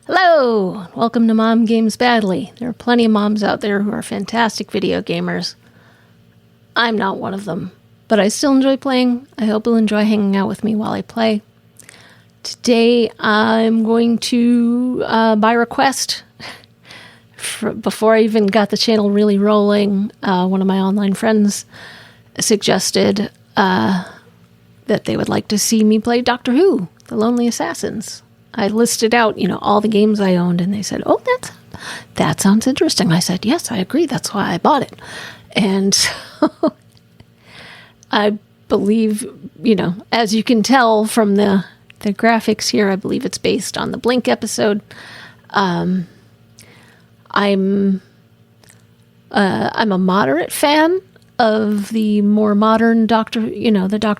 Hello! Welcome to Mom Games Badly. There are plenty of moms out there who are fantastic video gamers. I'm not one of them, but I still enjoy playing. I hope you'll enjoy hanging out with me while I play. Today I'm going to, by request, before I even got the channel really rolling, one of my online friends suggested that they would like to see me play Doctor Who, The Lonely Assassins. I listed out, all the games I owned, and they said, "Oh, that sounds interesting." I said, "Yes, I agree. That's why I bought it." And so I believe, as you can tell from the graphics here, I believe it's based on the Blink episode. I'm a moderate fan of the more modern the Doctor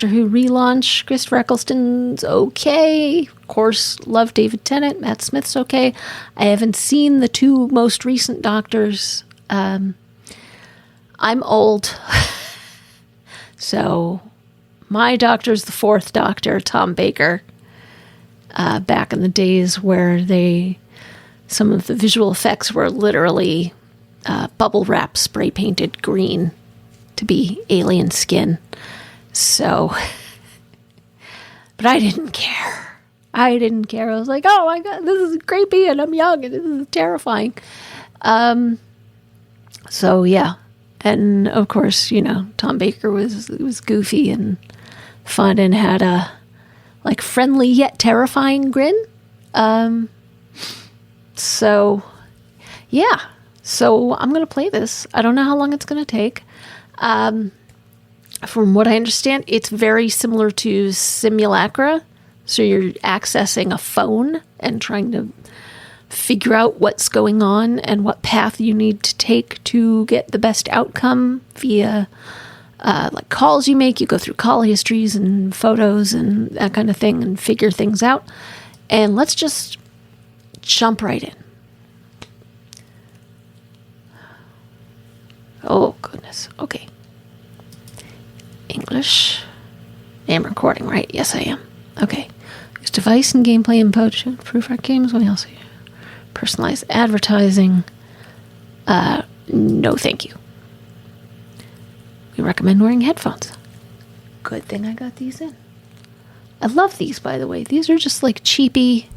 Who relaunch. Christopher Eccleston's okay. Of course, love David Tennant. Matt Smith's okay. I haven't seen the two most recent Doctors. I'm old. So my Doctor's the fourth Doctor, Tom Baker. Back in the days where some of the visual effects were literally bubble wrap spray painted green to be alien skin. So, but I didn't care. I was like, oh my God, this is creepy and I'm young and this is terrifying. So yeah. And of course, Tom Baker was goofy and fun and had a friendly yet terrifying grin. So yeah. So I'm going to play this. I don't know how long it's going to take. From what I understand, it's very similar to Simulacra. So you're accessing a phone and trying to figure out what's going on and what path you need to take to get the best outcome via calls you make. You go through call histories and photos and that kind of thing and figure things out. And let's just jump right in. Oh, goodness. Okay. English. I'm recording, right? Yes, I am. Okay. Use device and gameplay info to improve our games. What else? Personalized advertising. No, thank you. We recommend wearing headphones. Good thing I got these in. I love these, by the way. These are just cheapy,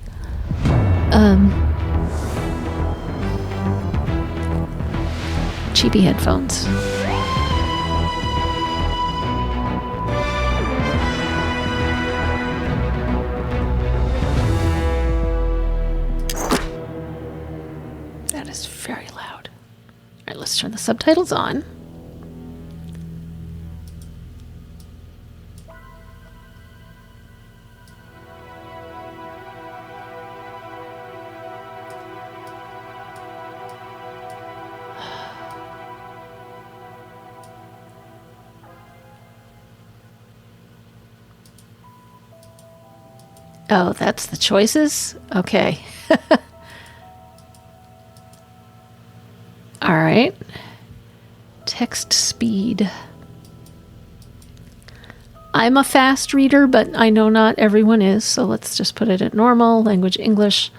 cheapy headphones. That is very loud. All right, let's turn the subtitles on. Oh, that's the choices? Okay. All right. Text speed. I'm a fast reader, but I know not everyone is, so let's just put it at normal. Language English.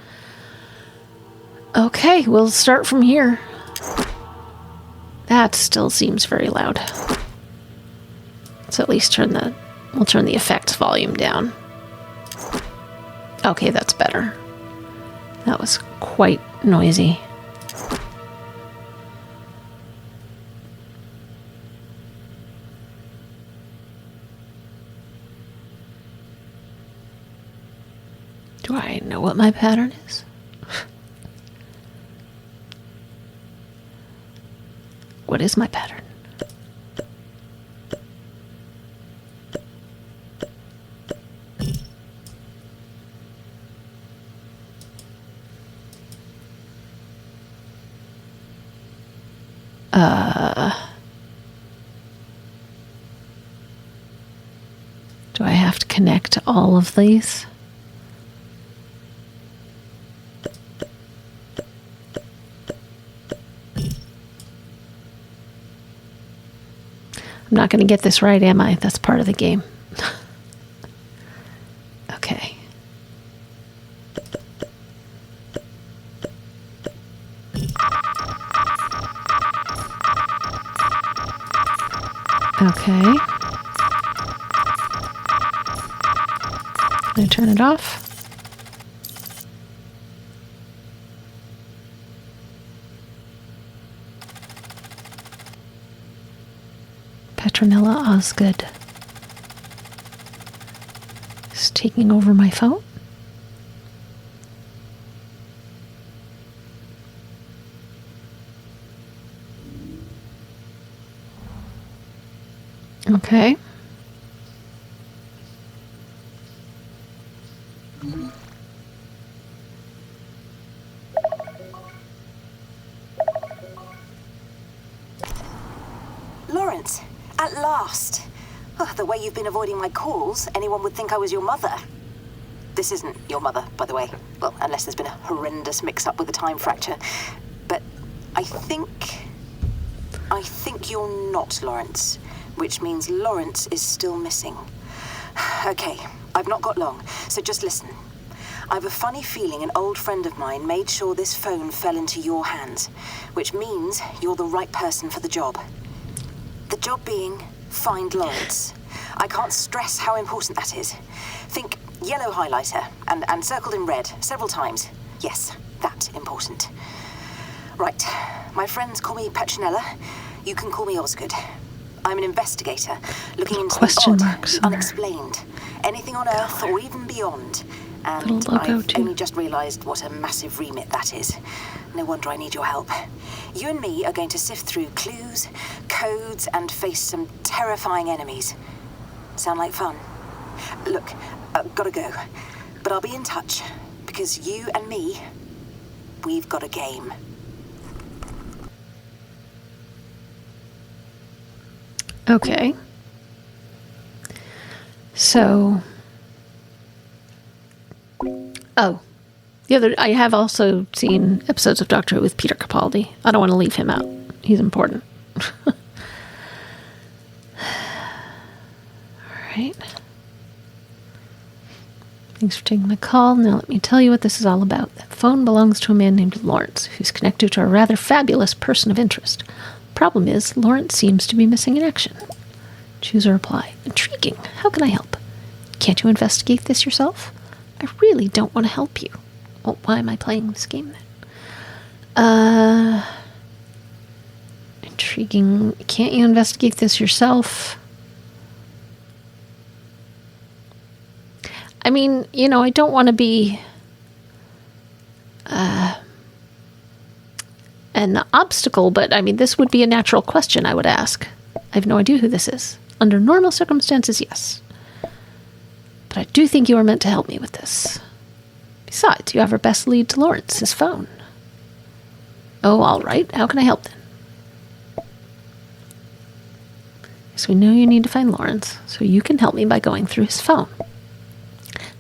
Okay, we'll start from here. That still seems very loud. So at least we'll turn the effects volume down. Okay, that's better. That was quite noisy. Do I know what my pattern is? What is my pattern? Do I have to connect all of these? I'm not going to get this right, am I? That's part of the game. Okay. Okay. Can I turn it off? Petronella Osgood is taking over my phone. Okay. Lawrence, at last. Oh, the way you've been avoiding my calls, anyone would think I was your mother. This isn't your mother, by the way. Well, unless there's been a horrendous mix-up with the time fracture. But I think you're not Lawrence, which means Lawrence is still missing. Okay, I've not got long, so just listen. I've a funny feeling an old friend of mine made sure this phone fell into your hands, which means you're the right person for the job. The job being, find Lawrence. I can't stress how important that is. Think yellow highlighter and circled in red several times. Yes, that important. Right, my friends call me Petronella. You can call me Osgood. I'm an investigator looking into Question the marks odd, on unexplained. Anything on Earth or even beyond. And little logo I've too. only just realised what a massive remit that is. No wonder I need your help. You and me are going to sift through clues, codes, and face some terrifying enemies. Sound like fun? Look, gotta go. But I'll be in touch, because you and me, we've got a game. Okay. So, I have also seen episodes of Doctor Who with Peter Capaldi. I don't want to leave him out. He's important. All right. Thanks for taking my call. Now let me tell you what this is all about. That phone belongs to a man named Lawrence, who's connected to a rather fabulous person of interest. Problem is, Lawrence seems to be missing in action. Choose a reply. Intriguing. How can I help? Can't you investigate this yourself? I really don't want to help you. Well, why am I playing this game then? Intriguing. Can't you investigate this yourself? I mean, I don't want to be an obstacle, but I mean, this would be a natural question I would ask. I have no idea who this is. Under normal circumstances, yes. But I do think you are meant to help me with this. Besides, you have our best lead to Lawrence, his phone. Oh, all right. How can I help then? So we know you need to find Lawrence, so you can help me by going through his phone.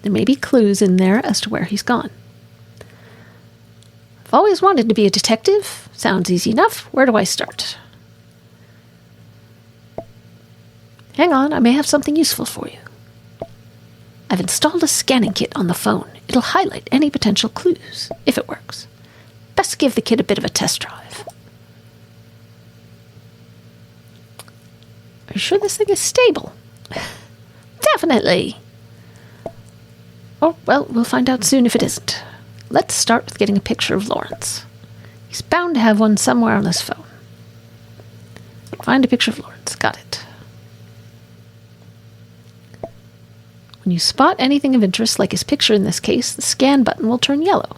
There may be clues in there as to where he's gone. I've always wanted to be a detective. Sounds easy enough. Where do I start? Hang on, I may have something useful for you. I've installed a scanning kit on the phone. It'll highlight any potential clues, if it works. Best give the kit a bit of a test drive. Are you sure this thing is stable? Definitely. Oh, well, we'll find out soon if it isn't. Let's start with getting a picture of Lawrence. He's bound to have one somewhere on his phone. Find a picture of Lawrence. Got it. When you spot anything of interest, like his picture in this case, the scan button will turn yellow.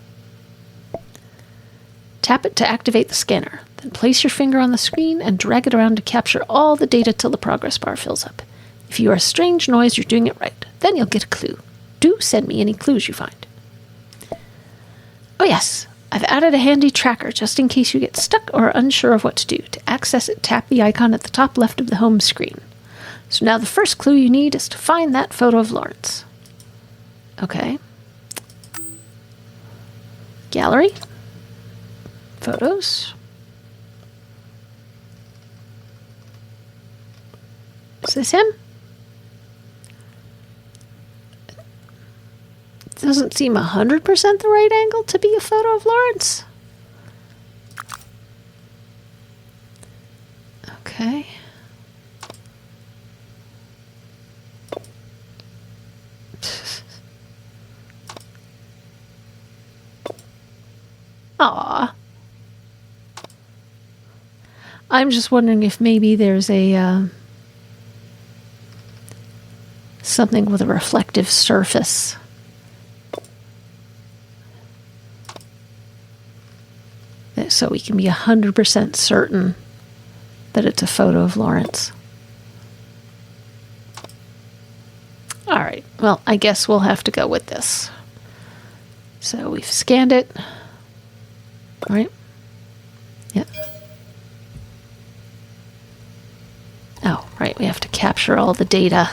Tap it to activate the scanner. Then place your finger on the screen and drag it around to capture all the data till the progress bar fills up. If you hear a strange noise, you're doing it right. Then you'll get a clue. Do send me any clues you find. Oh yes, I've added a handy tracker just in case you get stuck or are unsure of what to do. To access it, tap the icon at the top left of the home screen. So now the first clue you need is to find that photo of Lawrence. Okay. Gallery. Photos. Is this him? It doesn't seem 100% the right angle to be a photo of Lawrence. Okay. Aw. I'm just wondering if maybe there's a something with a reflective surface. So we can be 100% certain that it's a photo of Lawrence. All right, well, I guess we'll have to go with this. So we've scanned it. All right. Yeah. Oh, right, we have to capture all the data.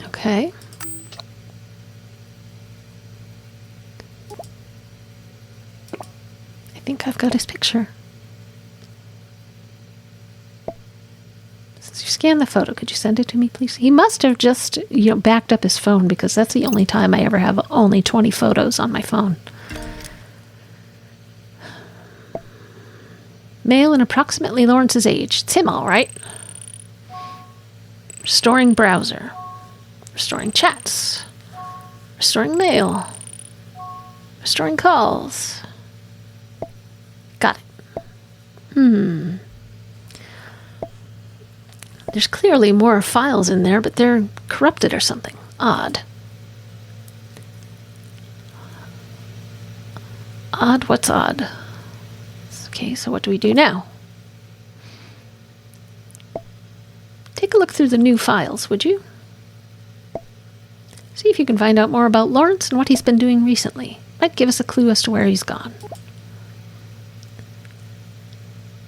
Okay. I think I've got his picture. Since you scanned the photo, could you send it to me, please? He must have just, backed up his phone, because that's the only time I ever have only 20 photos on my phone. Male and approximately Lawrence's age. It's him, all right. Restoring browser. Restoring chats. Restoring mail. Restoring calls. Got it. There's clearly more files in there, but they're corrupted or something. Odd. Odd? What's odd? Okay, so what do we do now? Take a look through the new files, would you? See if you can find out more about Lawrence and what he's been doing recently. Might give us a clue as to where he's gone.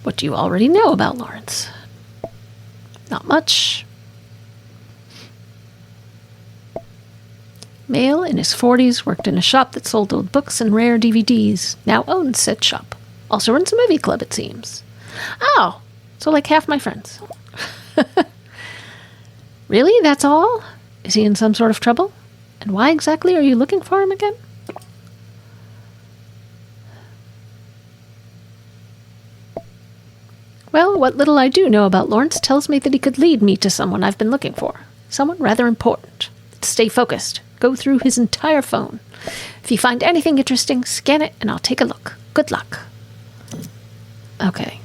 What do you already know about Lawrence? Not much. Male in his 40s, worked in a shop that sold old books and rare DVDs. Now owns said shop. Also runs a movie club, it seems. Oh, so like half my friends. Really? That's all? Is he in some sort of trouble? And why exactly are you looking for him again? Well, what little I do know about Lawrence tells me that he could lead me to someone I've been looking for. Someone rather important. Stay focused. Go through his entire phone. If you find anything interesting, scan it and I'll take a look. Good luck. Okay.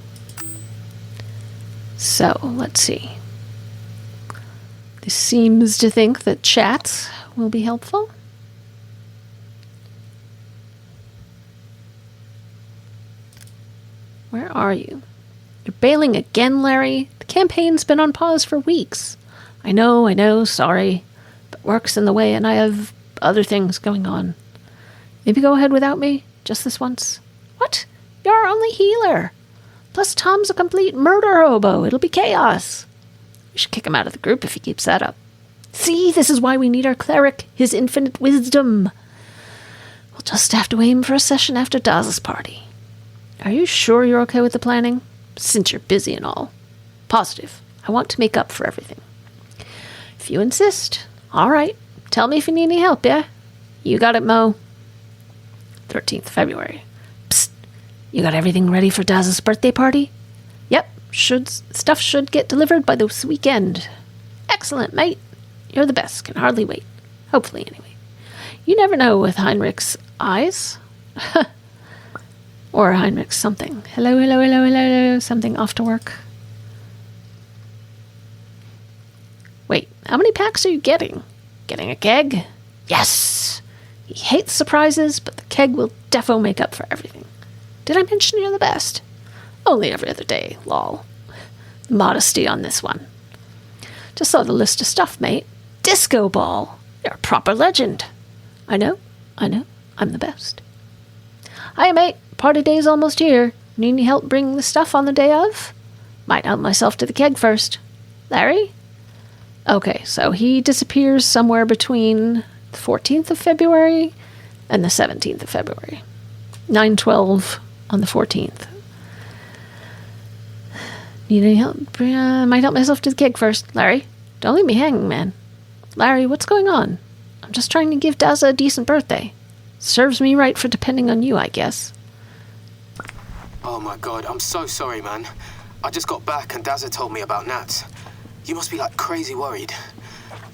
So, let's see. This seems to think that chats will be helpful. Where are you? You're bailing again, Larry? The campaign's been on pause for weeks. I know, sorry. But work's in the way and I have other things going on. Maybe go ahead without me? Just this once? What? You're our only healer. Plus Tom's a complete murder hobo. It'll be chaos. We should kick him out of the group if he keeps that up. See, this is why we need our cleric, his infinite wisdom. We'll just have to aim for a session after Daz's party. Are you sure you're okay with the planning? Since you're busy and all. Positive. I want to make up for everything. If you insist. All right. Tell me if you need any help, yeah? You got it, Mo. 13th February. Psst. You got everything ready for Daz's birthday party? Yep. Stuff should get delivered by this weekend. Excellent, mate. You're the best. Can hardly wait. Hopefully, anyway. You never know with Heinrich's eyes. Or Heinrich's something. Hello. Something off to work. Wait, how many packs are you getting? Getting a keg? Yes! He hates surprises, but the keg will defo make up for everything. Did I mention you're the best? Only every other day, lol. Modesty on this one. Just saw the list of stuff, mate. Disco ball. You're a proper legend. I know. I'm the best. Hiya, mate. Party day's almost here. Need any help bringing the stuff on the day of? Might help myself to the keg first. Larry? Okay, so he disappears somewhere between the 14th of February and the 17th of February. 9/12 on the 14th. Need any help? Might help myself to the keg first. Larry? Don't leave me hanging, man. Larry, what's going on? I'm just trying to give Daza a decent birthday. Serves me right for depending on you, I guess. Oh my god, I'm so sorry, man. I just got back and Daza told me about Nats. You must be like crazy worried.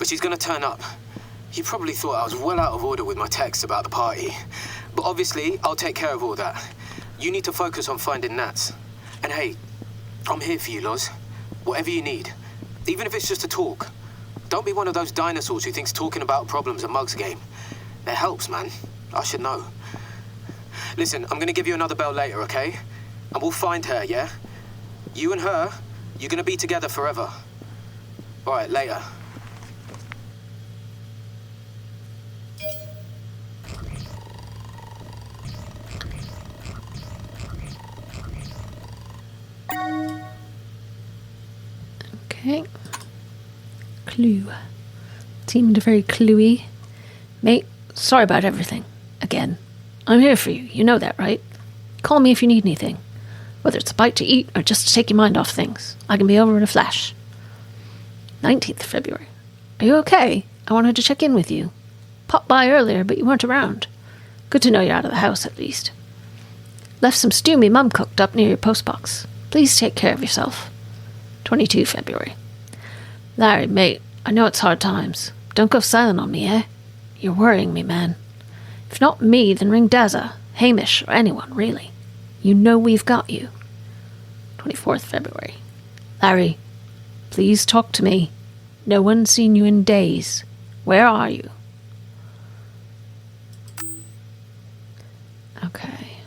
but she's gonna turn up. You probably thought I was well out of order with my text about the party. But obviously, I'll take care of all that. You need to focus on finding Nats. And hey, I'm here for you, Loz. Whatever you need. Even if it's just to talk. Don't be one of those dinosaurs who thinks talking about problems a mug's game. It helps, man. I should know. Listen, I'm gonna give you another bell later, okay? And we'll find her, yeah? You and her, you're gonna be together forever. Alright, later. Okay. Clue. Seemed very cluey. Mate, sorry about everything. Again. I'm here for you. You know that, right? Call me if you need anything. Whether it's a bite to eat or just to take your mind off things. I can be over in a flash. 19th February. Are you okay? I wanted to check in with you. Popped by earlier, but you weren't around. Good to know you're out of the house, at least. Left some stew me mum cooked up near your postbox. Please take care of yourself. 22 February. Larry, mate, I know it's hard times. Don't go silent on me, eh? You're worrying me, man. If not me, then ring Dazza, Hamish, or anyone, really. You know we've got you. 24th February. Larry, please talk to me. No one's seen you in days. Where are you? Okay.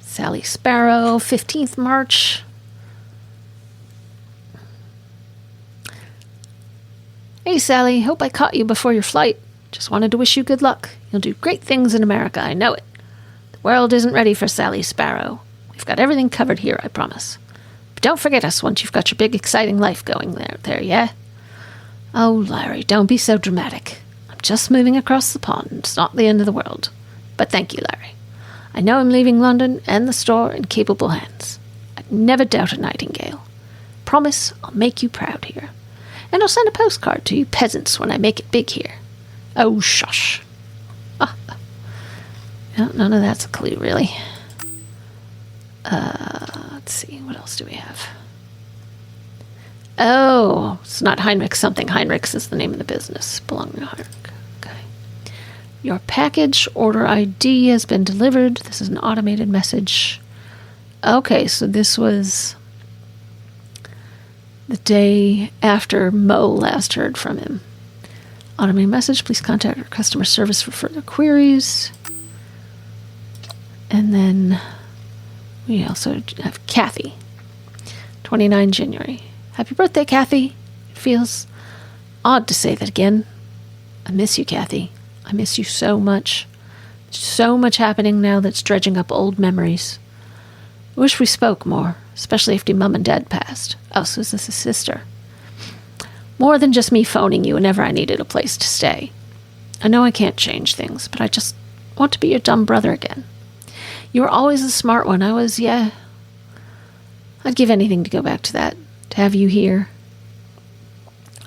Sally Sparrow, 15th March. Hey, Sally, hope I caught you before your flight. Just wanted to wish you good luck. You'll do great things in America, I know it. The world isn't ready for Sally Sparrow. We've got everything covered here, I promise. But don't forget us once you've got your big, exciting life going there, yeah? Oh, Larry, don't be so dramatic. I'm just moving across the pond. It's not the end of the world. But thank you, Larry. I know I'm leaving London and the store in capable hands. I'd never doubt a nightingale. Promise I'll make you proud here. And I'll send a postcard to you peasants when I make it big here. Oh, shush. No, none of that's a clue, really. Let's see, what else do we have? Oh, it's not Heinrich something. Heinrich's is the name of the business belonging to Heinrich. Okay. Your package order ID has been delivered. This is an automated message. Okay, so this was the day after Mo last heard from him. Automated message, please contact our customer service for further queries. And then we also have Kathy, 29 January. Happy birthday, Kathy. It feels odd to say that again. I miss you, Kathy. I miss you so much. So much happening now that's dredging up old memories. I wish we spoke more, especially after Mum and Dad passed. Oh, so is this a sister? More than just me phoning you whenever I needed a place to stay. I know I can't change things, but I just want to be your dumb brother again. You were always the smart one. I'd give anything to go back to that, to have you here.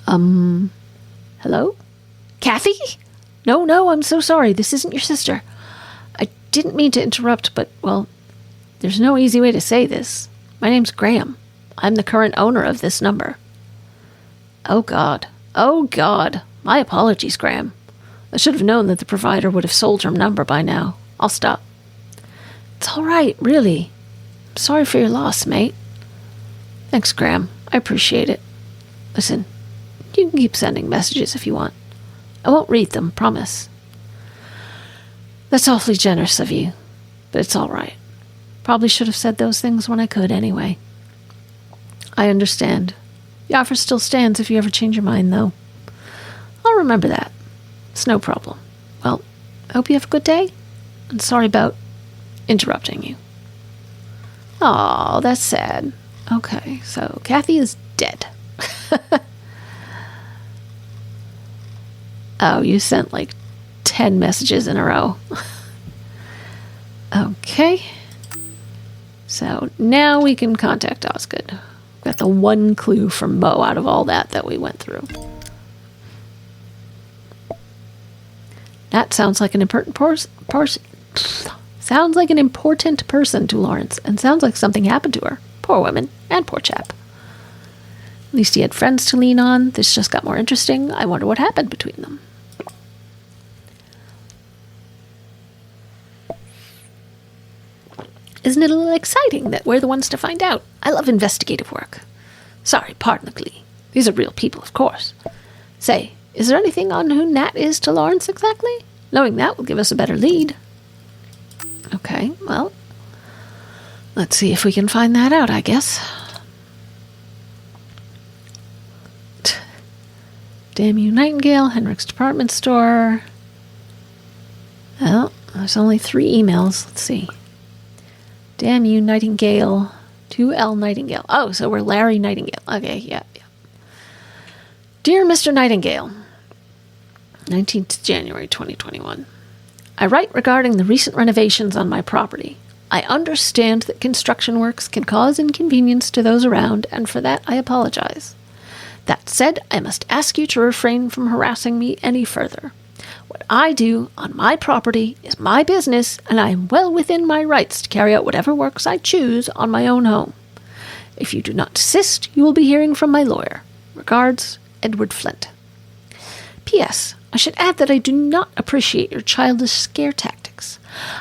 Hello? Kathy? No, I'm so sorry. This isn't your sister. I didn't mean to interrupt, but, well, there's no easy way to say this. My name's Graham. I'm the current owner of this number. Oh, God. My apologies, Graham. I should have known that the provider would have sold her number by now. I'll stop. It's all right, really. I'm sorry for your loss, mate. Thanks, Graham. I appreciate it. Listen, you can keep sending messages if you want. I won't read them, promise. That's awfully generous of you, but it's all right. Probably should have said those things when I could anyway. I understand. The offer still stands if you ever change your mind, though. I'll remember that. It's no problem. Well, I hope you have a good day. And sorry about interrupting you. Oh, that's sad. Okay, so Kathy is dead. Oh, you sent like 10 messages in a row. Okay. So now we can contact Osgood. Got the one clue from Mo out of all that we went through. That sounds like an important sounds like an important person to Lawrence, and sounds like something happened to her. Poor woman, and poor chap. At least he had friends to lean on. This just got more interesting. I wonder what happened between them. Isn't it a little exciting that we're the ones to find out? I love investigative work. Sorry, pardon the glee. These are real people, of course. Say, is there anything on who Nat is to Lawrence exactly? Knowing that will give us a better lead. Okay, well, let's see if we can find that out, I guess. Damn you, Nightingale, Henrik's department store. Well, there's only 3 emails. Let's see. Damn you, Nightingale. 2L Nightingale. Oh, so we're Larry Nightingale. Okay, yeah. Dear Mr. Nightingale, 19th January 2021. I write regarding the recent renovations on my property. I understand that construction works can cause inconvenience to those around, and for that I apologize. That said, I must ask you to refrain from harassing me any further. What I do on my property is my business, and I am well within my rights to carry out whatever works I choose on my own home. If you do not desist, you will be hearing from my lawyer. Regards, Edward Flint. P.S. I should add that I do not appreciate your childish scare tactics.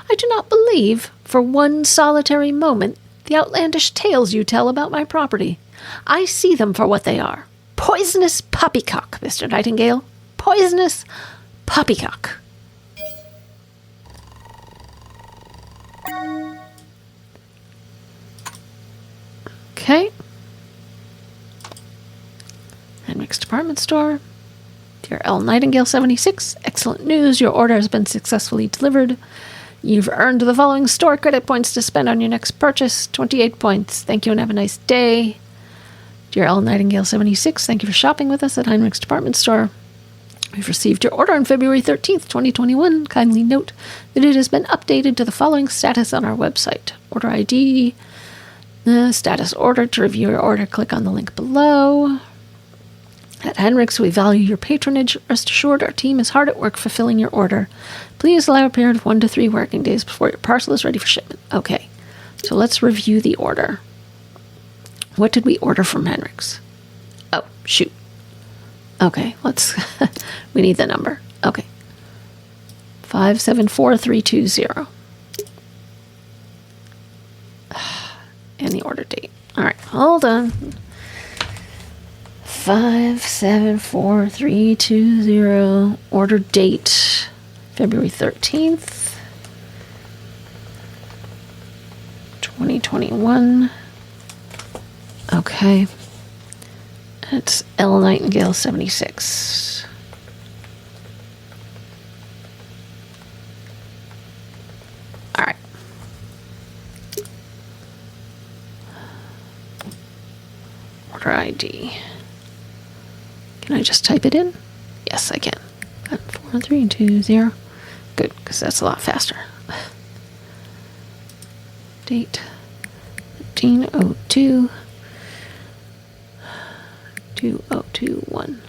I do not believe, for one solitary moment, the outlandish tales you tell about my property. I see them for what they are. Poisonous poppycock, Mr. Nightingale. Poisonous poppycock. Okay. Henrik's department store. Dear L. Nightingale 76, excellent news. Your order has been successfully delivered. You've earned the following store credit points to spend on your next purchase. 28 points. Thank you and have a nice day. Dear L. Nightingale 76, thank you for shopping with us at Heinrich's department store. We've received your order on February 13th, 2021. Kindly note that it has been updated to the following status on our website. Order ID, status order. To review your order, click on the link below. At Henrik's, we value your patronage. Rest assured, our team is hard at work fulfilling your order. Please allow a period of 1 to 3 working days before your parcel is ready for shipment. Okay, so let's review the order. What did we order from Henrik's? Oh, shoot. Okay, let's... we need the number. Okay. 574320. And the order date. All right, hold on. 574320. Order date February 13th, 2021. Okay. It's L. Nightingale 76. All right. Order ID. Can I just type it in? Yes, I can. 4320. Good, because that's a lot faster. Date 1302. 2021.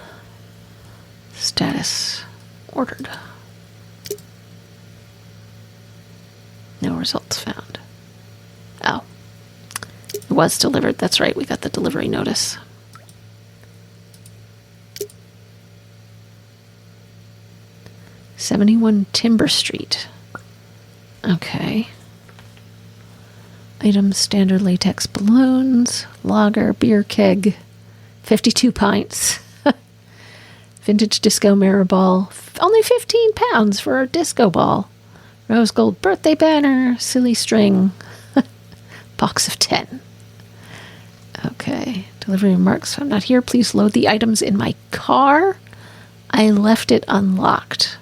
Status ordered. No results found. Oh. It was delivered. That's right. We got the delivery notice. '71 Timber Street. Okay. Items, standard latex balloons, lager, beer keg, 52 pints. Vintage disco mirror ball. Only 15 pounds for a disco ball. Rose gold birthday banner. Silly string. Box of 10. Okay. Delivery remarks. I'm not here. Please load the items in my car. I left it unlocked.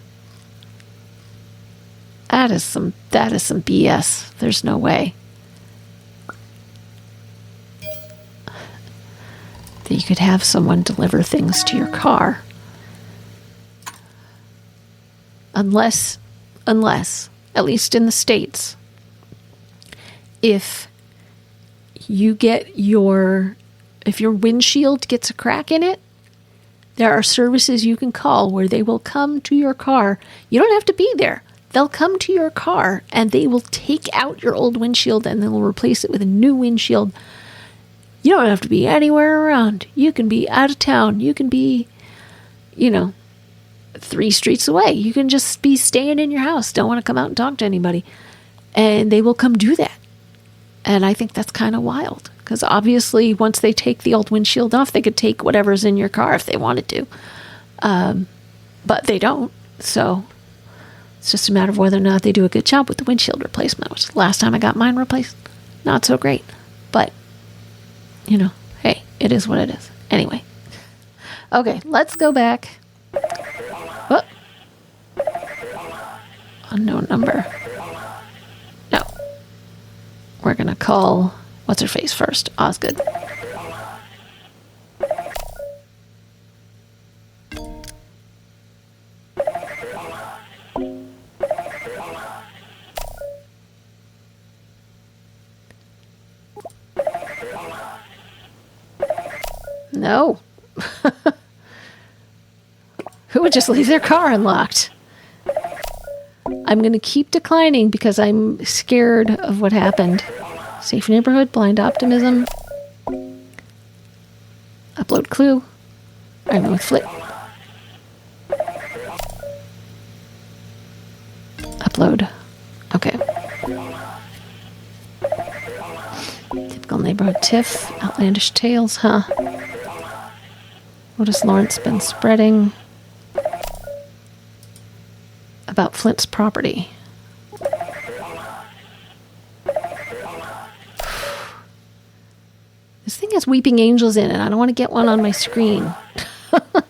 That is some BS. There's no way that you could have someone deliver things to your car. Unless, at least in the States, if your windshield gets a crack in it, there are services you can call where they will come to your car. You don't have to be there. They'll come to your car and they will take out your old windshield and they will replace it with a new windshield You don't have to be anywhere around. You can be out of town. You can be, 3 streets away. You can just be staying in your house. Don't want to come out and talk to anybody. And they will come do that. And I think that's kind of wild. Because obviously, once they take the old windshield off, they could take whatever's in your car if they wanted to. But they don't. So it's just a matter of whether or not they do a good job with the windshield replacement. Which last time I got mine replaced, not so great. But, hey, it is what it is. Anyway. Okay, let's go back. Oh. Unknown number. No. We're going to call, what's her face first? Osgood. No. Who would just leave their car unlocked? I'm going to keep declining because I'm scared of what happened. Safe neighborhood, blind optimism. Upload clue. I'm going with flip. Upload. Okay. Typical neighborhood tiff. Outlandish tales, huh? What has Lawrence been spreading about Flint's property? This thing has weeping angels in it. I don't want to get one on my screen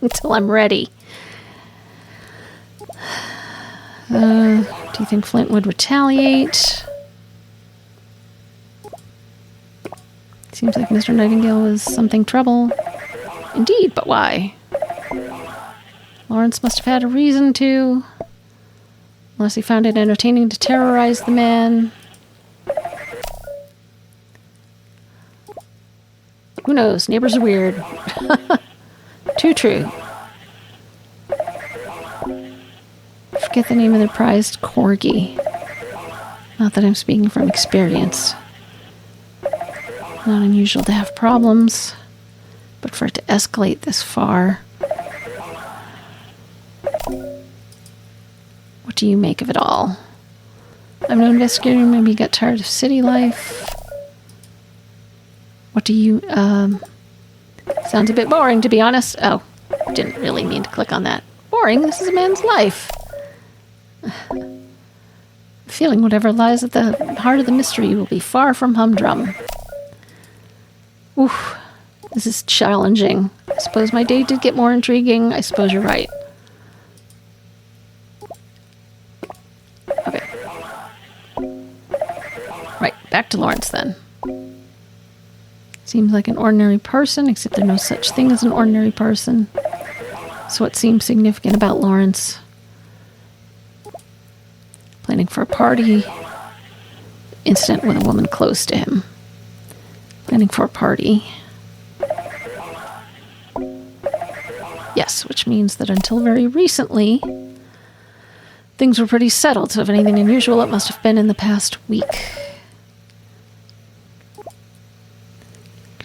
until I'm ready. Do you think Flint would retaliate? Seems like Mr. Nightingale was something trouble. Indeed, but why? Lawrence must have had a reason to. Unless he found it entertaining to terrorize the man. Who knows? Neighbors are weird. Too true. Forget the name of the prized corgi. Not that I'm speaking from experience. Not unusual to have problems. But for it to escalate this far, what do you make of it all? I'm no investigator. Maybe you got tired of city life. What do you, sounds a bit boring, to be honest. Oh, didn't really mean to click on that. Boring? This is a man's life. Feeling whatever lies at the heart of the mystery will be far from humdrum. Oof. This is challenging. I suppose my day did get more intriguing. I suppose you're right. Okay. Right, back to Lawrence then. Seems like an ordinary person, except there's no such thing as an ordinary person. So what seems significant about Lawrence? Planning for a party. Incident with a woman close to him. Planning for a party. Yes, which means that until very recently, things were pretty settled. So if anything unusual, it must have been in the past week.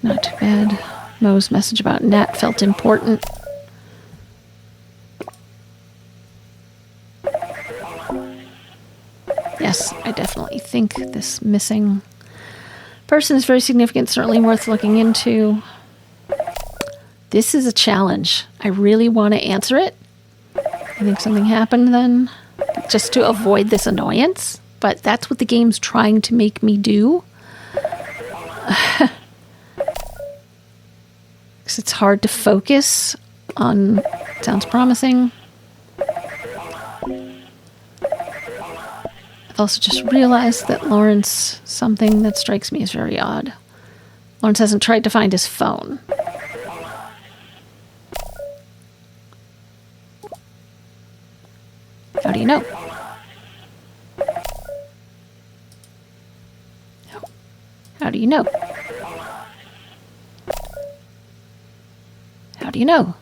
Not too bad. Mo's message about Nat felt important. Yes, I definitely think this missing person is very significant, certainly worth looking into. This is a challenge. I really want to answer it. I think something happened then, just to avoid this annoyance. But that's what the game's trying to make me do. Because it's hard to focus on... Sounds promising. I've also just realized that Lawrence... Something that strikes me as very odd. Lawrence hasn't tried to find his phone. How do you know? How do you know? How do you know?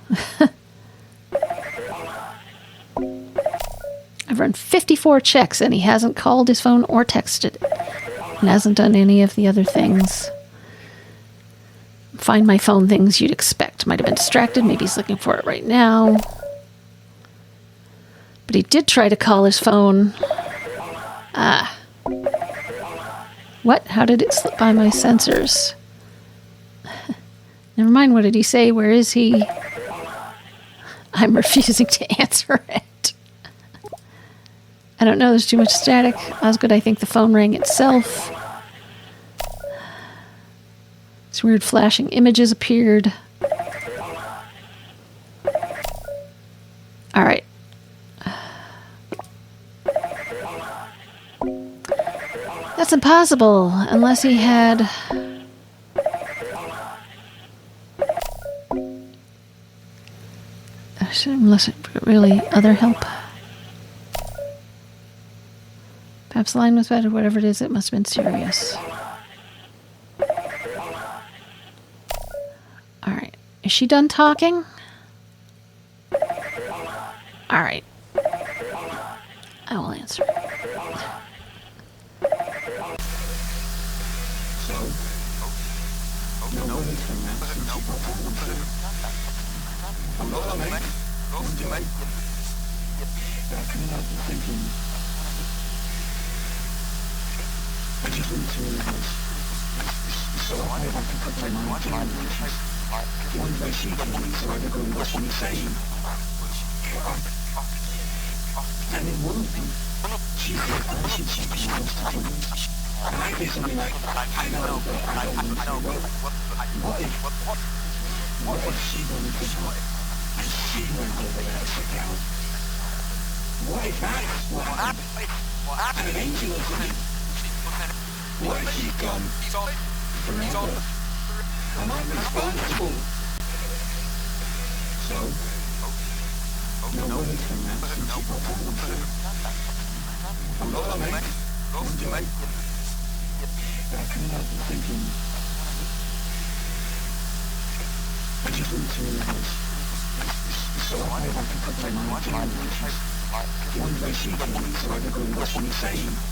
I've run 54 checks and he hasn't called his phone or texted and hasn't done any of the other things. find my phone things you'd expect. Might have been distracted. Maybe he's looking for it right now. But he did try to call his phone. Ah. What? How did it slip by my sensors? Never mind, what did he say? Where is he? I'm refusing to answer it. I don't know, there's too much static. Osgood, I think the phone rang itself. These weird flashing images appeared. All right. That's impossible, unless he had... Unless it really other help. Perhaps the line was bad or whatever it is, it must have been serious. Alright. Is she done talking? Alright. I will answer.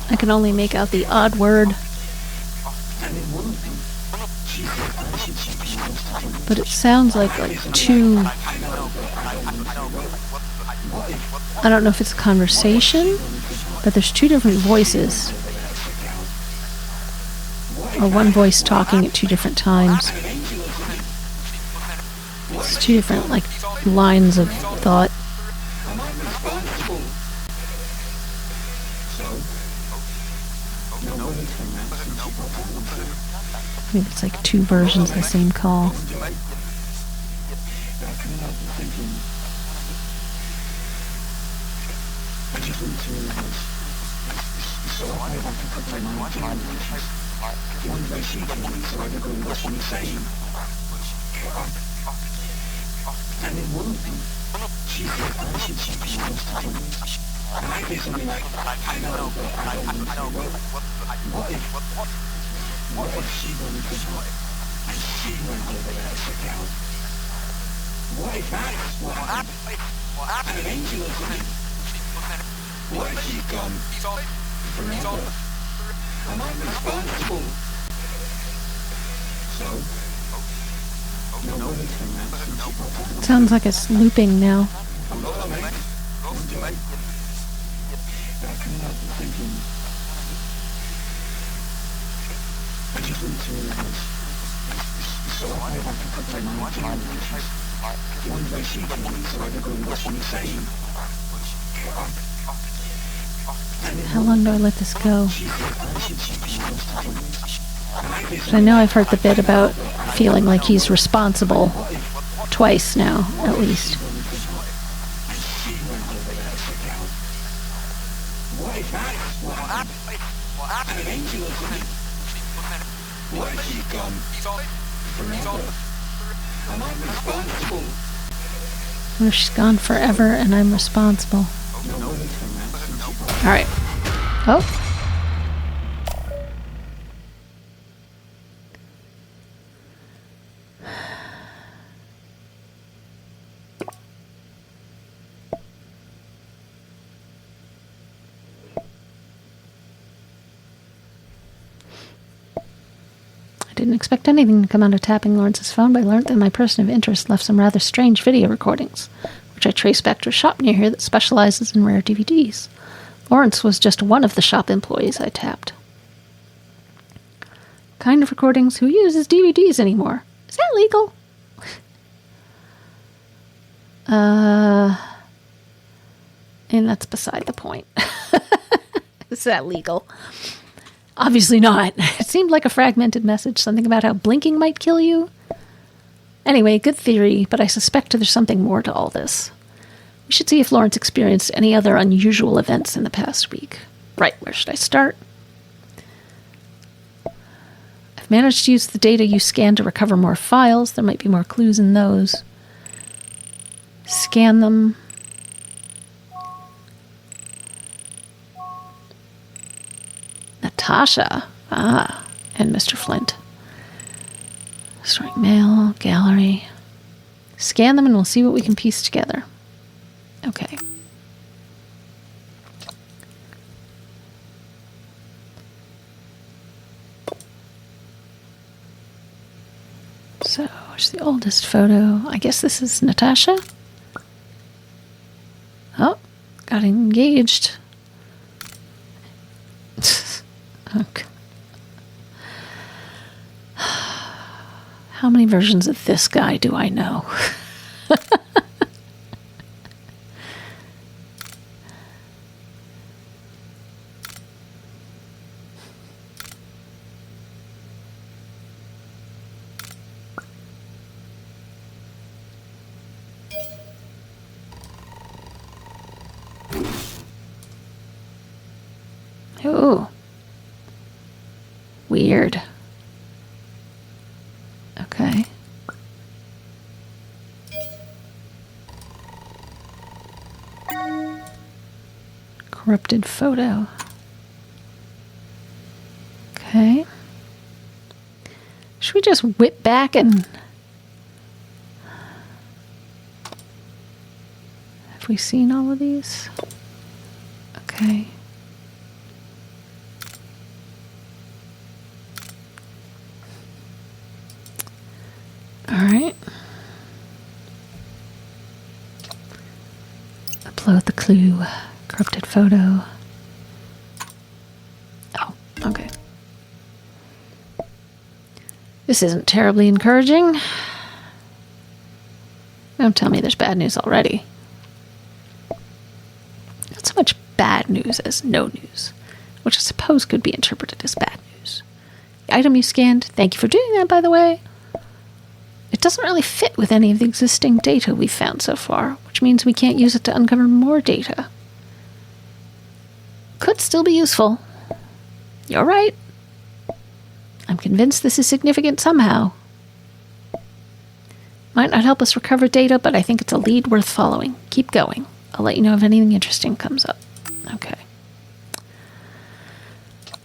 I can only make out the odd word. But it sounds like two... I don't know if it's a conversation, but there's two different voices. Or one voice talking at two different times. It's two different, lines of thought. Maybe it's like two versions of the same call. Sounds like it's looping now. How long do I let this go? I know I've heard the bit about feeling like he's responsible twice now, at least. What if she's gone forever and I'm responsible? Alright. Oh. I Didn't expect anything to come out of tapping Lawrence's phone, but I learned that my person of interest left some rather strange video recordings, which I traced back to a shop near here that specializes in rare DVDs. Lawrence was just one of the shop employees I tapped. Kind of recordings? Who uses DVDs anymore? Is that legal? And that's beside the point. Is that legal? Obviously not. It seemed like a fragmented message, something about how blinking might kill you. Anyway, good theory, but I suspect there's something more to all this. We should see if Lawrence experienced any other unusual events in the past week. Right, where should I start? I've managed to use the data you scanned to recover more files. There might be more clues in those. Scan them. Natasha. And Mr. Flint. Storing mail, gallery. Scan them and we'll see what we can piece together. Okay. So, where's the oldest photo? I guess this is Natasha. Oh, got engaged. Okay. How many versions of this guy do I know? Ooh. Weird. Okay. Corrupted photo. Okay. Should we just whip back and... Have we seen all of these? Okay. Alright. Upload the clue. Corrupted photo. Oh, okay. This isn't terribly encouraging. Don't tell me there's bad news already. Not so much bad news as no news, which I suppose could be interpreted as bad news. The item you scanned, thank you for doing that, by the way. It doesn't really fit with any of the existing data we've found so far, which means we can't use it to uncover more data. Could still be useful. You're right. I'm convinced this is significant somehow. Might not help us recover data, but I think it's a lead worth following. Keep going. I'll let you know if anything interesting comes up. Okay.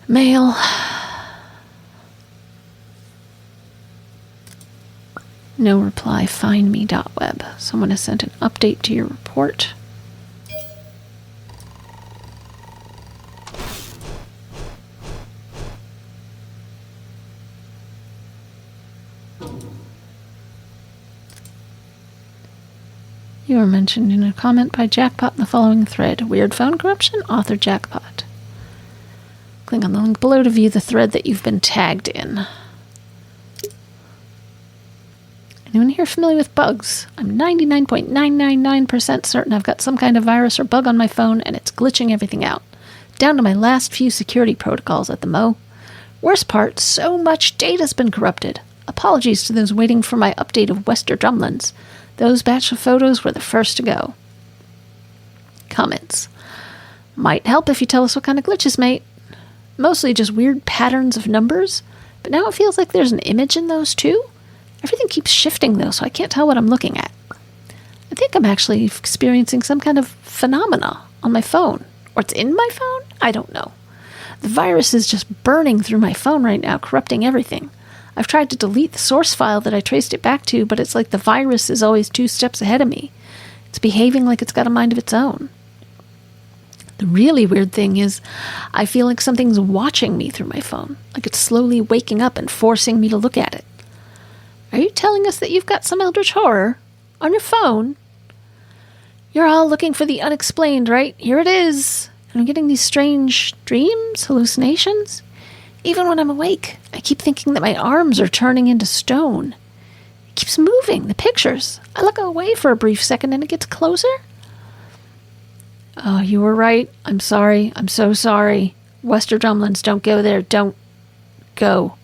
Mail. No reply, findme.web. Someone has sent an update to your report. You were mentioned in a comment by Jackpot in the following thread. Weird phone corruption? Author Jackpot. Click on the link below to view the thread that you've been tagged in. Anyone here familiar with bugs? I'm 99.999% certain I've got some kind of virus or bug on my phone and it's glitching everything out. Down to my last few security protocols at the Mo. Worst part, so much data's been corrupted. Apologies to those waiting for my update of Wester Drumlins. Those batch of photos were the first to go. Comments. Might help if you tell us what kind of glitches, mate. Mostly just weird patterns of numbers, but now it feels like there's an image in those too. Everything keeps shifting though, so I can't tell what I'm looking at. I think I'm actually experiencing some kind of phenomena on my phone. Or it's in my phone? I don't know. The virus is just burning through my phone right now, corrupting everything. I've tried to delete the source file that I traced it back to, but it's like the virus is always 2 steps ahead of me. It's behaving like it's got a mind of its own. The really weird thing is I feel like something's watching me through my phone, like it's slowly waking up and forcing me to look at it. Are you telling us that you've got some eldritch horror on your phone? You're all looking for the unexplained, right? Here it is. And I'm getting these strange dreams, hallucinations. Even when I'm awake, I keep thinking that my arms are turning into stone. It keeps moving, the pictures. I look away for a brief second and it gets closer. Oh, you were right. I'm sorry. I'm so sorry. Wester Drumlins, don't go there. Don't go.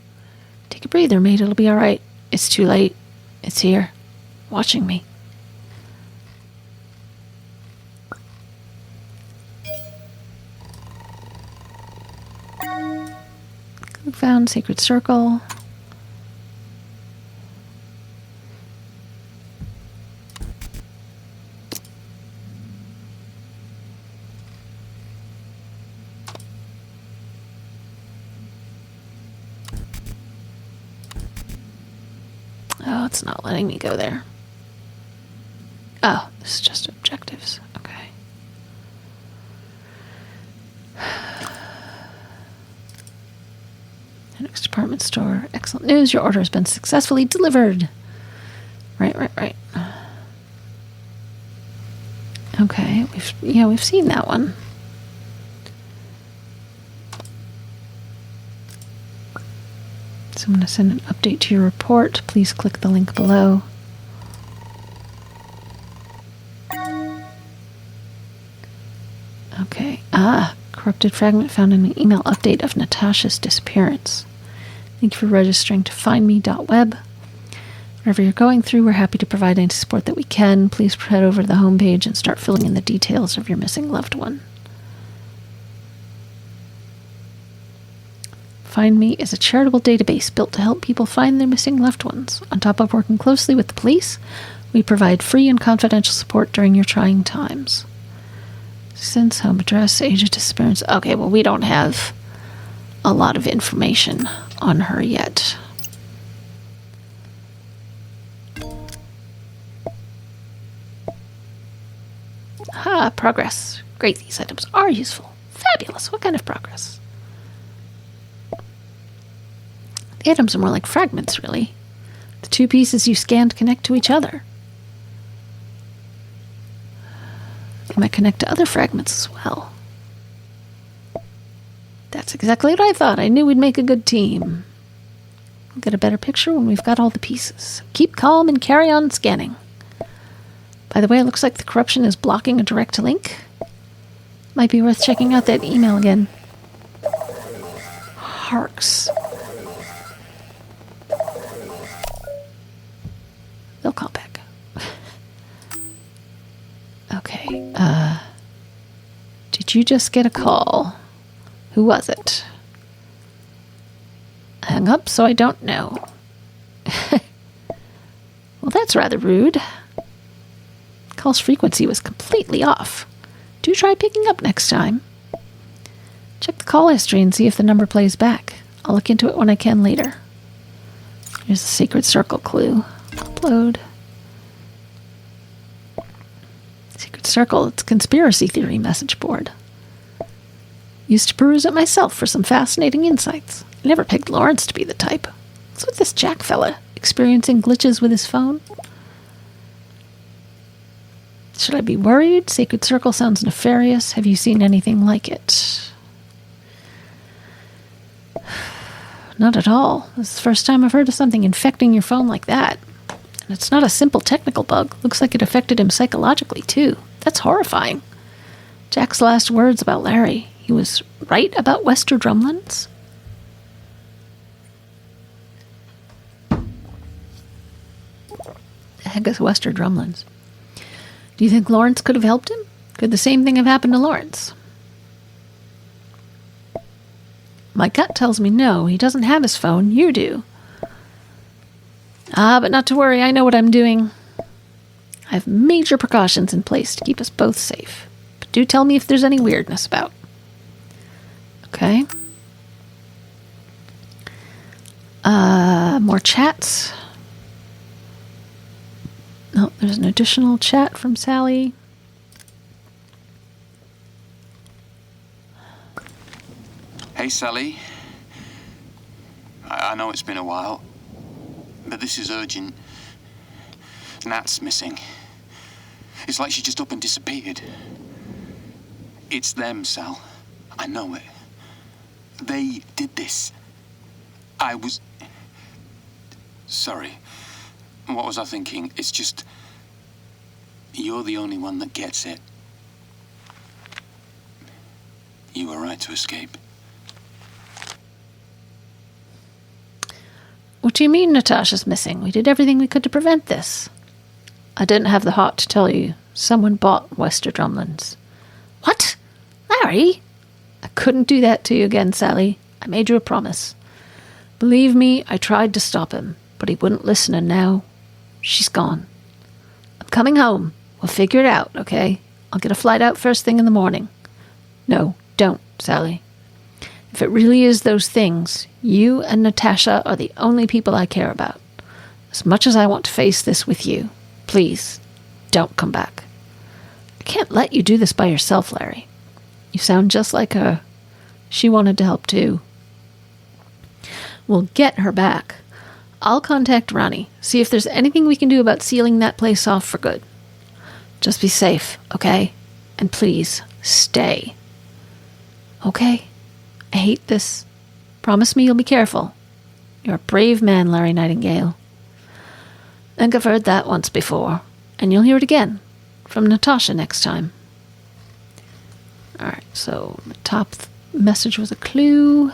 Take a breather, mate. It'll be all right. It's too late. It's here, watching me. Found Sacred Circle. Oh, it's not letting me go there. Oh, this is just objectives. Okay. Next department store. Excellent news. Your order has been successfully delivered. Right. Okay, we've seen that one. So I'm going to send an update to your report. Please click the link below. Okay. Corrupted fragment found in an email update of Natasha's disappearance. Thank you for registering to findme.web. Whatever you're going through, we're happy to provide any support that we can. Please head over to the homepage and start filling in the details of your missing loved one. Find Me is a charitable database built to help people find their missing loved ones. On top of working closely with the police, we provide free and confidential support during your trying times. Since home address, age of disappearance. Okay, well, we don't have a lot of information on her yet. Progress. Great, these items are useful. Fabulous. What kind of progress? The items are more like fragments, really. The two pieces you scanned connect to each other. They might connect to other fragments as well. That's exactly what I thought. I knew we'd make a good team. We'll get a better picture when we've got all the pieces. Keep calm and carry on scanning. By the way, it looks like the corruption is blocking a direct link. Might be worth checking out that email again. Harks. They'll call back. Okay, did you just get a call? Who was it? I hung up, so I don't know. Well, that's rather rude. Call's frequency was completely off. Do try picking up next time. Check the call history and see if the number plays back. I'll look into it when I can later. Here's the Sacred Circle clue. Upload. Secret Circle, it's a conspiracy theory message board. Used to peruse it myself for some fascinating insights. I never picked Lawrence to be the type. What's with this Jack fella? Experiencing glitches with his phone? Should I be worried? Sacred Circle sounds nefarious. Have you seen anything like it? Not at all. This is the first time I've heard of something infecting your phone like that. And it's not a simple technical bug. Looks like it affected him psychologically, too. That's horrifying. Jack's last words about Larry. He was right about Wester Drumlins? The heck is Wester Drumlins? Do you think Lawrence could have helped him? Could the same thing have happened to Lawrence? My gut tells me no. He doesn't have his phone. You do. But not to worry. I know what I'm doing. I have major precautions in place to keep us both safe. But do tell me if there's any weirdness about. Okay. More chats. Oh, there's an additional chat from Sally. Hey, Sally. I know it's been a while, but this is urgent. Nat's missing. It's like she just up and disappeared. It's them, Sal. I know it. They did this. I was... Sorry. What was I thinking? It's just... You're the only one that gets it. You were right to escape. What do you mean Natasha's missing? We did everything we could to prevent this. I didn't have the heart to tell you. Someone bought Wester Drumlins. What? Larry? I couldn't do that to you again, Sally. I made you a promise. Believe me, I tried to stop him, but he wouldn't listen, and now she's gone. I'm coming home. We'll figure it out, okay? I'll get a flight out first thing in the morning. No, don't, Sally. If it really is those things, you and Natasha are the only people I care about. As much as I want to face this with you, please, don't come back. I can't let you do this by yourself, Larry. You sound just like her. She wanted to help too. We'll get her back. I'll contact Ronnie, see if there's anything we can do about sealing that place off for good. Just be safe, okay? And please, stay. Okay? I hate this. Promise me you'll be careful. You're a brave man, Larry Nightingale. I think I've heard that once before, and you'll hear it again from Natasha next time. Alright, so the top message was a clue.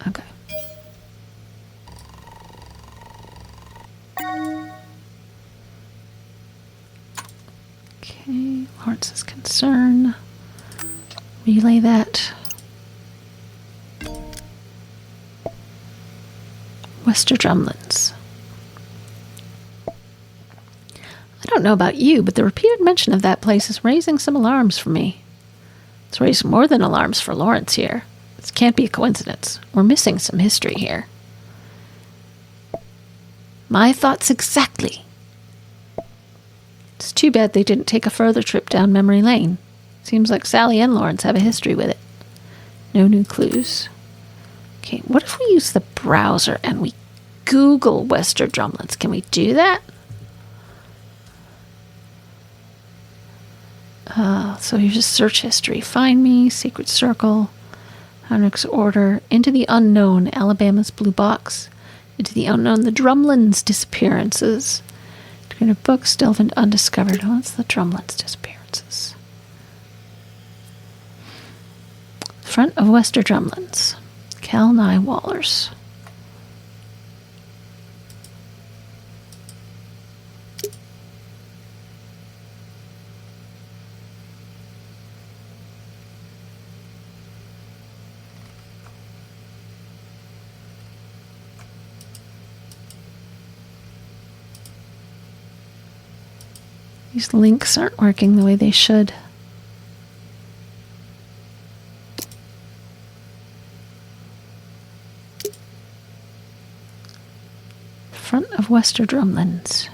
Okay. Okay, Lawrence's concern. Relay that. Wester Drumlins. I don't know about you, but the repeated mention of that place is raising some alarms for me. It's raised more than alarms for Lawrence here. This can't be a coincidence. We're missing some history here. My thoughts exactly. It's too bad they didn't take a further trip down memory lane. Seems like Sally and Lawrence have a history with it. No new clues. Okay, what if we use the browser and we Google Wester Drumlins? Can we do that? So here's a search history. Find me, Secret Circle, Heinrich's Order, Into the Unknown, Alabama's Blue Box, Into the Unknown, the Drumlins Disappearances, Greener Books, Delve into Undiscovered. Oh, that's the Drumlins Disappearances. Front of Wester Drumlins, Cal Nye Wallers. These links aren't working the way they should. Front of Wester Drumlins.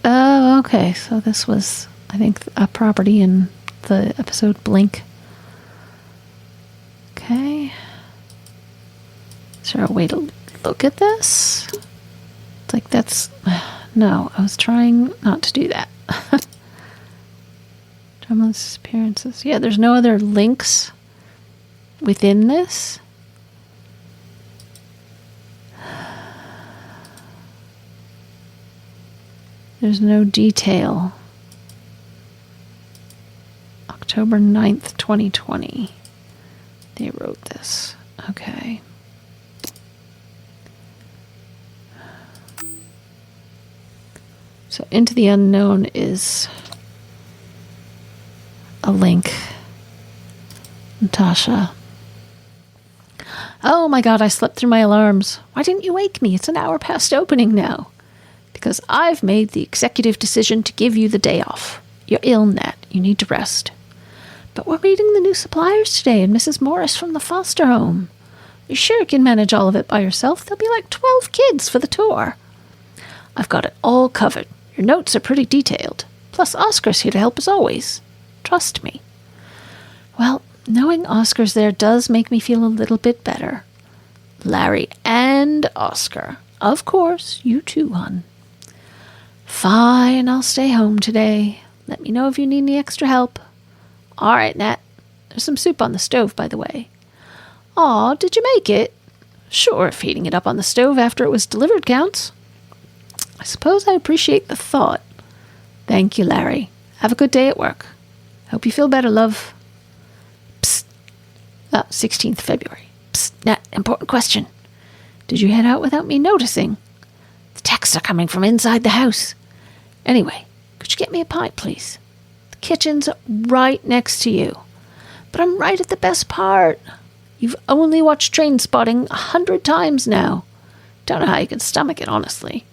Oh, okay. So this was, I think, a property in the episode Blink. Okay. Is there a way to look at this? It's like that's... No, I was trying not to do that. Drumlins appearances. Yeah, there's no other links within this. There's no detail. October 9th, 2020. They wrote this. Okay. So Into the Unknown is a link. Natasha. Oh my god, I slept through my alarms. Why didn't you wake me? It's an hour past opening now. Because I've made the executive decision to give you the day off. You're ill, Nat. You need to rest. But we're meeting the new suppliers today and Mrs. Morris from the foster home. You sure you can manage all of it by yourself? There'll be like 12 kids for the tour. I've got it all covered. Your notes are pretty detailed. Plus, Oscar's here to help as always. Trust me. Well, knowing Oscar's there does make me feel a little bit better. Larry and Oscar. Of course, you too, hon. Fine, I'll stay home today. Let me know if you need any extra help. All right, Nat. There's some soup on the stove, by the way. Aw, did you make it? Sure, if heating it up on the stove after it was delivered counts. I suppose I appreciate the thought. Thank you, Larry. Have a good day at work. Hope you feel better, love. Psst. 16th February. Psst, Nat, important question. Did you head out without me noticing? The texts are coming from inside the house. Anyway, could you get me a pint, please? The kitchen's right next to you. But I'm right at the best part. You've only watched Trainspotting 100 times now. Don't know how you can stomach it, honestly.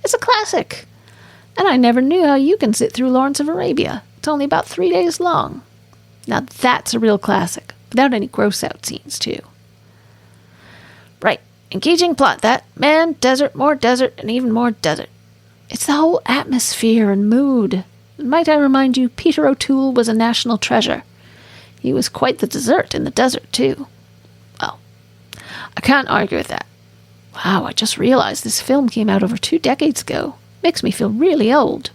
It's a classic. And I never knew how you can sit through Lawrence of Arabia. It's only about 3 days long. Now that's a real classic, without any gross-out scenes, too. Right. Engaging plot, that. Man, desert, and even more desert. It's the whole atmosphere and mood. And might I remind you, Peter O'Toole was a national treasure. He was quite the dessert in the desert, too. Well, I can't argue with that. Wow, I just realized this film came out over 2 decades ago. Makes me feel really old.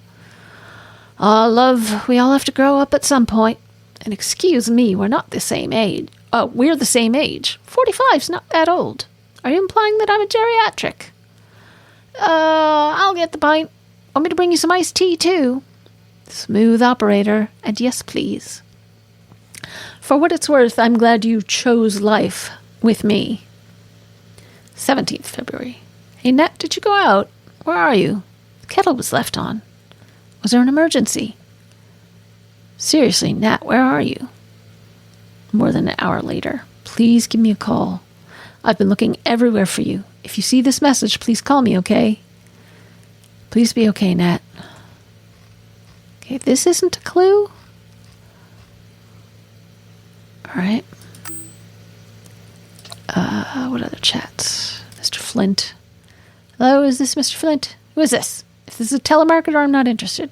Ah, love, we all have to grow up at some point. And excuse me, we're not the same age. Oh, we're the same age. 45's not that old. Are you implying that I'm a geriatric? I'll get the pint. Want me to bring you some iced tea, too? Smooth operator, and yes, please. For what it's worth, I'm glad you chose life with me. 17th February. Hey, Nat, did you go out? Where are you? The kettle was left on. Was there an emergency? Seriously, Nat, where are you? More than an hour later. Please give me a call. I've been looking everywhere for you. If you see this message, please call me, okay? Please be okay, Nat. Okay, this isn't a clue. All right. What other chats? Mr. Flint. Hello, is this Mr. Flint? Who is this? If this is a telemarketer, I'm not interested.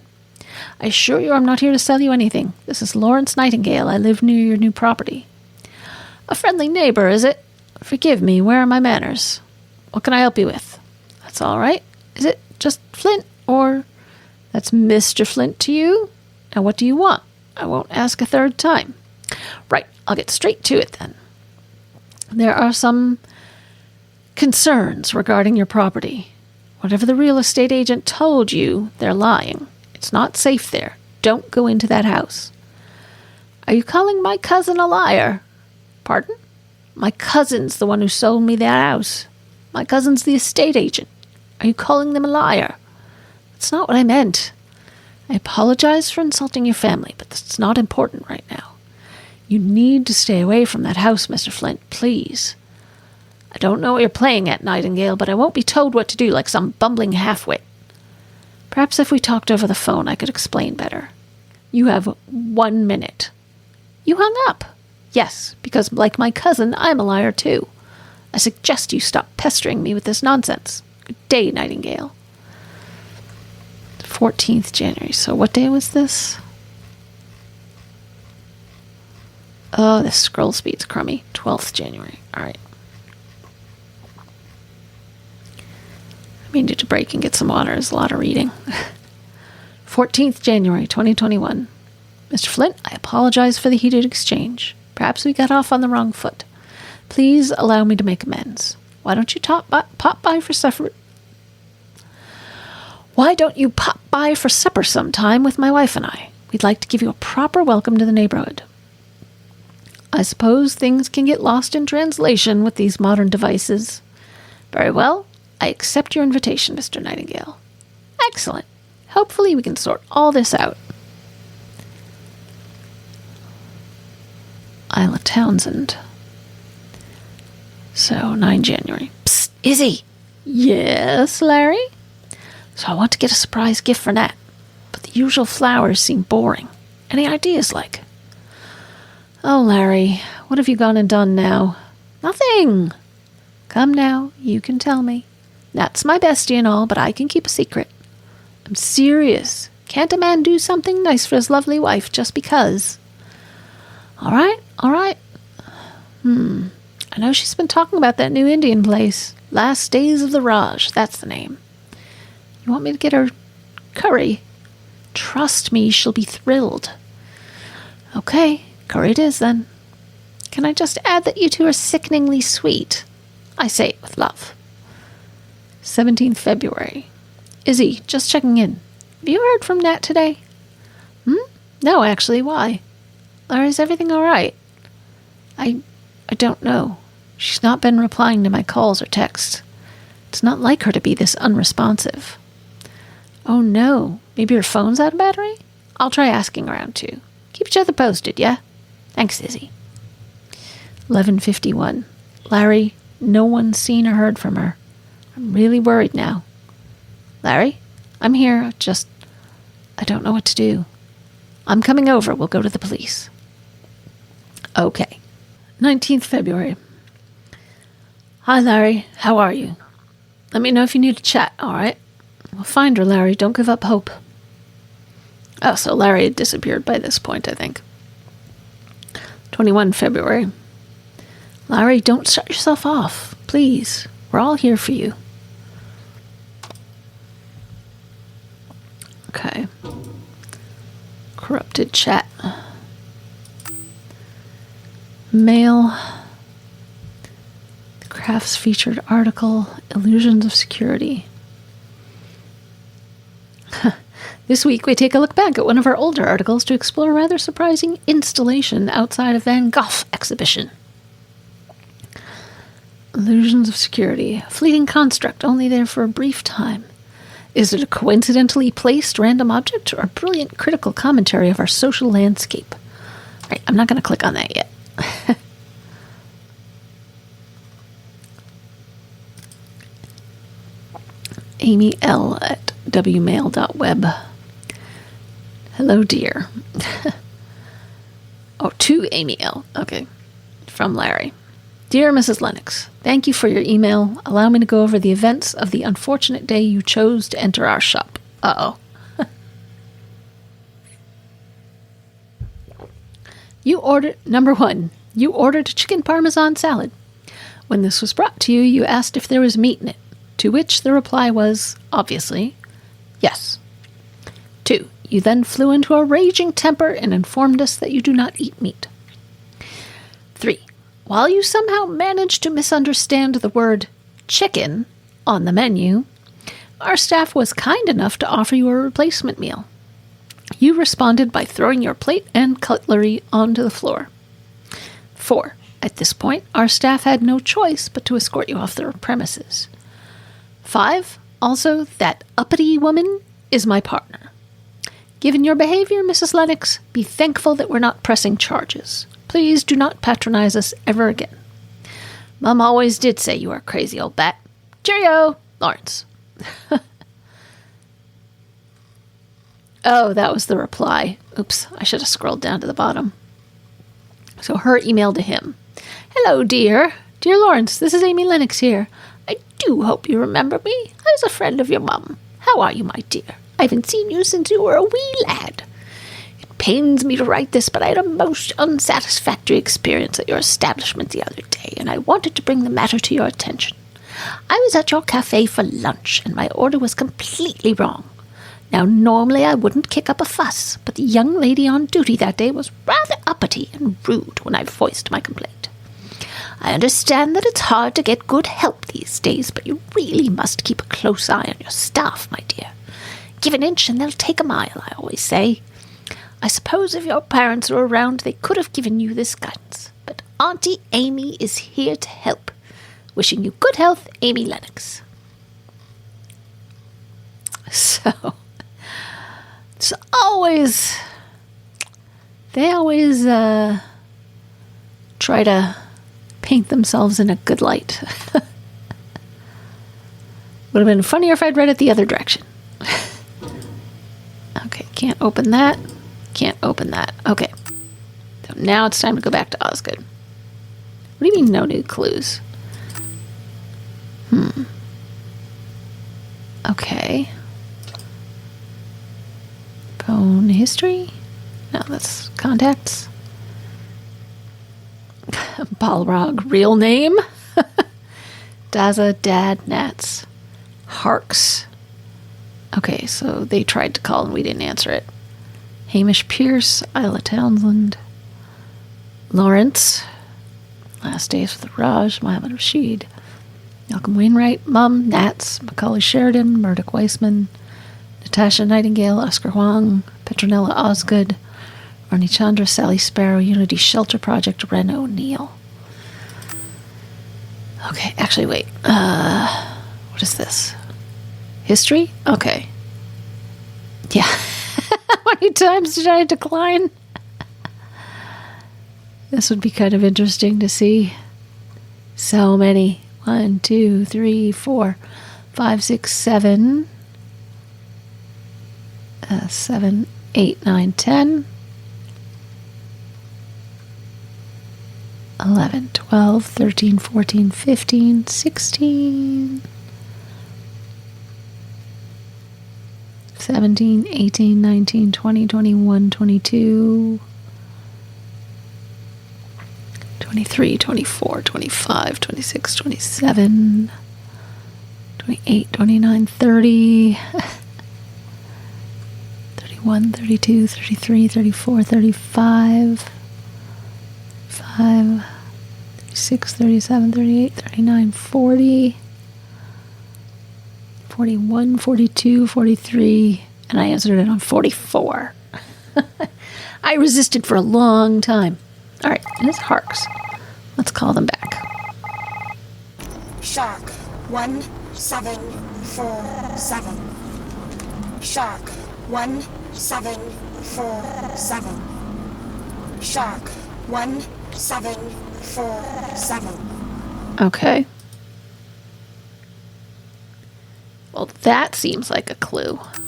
I assure you I'm not here to sell you anything. This is Lawrence Nightingale. I live near your new property. A friendly neighbor, is it? Forgive me, where are my manners? What can I help you with? That's all right. Is it just Flint, or... That's Mr. Flint to you? Now what do you want? I won't ask a third time. Right, I'll get straight to it then. There are some concerns regarding your property. Whatever the real estate agent told you, they're lying. It's not safe there. Don't go into that house. Are you calling my cousin a liar? Pardon? My cousin's the one who sold me that house. My cousin's the estate agent. Are you calling them a liar? That's not what I meant. I apologize for insulting your family, but that's not important right now. You need to stay away from that house, Mr. Flint, please. I don't know what you're playing at, Nightingale, but I won't be told what to do like some bumbling half-wit. Perhaps if we talked over the phone, I could explain better. You have 1 minute. You hung up. Yes, because like my cousin, I'm a liar too. I suggest you stop pestering me with this nonsense. Good day, Nightingale. 14th January. So what day was this? Oh, this scroll speed's crummy. 12th January. All right. I needed to break and get some water. There's a lot of reading. 14th January, 2021. Mr. Flint, I apologize for the heated exchange. Perhaps we got off on the wrong foot. Please allow me to make amends. Why don't you pop by for supper? Why don't you pop by for supper sometime with my wife and I? We'd like to give you a proper welcome to the neighborhood. I suppose things can get lost in translation with these modern devices. Very well. I accept your invitation, Mr. Nightingale. Excellent. Hopefully we can sort all this out. Isla Townsend. So, 9 January. Psst, Izzy! Yes, Larry? So I want to get a surprise gift for Nat, but the usual flowers seem boring. Any ideas, like? Oh, Larry, what have you gone and done now? Nothing! Come now, you can tell me. Nat's my bestie and all, but I can keep a secret. I'm serious. Can't a man do something nice for his lovely wife just because? All right. I know she's been talking about that new Indian place. Last Days of the Raj. That's the name. You want me to get her curry? Trust me, she'll be thrilled. Okay, curry it is then. Can I just add that you two are sickeningly sweet? I say it with love. 17th February. Izzy, just checking in. Have you heard from Nat today? No, actually, why? Or is everything all right? I don't know. She's not been replying to my calls or texts. It's not like her to be this unresponsive. Oh no, maybe her phone's out of battery? I'll try asking around too. Keep each other posted, yeah? Thanks, Izzy. 11:51. Larry, no one's seen or heard from her. I'm really worried now. Larry, I'm here, I don't know what to do. I'm coming over. We'll go to the police. Okay. 19th February. Hi, Larry. How are you? Let me know if you need to chat, all right? We'll find her, Larry. Don't give up hope. Oh, so Larry had disappeared by this point, I think. 21 February. Larry, don't shut yourself off. Please. We're all here for you. Okay. Corrupted chat. Mail. Crafts featured article. Illusions of security. This week we take a look back at one of our older articles to explore a rather surprising installation outside of Van Gogh exhibition. Illusions of security. A fleeting construct, only there for a brief time. Is it a coincidentally placed random object or a brilliant critical commentary of our social landscape? Right, I'm not going to click on that yet. Amy L. at wmail.web. Hello, dear. Oh, to Amy L. Okay. From Larry. Dear Mrs. Lennox, thank you for your email. Allow me to go over the events of the unfortunate day you chose to enter our shop. Uh-oh. Number 1, you ordered a chicken parmesan salad. When this was brought to you, you asked if there was meat in it, to which the reply was, obviously, yes. 2, you then flew into a raging temper and informed us that you do not eat meat. 3, while you somehow managed to misunderstand the word chicken on the menu, our staff was kind enough to offer you a replacement meal. You responded by throwing your plate and cutlery onto the floor. 4, at this point, our staff had no choice but to escort you off the premises. 5, also, that uppity woman is my partner. Given your behavior, Mrs. Lennox, be thankful that we're not pressing charges. Please do not patronize us ever again. Mom always did say you are a crazy old bat. Cheerio, Lawrence. Oh, that was the reply. Oops, I should have scrolled down to the bottom. So her email to him. Hello, dear. Dear Lawrence, this is Amy Lennox here. I do hope you remember me. I was a friend of your mum. How are you, my dear? I haven't seen you since you were a wee lad. It pains me to write this, but I had a most unsatisfactory experience at your establishment the other day, and I wanted to bring the matter to your attention. I was at your cafe for lunch, and my order was completely wrong. Now, normally I wouldn't kick up a fuss, but the young lady on duty that day was rather uppity and rude when I voiced my complaint. I understand that it's hard to get good help these days, but you really must keep a close eye on your staff, my dear. Give an inch and they'll take a mile, I always say. I suppose if your parents were around, they could have given you this guidance. But Auntie Amy is here to help. Wishing you good health, Amy Lennox. So, it's always... They always try to paint themselves in a good light. Would have been funnier if I'd read it the other direction. Okay, can't open that. Can't open that. Okay. So now it's time to go back to Osgood. What do you mean no new clues? Okay. Phone history? No, that's contacts. Balrog, real name? Daza Dad Nats. Harks. Okay, so they tried to call and we didn't answer it. Hamish Pierce, Isla Townsend. Lawrence. Last Days with Raj, Mohammed Rashid. Malcolm Wainwright, Mum, Nats, Macaulay Sheridan, Murdoch Weissman, Natasha Nightingale, Oscar Huang, Petronella Osgood, Arnie Chandra, Sally Sparrow, Unity Shelter Project, Ren O'Neill. Okay, actually, wait. What is this? History? Okay. Yeah. How many times did I decline? This would be kind of interesting to see. So many. 1, 2, 3, 4, 5, 6, 7. 7, 8, 9, 10. 11, 12, 13, 14, 15, 16. 17, 18, 19, 20, 21, 22. 23, 24, 25, 26, 27, 28, 29, 30, 31, 32, 33, 34, 35, 36, 37, 38, 39, 40, 41, 42, 43, and I answered it on 44. I resisted for a long time. All right, and it's Harks. Let's call them back. Shark 1747. Shark 1747. Shark 1747. Okay. Well, that seems like a clue. What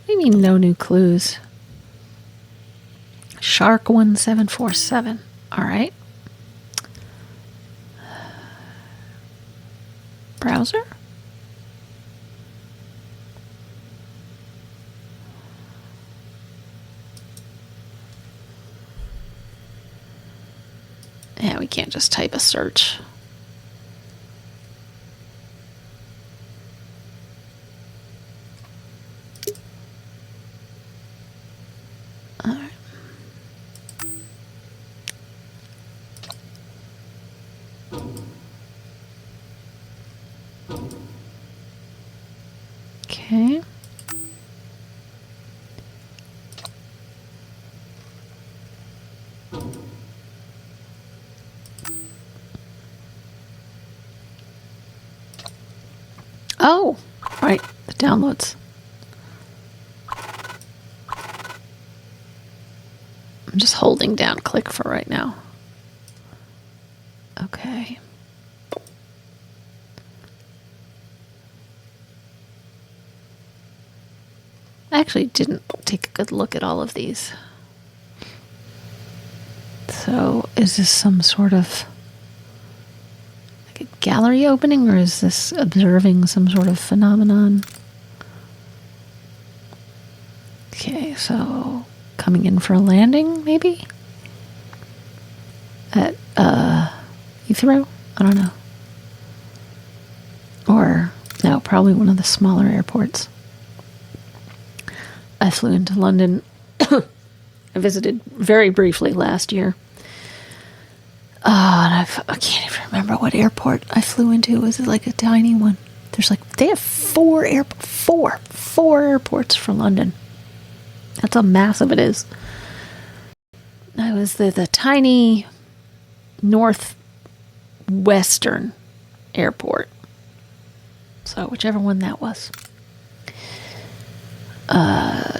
do you mean no new clues? Shark 1747. All right. Browser? Yeah, we can't just type a search. All right. Okay. Oh, right, the downloads. I'm just holding down click for right now. Okay. I actually didn't take a good look at all of these. So, is this some sort of like a gallery opening, or is this observing some sort of phenomenon? Okay, so coming in for a landing, maybe? At Heathrow? I don't know. Or, no, probably one of the smaller airports. I flew into London. I visited very briefly last year. And I can't even remember what airport I flew into. It was like a tiny one. They have four airports for London. That's how massive it is. I was the tiny northwestern airport. So whichever one that was.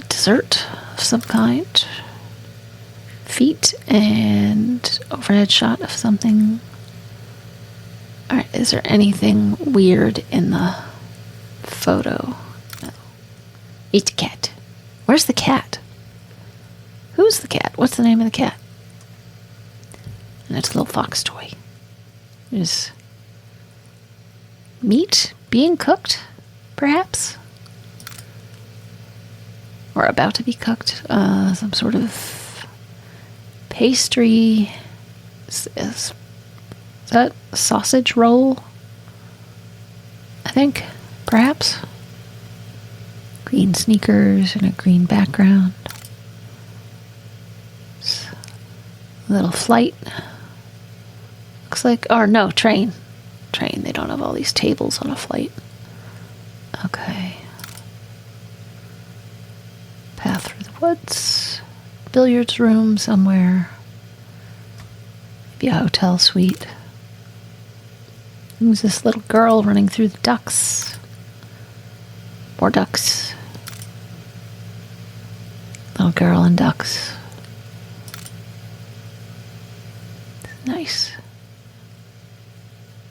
Dessert of some kind. Feet and overhead shot of something. Alright, is there anything weird in the photo? No. Eat the cat. Where's the cat? Who's the cat? What's the name of the cat? And it's a little fox toy. There's meat being cooked, perhaps? Or about to be cooked. Some sort of pastry, Is that a sausage roll? I think, perhaps. Green sneakers and a green background. Little flight. Looks like, or no, train. Train, they don't have all these tables on a flight. Okay. Path through the woods. Billiards room somewhere. Maybe a hotel suite. Who's this little girl running through the ducks? More ducks. Little girl and ducks. Nice.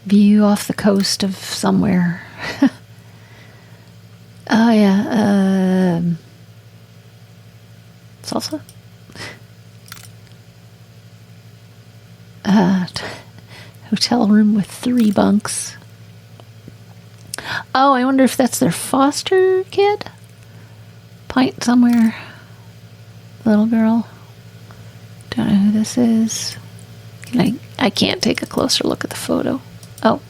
View off the coast of somewhere. Oh, yeah. Salsa? Hotel room with 3 bunks. Oh, I wonder if that's their foster kid? Pint somewhere. Little girl. Don't know who this is. I can't take a closer look at the photo. Oh.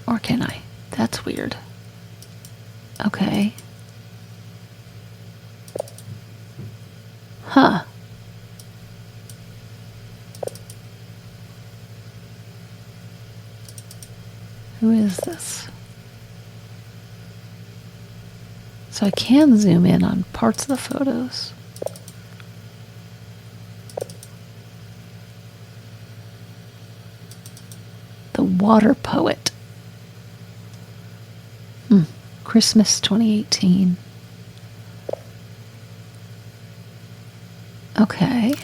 Or can I? That's weird. Okay. Huh. Who is this? So I can zoom in on parts of the photos. The Water Poet. Christmas 2018. Okay.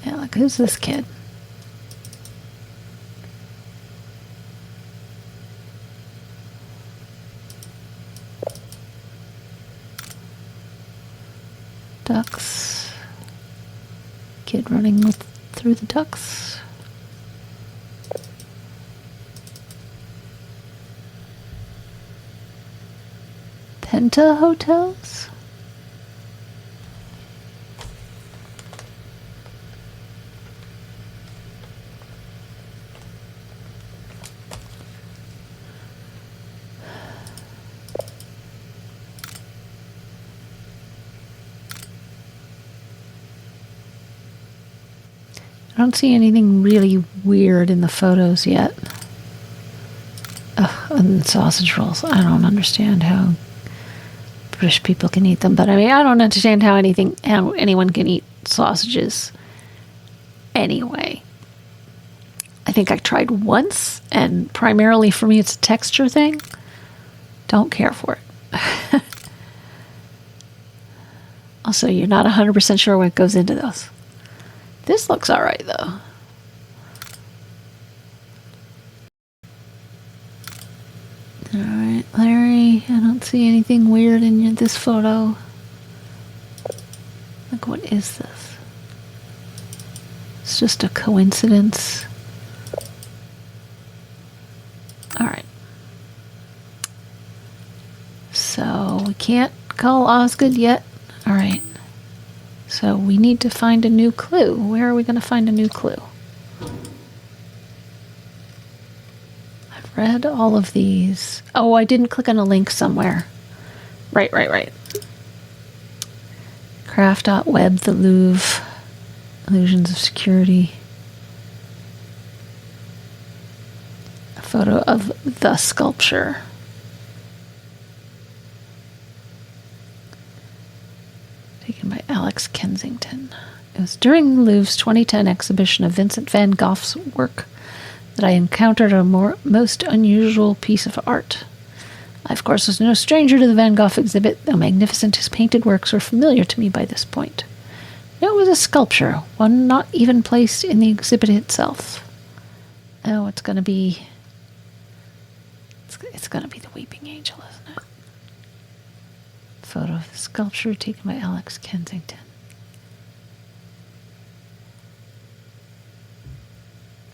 Yeah, look, who's this kid? Ducks. Kid running through the ducks. Penta hotels? I don't see anything really weird in the photos yet. And sausage rolls. I don't understand how British people can eat them, but I mean, I don't understand how anyone can eat sausages anyway. I think I tried once, and primarily for me, it's a texture thing. Don't care for it. Also, you're not 100% sure what goes into those. This looks all right, though. All right, Larry, I don't see anything weird in this photo. Like, what is this? It's just a coincidence. All right. So, we can't call Osgood yet. All right. So we need to find a new clue. Where are we going to find a new clue? I've read all of these. Oh, I didn't click on a link somewhere. Right. Craft.web, the Louvre, Illusions of Security. A photo of the sculpture. Taken by Alex Kensington. It was during the Louvre's 2010 exhibition of Vincent van Gogh's work that I encountered a most unusual piece of art. I, of course, was no stranger to the Van Gogh exhibit, though magnificent his painted works were familiar to me by this point. It was a sculpture, one not even placed in the exhibit itself. Oh, it's going to be the Weeping Angel, isn't it? Photo of the sculpture taken by Alex Kensington.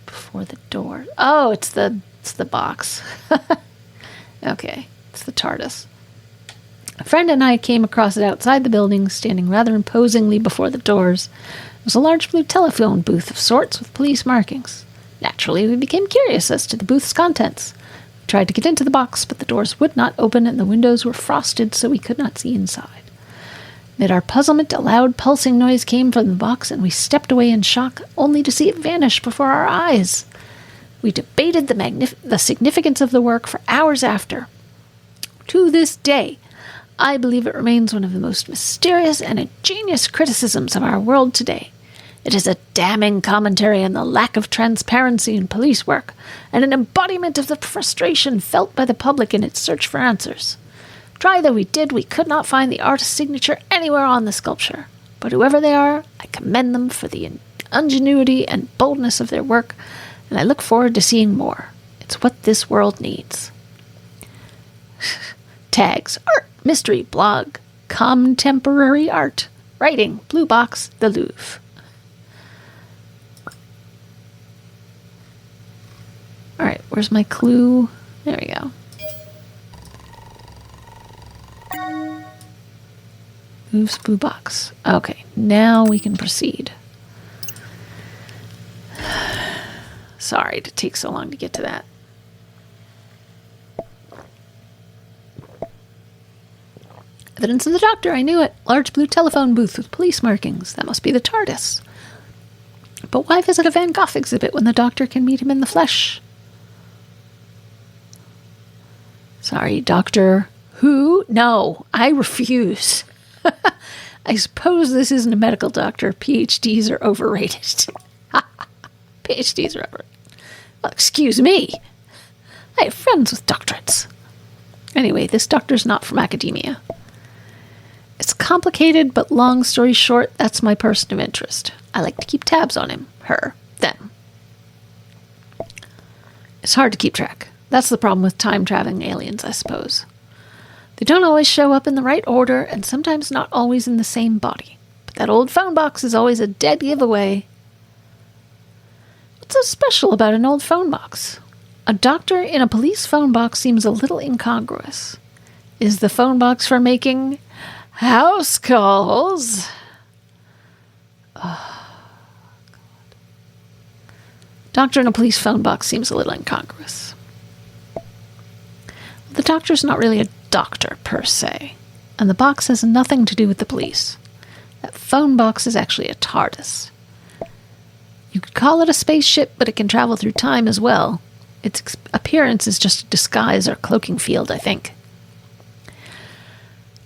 Before the door. Oh, it's the box. Okay. It's the TARDIS. A friend and I came across it outside the building, standing rather imposingly before the doors. It was a large blue telephone booth of sorts with police markings. Naturally, we became curious as to the booth's contents. We tried to get into the box, but the doors would not open and the windows were frosted, so we could not see inside. Amid our puzzlement, a loud pulsing noise came from the box, and we stepped away in shock, only to see it vanish before our eyes. We debated the significance of the work for hours after. To this day, I believe it remains one of the most mysterious and ingenious criticisms of our world today. It is a damning commentary on the lack of transparency in police work, and an embodiment of the frustration felt by the public in its search for answers. Try though we did, we could not find the artist's signature anywhere on the sculpture. But whoever they are, I commend them for the ingenuity and boldness of their work, and I look forward to seeing more. It's what this world needs. Tags: art, mystery, blog, contemporary art, writing, blue box, the Louvre. Alright, where's my clue? There we go. Louvre's blue box. Okay, now we can proceed. Sorry to take so long to get to that. Evidence of the Doctor, I knew it. Large blue telephone booth with police markings. That must be the TARDIS. But why visit a Van Gogh exhibit when the Doctor can meet him in the flesh? Sorry, Doctor Who? No, I refuse. I suppose this isn't a medical doctor. PhDs are overrated. PhDs are overrated. Well, excuse me. I have friends with doctorates. Anyway, this doctor's not from academia. It's complicated, but long story short, that's my person of interest. I like to keep tabs on him, her, them. It's hard to keep track. That's the problem with time-traveling aliens, I suppose. They don't always show up in the right order, and sometimes not always in the same body. But that old phone box is always a dead giveaway. What's so special about an old phone box? A doctor in a police phone box seems a little incongruous. Is the phone box for making house calls? Oh, God. Doctor in a police phone box seems a little incongruous. The doctor's not really a doctor, per se, and the box has nothing to do with the police. That phone box is actually a TARDIS. You could call it a spaceship, but it can travel through time as well. Its appearance is just a disguise or cloaking field, I think.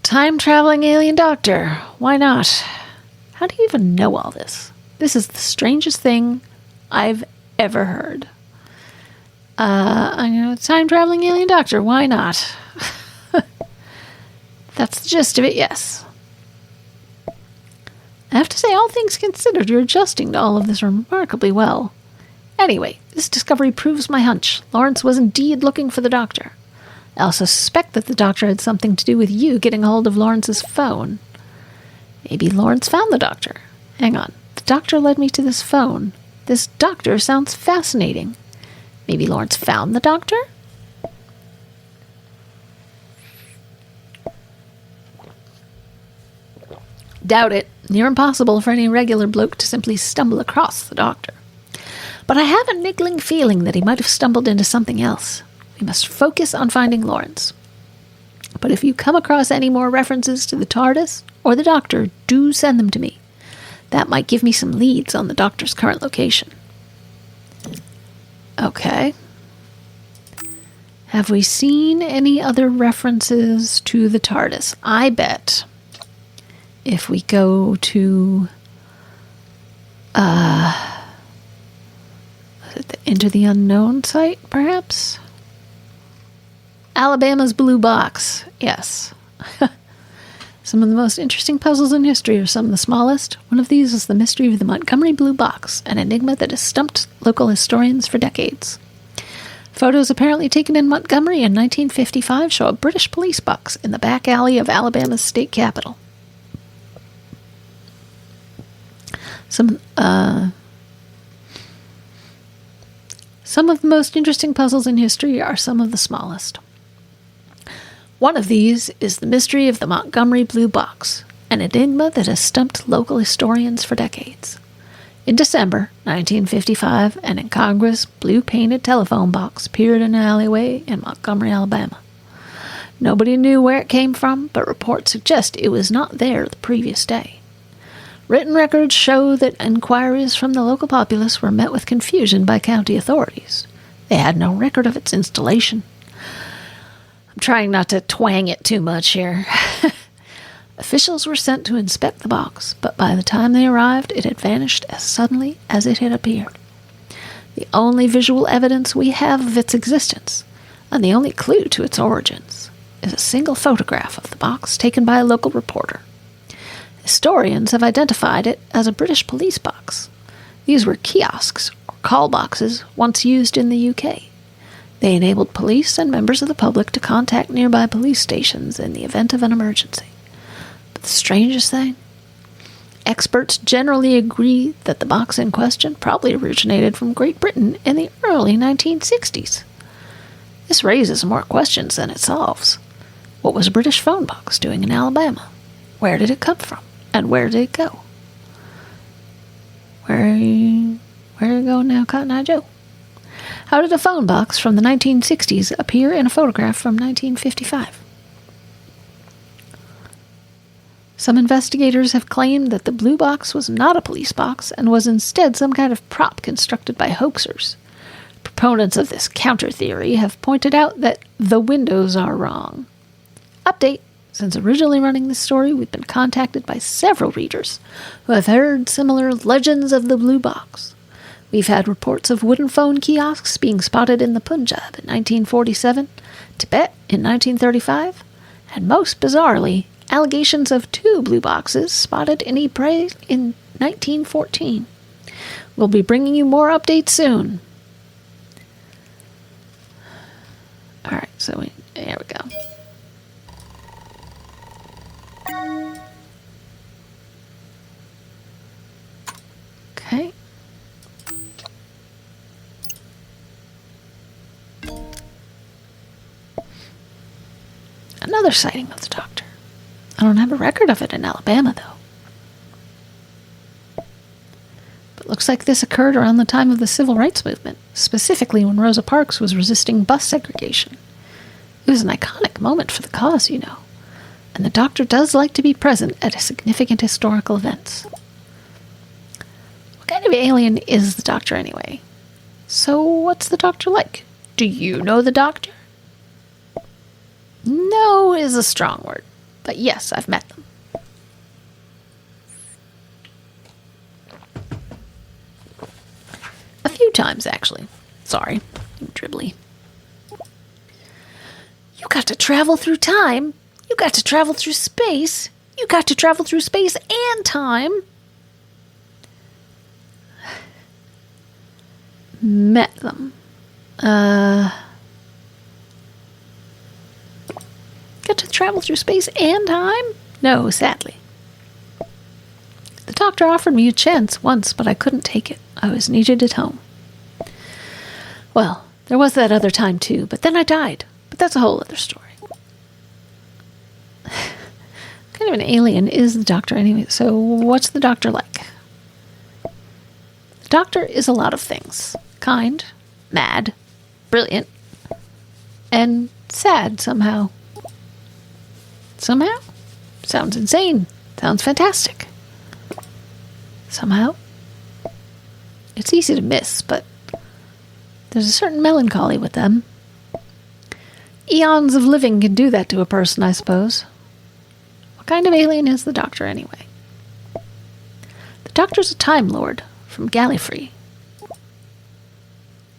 Time-traveling alien doctor. Why not? How do you even know all this? This is the strangest thing I've ever heard. I know, time-traveling alien doctor. Why not? That's the gist of it, yes. I have to say, all things considered, you're adjusting to all of this remarkably well. Anyway, this discovery proves my hunch. Lawrence was indeed looking for the doctor. I also suspect that the doctor had something to do with you getting a hold of Lawrence's phone. Maybe Lawrence found the doctor. Hang on. The doctor led me to this phone. This doctor sounds fascinating. Maybe Lawrence found the doctor? Doubt it. Near impossible for any regular bloke to simply stumble across the doctor. But I have a niggling feeling that he might have stumbled into something else. We must focus on finding Lawrence. But if you come across any more references to the TARDIS or the Doctor, do send them to me. That might give me some leads on the Doctor's current location. Okay. Have we seen any other references to the TARDIS? I bet if we go to the Into the Unknown site, perhaps? Alabama's Blue Box. Yes. Some of the most interesting puzzles in history are some of the smallest. One of these is the mystery of the Montgomery Blue Box, an enigma that has stumped local historians for decades. Photos apparently taken in Montgomery in 1955 show a British police box in the back alley of Alabama's state capitol. Some of the most interesting puzzles in history are some of the smallest. One of these is the mystery of the Montgomery Blue Box, an enigma that has stumped local historians for decades. In December 1955, an incongruous blue-painted telephone box appeared in an alleyway in Montgomery, Alabama. Nobody knew where it came from, but reports suggest it was not there the previous day. Written records show that inquiries from the local populace were met with confusion by county authorities. They had no record of its installation. I'm trying not to twang it too much here. Officials were sent to inspect the box, but by the time they arrived, it had vanished as suddenly as it had appeared. The only visual evidence we have of its existence, and the only clue to its origins, is a single photograph of the box taken by a local reporter. Historians have identified it as a British police box. These were kiosks, or call boxes, once used in the UK. They enabled police and members of the public to contact nearby police stations in the event of an emergency. But the strangest thing? Experts generally agree that the box in question probably originated from Great Britain in the early 1960s. This raises more questions than it solves. What was a British phone box doing in Alabama? Where did it come from? And where did it go? Where are you going now, Cotton Eye Joe? How did a phone box from the 1960s appear in a photograph from 1955? Some investigators have claimed that the blue box was not a police box and was instead some kind of prop constructed by hoaxers. Proponents of this counter theory have pointed out that the windows are wrong. Update. Since originally running this story, we've been contacted by several readers who have heard similar legends of the blue box. We've had reports of wooden phone kiosks being spotted in the Punjab in 1947, Tibet in 1935, and most bizarrely, allegations of 2 blue boxes spotted in Ypres in 1914. We'll be bringing you more updates soon. Alright, so there we go. Okay. Another sighting of the doctor. I don't have a record of it in Alabama, though. But looks like this occurred around the time of the Civil Rights Movement, specifically when Rosa Parks was resisting bus segregation. It was an iconic moment for the cause, you know. And the doctor does like to be present at significant historical events. What kind of alien is the doctor anyway? So what's the doctor like? Do you know the doctor? No is a strong word, but yes, I've met them. A few times, actually. Sorry, I'm dribbly. You got to travel through time. You got to travel through space. You got to travel through space and time. Met them. Got to travel through space and time? No, sadly. The doctor offered me a chance once, but I couldn't take it. I was needed at home. Well, there was that other time too, but then I died. But that's a whole other story. What kind of an alien is the doctor anyway? So what's the doctor like? The doctor is a lot of things. Kind, mad, brilliant, and sad somehow. Somehow? Sounds insane. Sounds fantastic. Somehow? It's easy to miss, but there's a certain melancholy with them. Eons of living can do that to a person, I suppose. What kind of alien is the doctor anyway? The doctor's a Time Lord from Gallifrey.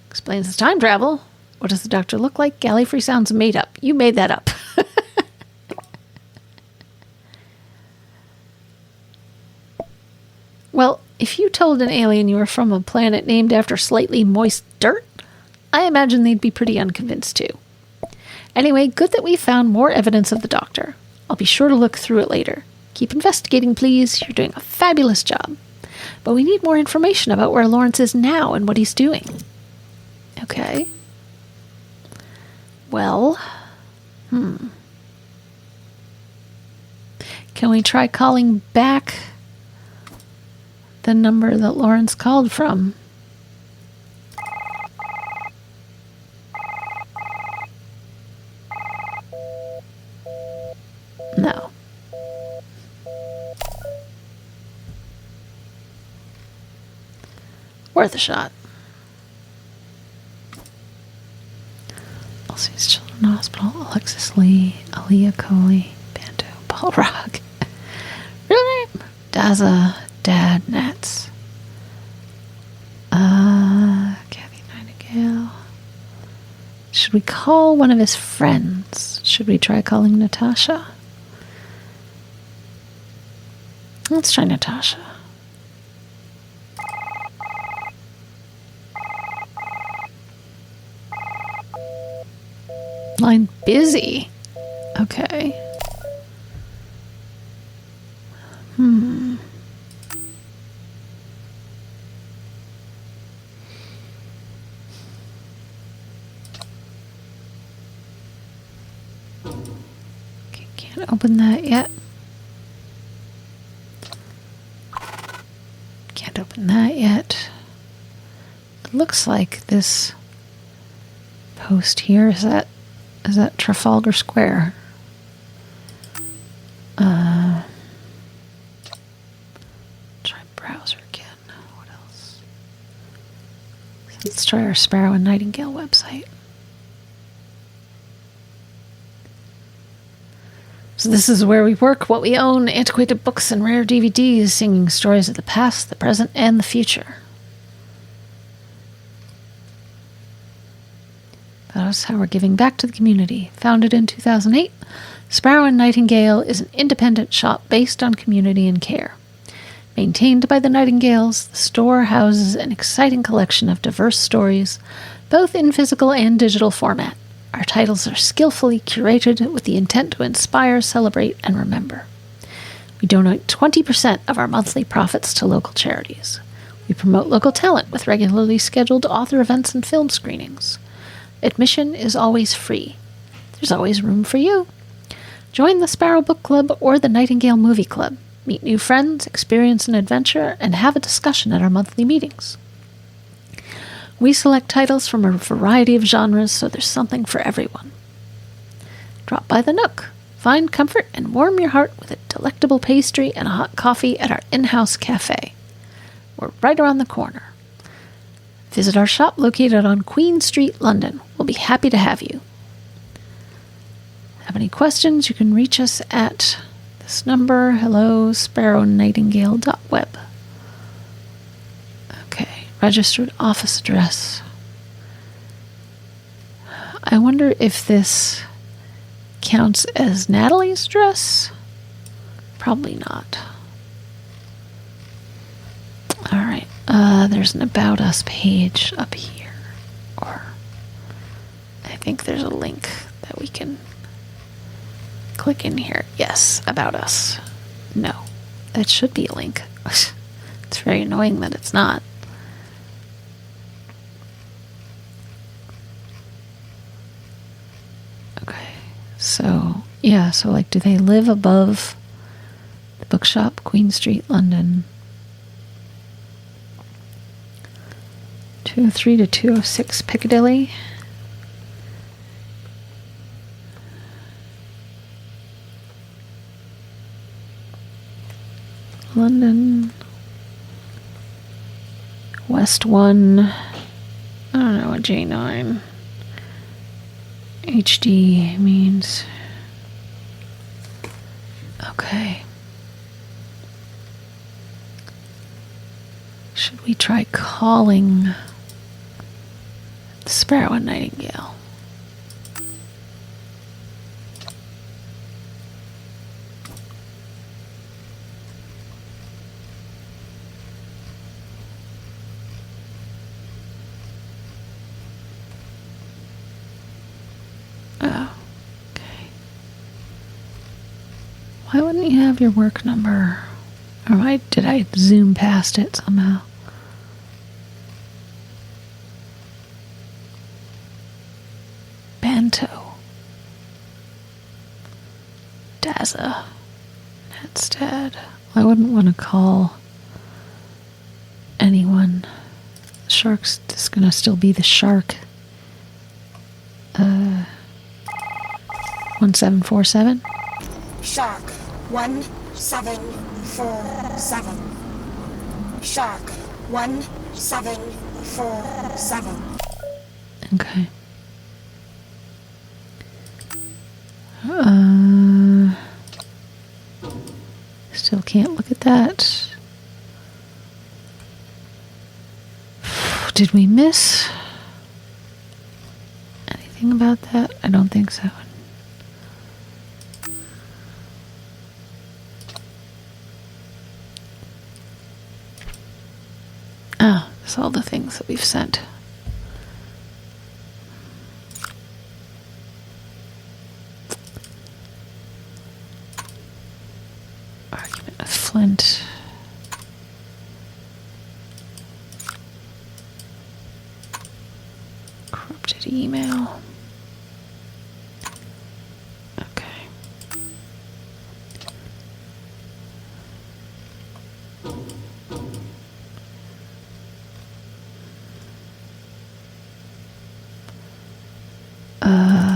Explains his time travel. What does the doctor look like? Gallifrey sounds made up. You made that up. Well, if you told an alien you were from a planet named after slightly moist dirt, I imagine they'd be pretty unconvinced too. Anyway, good that we found more evidence of the doctor. I'll be sure to look through it later. Keep investigating, please. You're doing a fabulous job. But we need more information about where Lawrence is now and what he's doing. Okay. Well, Can we try calling back the number that Lawrence called from? No. Worth a shot. Elsie's Children's Hospital, Alexis Lee, Aaliyah Coley, Banto, Paul Rock. Really? Daza, Dad, Nats. Kathy Nightingale. Should we call one of his friends? Should we try calling Natasha? Let's try Natasha. Line busy. Okay. Okay, can't open that yet. Can't open that yet. It looks like this post here is that Trafalgar Square. Try browser again. What else? Let's try our Sparrow and Nightingale website. So this is where we work, what we own, antiquated books and rare DVDs, singing stories of the past, the present, and the future. That's how we're giving back to the community. Founded in 2008, Sparrow and Nightingale is an independent shop based on community and care. Maintained by the Nightingales, the store houses an exciting collection of diverse stories, both in physical and digital format. Our titles are skillfully curated with the intent to inspire, celebrate, and remember. We donate 20% of our monthly profits to local charities. We promote local talent with regularly scheduled author events and film screenings. Admission is always free. There's always room for you. Join the Sparrow Book Club or the Nightingale Movie Club. Meet new friends, experience an adventure, and have a discussion at our monthly meetings. We select titles from a variety of genres, so there's something for everyone. Drop by the Nook. Find comfort and warm your heart with a delectable pastry and a hot coffee at our in-house cafe. We're right around the corner. Visit our shop located on Queen Street, London. We'll be happy to have you. Have any questions? You can reach us at this number, hello@sparrownightingale.web. Okay, registered office address. I wonder if this counts as Natalie's address? Probably not. All right. There's an About Us page up here. Or I think there's a link that we can click in here. Yes, About Us. No, that should be a link. It's very annoying that it's not. Okay. So, yeah, so like, do they live above the bookshop, Queen Street, London? 203 to 206 Piccadilly. London. West 1. I don't know what J9 HD means. Okay. Should we try calling the Sparrow and Nightingale? Oh, okay. Why wouldn't you have your work number? Or did I zoom past it somehow? Banto. Daza. Instead, I wouldn't want to call anyone. The shark's just gonna still be the shark. 1747. Shark 1747. Shark 1747. Okay. Still can't look at that. Did we miss anything about that? I don't think so. Ah, that's all the things that we've sent. Argument of Flint. Corrupted email. Okay.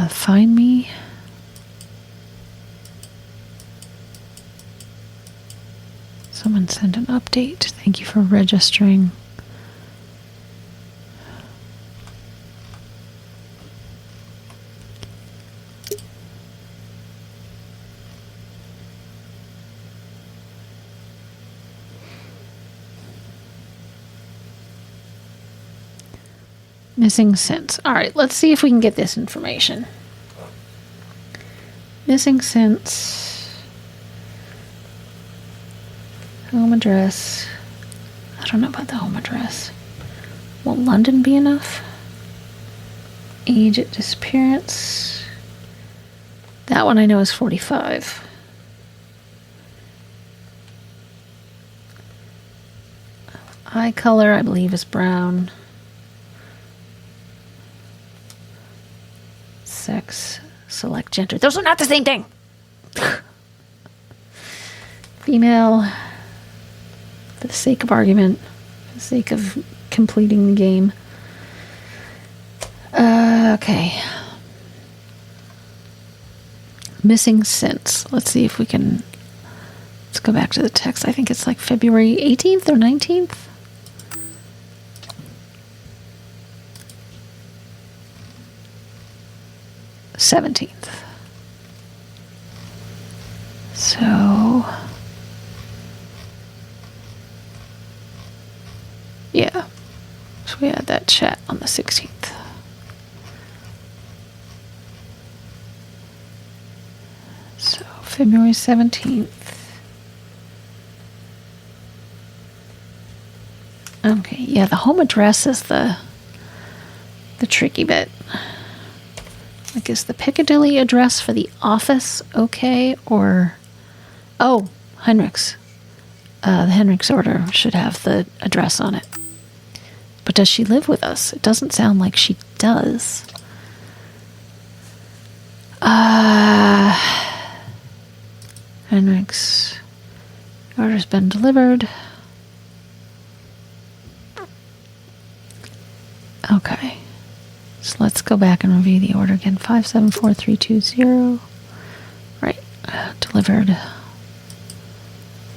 Find me. Someone sent an update. Thank you for registering. Missing since. All right, let's see if we can get this information. Missing since. Home address. I don't know about the home address. Will London be enough? Age at disappearance. That one I know is 45. Eye color, I believe, is brown. Sex, select gender. Those are not the same thing. Female, for the sake of argument, for the sake of completing the game. Okay. Missing since. Let's see if we can. Let's go back to the text. I think it's like February 18th or 19th. th. So, yeah. So we had that chat on the 16th. So, February 17th. Okay, yeah, the home address is the tricky bit. Like, is the Piccadilly address for the office okay? Or, oh, Henrik's. The Henrik's order should have the address on it. But does she live with us? It doesn't sound like she does. Henrik's order's been delivered. Okay. So let's go back and review the order again. 574320. Right. Delivered.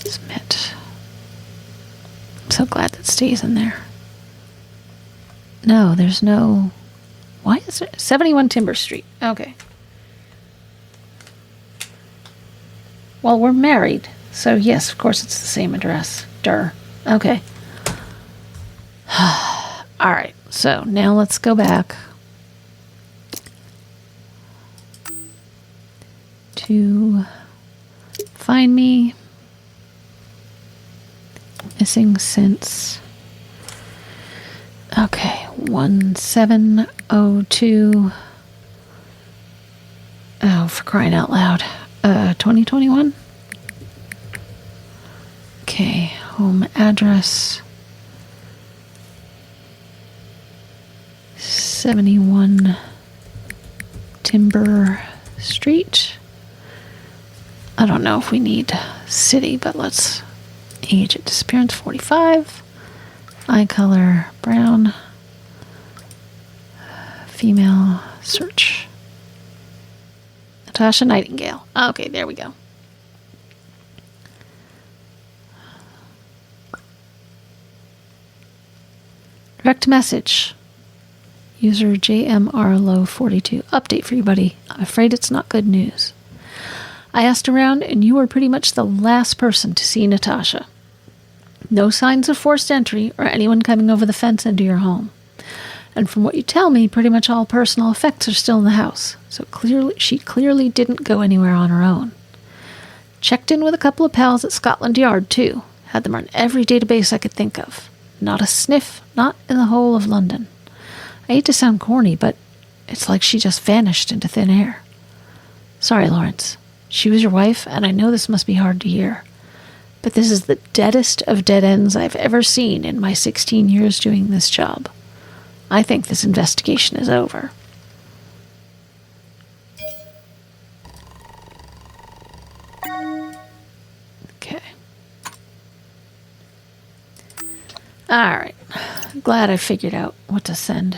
Submit. I'm so glad that stays in there. No, there's no... Why is it? 71 Timber Street. Okay. Well, we're married. So yes, of course it's the same address. Durr. Okay. Alright. So now let's go back to find me. Missing since. Okay, 1702. Oh, for crying out loud. 2021? Okay, home address. 71 Timber Street. I don't know if we need city, but let's age at disappearance 45. Eye color brown. Female search. Natasha Nightingale. Okay, there we go. Direct message. User JMRLow42. Update for you, buddy. I'm afraid it's not good news. I asked around, and you were pretty much the last person to see Natasha. No signs of forced entry or anyone coming over the fence into your home. And from what you tell me, pretty much all personal effects are still in the house. So she clearly didn't go anywhere on her own. Checked in with a couple of pals at Scotland Yard, too. Had them run every database I could think of. Not a sniff, not in the whole of London. I hate to sound corny, but it's like she just vanished into thin air. Sorry, Lawrence. She was your wife, and I know this must be hard to hear. But this is the deadest of dead ends I've ever seen in my 16 years doing this job. I think this investigation is over. Okay. Alright. Glad I figured out what to send.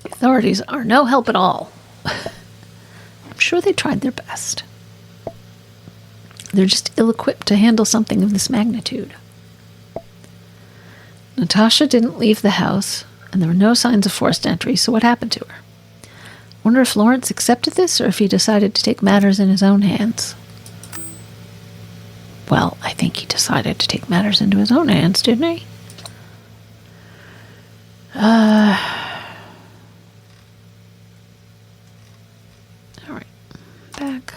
Authorities are no help at all. I'm sure they tried their best. They're just ill-equipped to handle something of this magnitude. Natasha didn't leave the house, and there were no signs of forced entry, so what happened to her? Wonder if Lawrence accepted this, or if he decided to take matters in his own hands. Well, I think he decided to take matters into his own hands, didn't he? Alright. Back.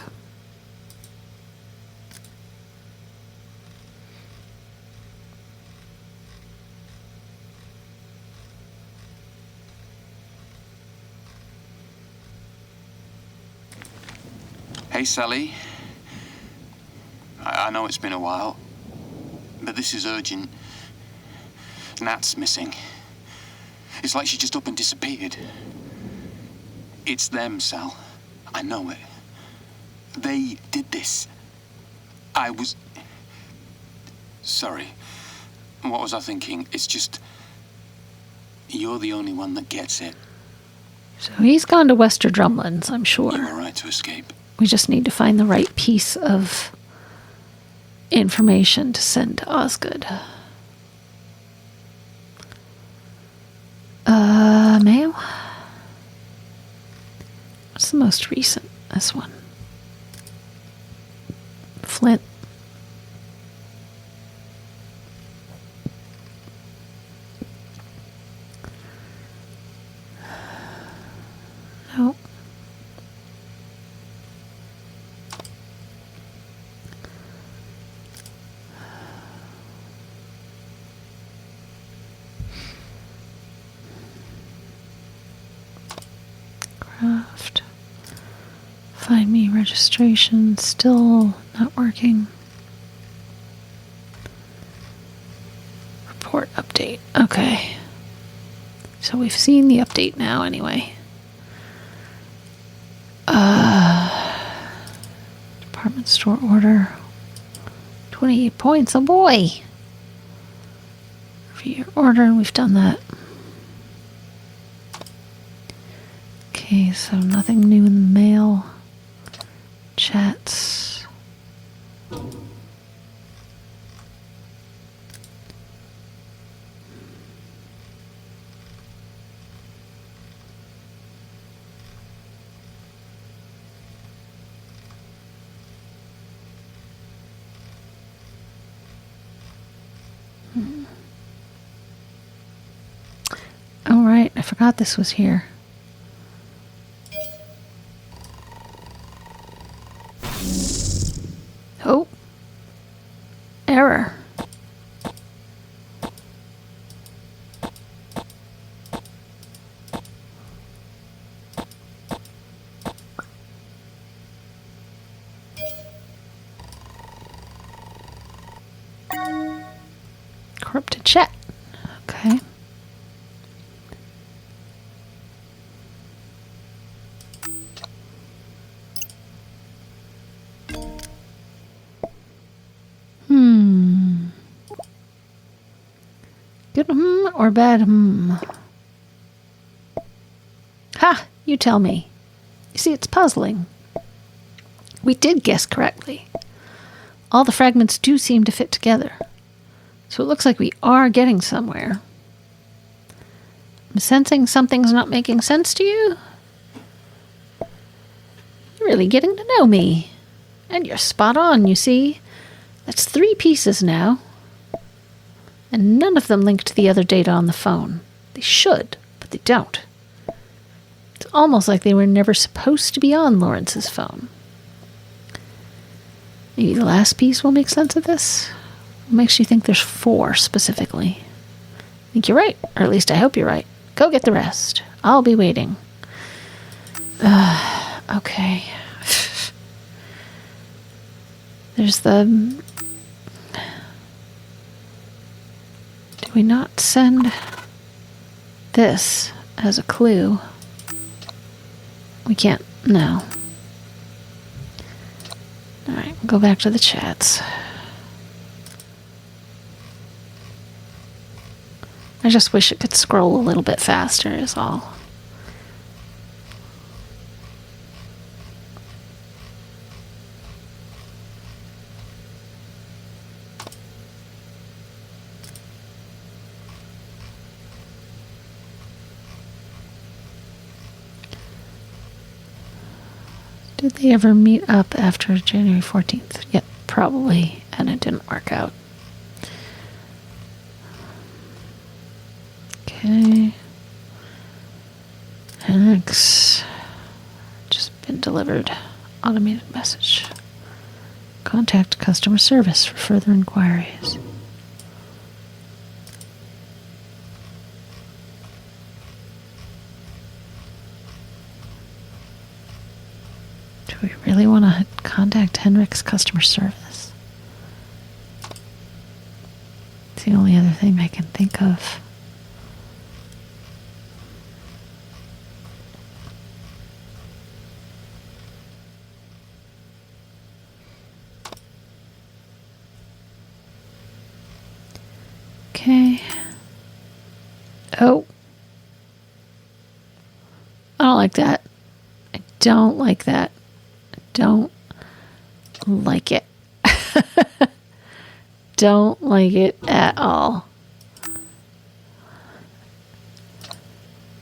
Hey, Sally. I know it's been a while, but this is urgent. Nat's missing. It's like she just up and disappeared. It's them, Sal. I know it. They did this. I was... Sorry. What was I thinking? It's just... You're the only one that gets it. So he's gone to Wester Drumlands, I'm sure. You were right to escape. We just need to find the right piece of information to send to Osgood. Mail? What's the most recent? This one. Flint. Nope. Craft. Find me registration. Still not working. Report update. Okay. So we've seen the update now anyway. Department store order. 28 points. Oh boy. For your order, and we've done that. Okay, so nothing new in the mail. Chats. Oh, right. I forgot this was here. Oh. Error. Corrupted Good or bad Ha! You tell me. You see, it's puzzling. We did guess correctly. All the fragments do seem to fit together. So it looks like we are getting somewhere. I'm sensing something's not making sense to you. You're really getting to know me. And you're spot on, you see. That's 3 pieces now. And none of them link to the other data on the phone. They should, but they don't. It's almost like they were never supposed to be on Lawrence's phone. Maybe the last piece will make sense of this? What makes you think there's 4 specifically? I think you're right, or at least I hope you're right. Go get the rest. I'll be waiting. Okay. There's the... Did we not send this as a clue? We can't. No. Alright, go back to the chats. I just wish it could scroll a little bit faster is all. Did they ever meet up after January 14th? Yep, probably, and it didn't work out. Okay. Next. Just been delivered. Automated message. Contact customer service for further inquiries. Do we really want to contact Henrik's customer service? It's the only other thing I can think of. Okay. Oh. I don't like that. I don't like that. I don't like it. Don't like it at all.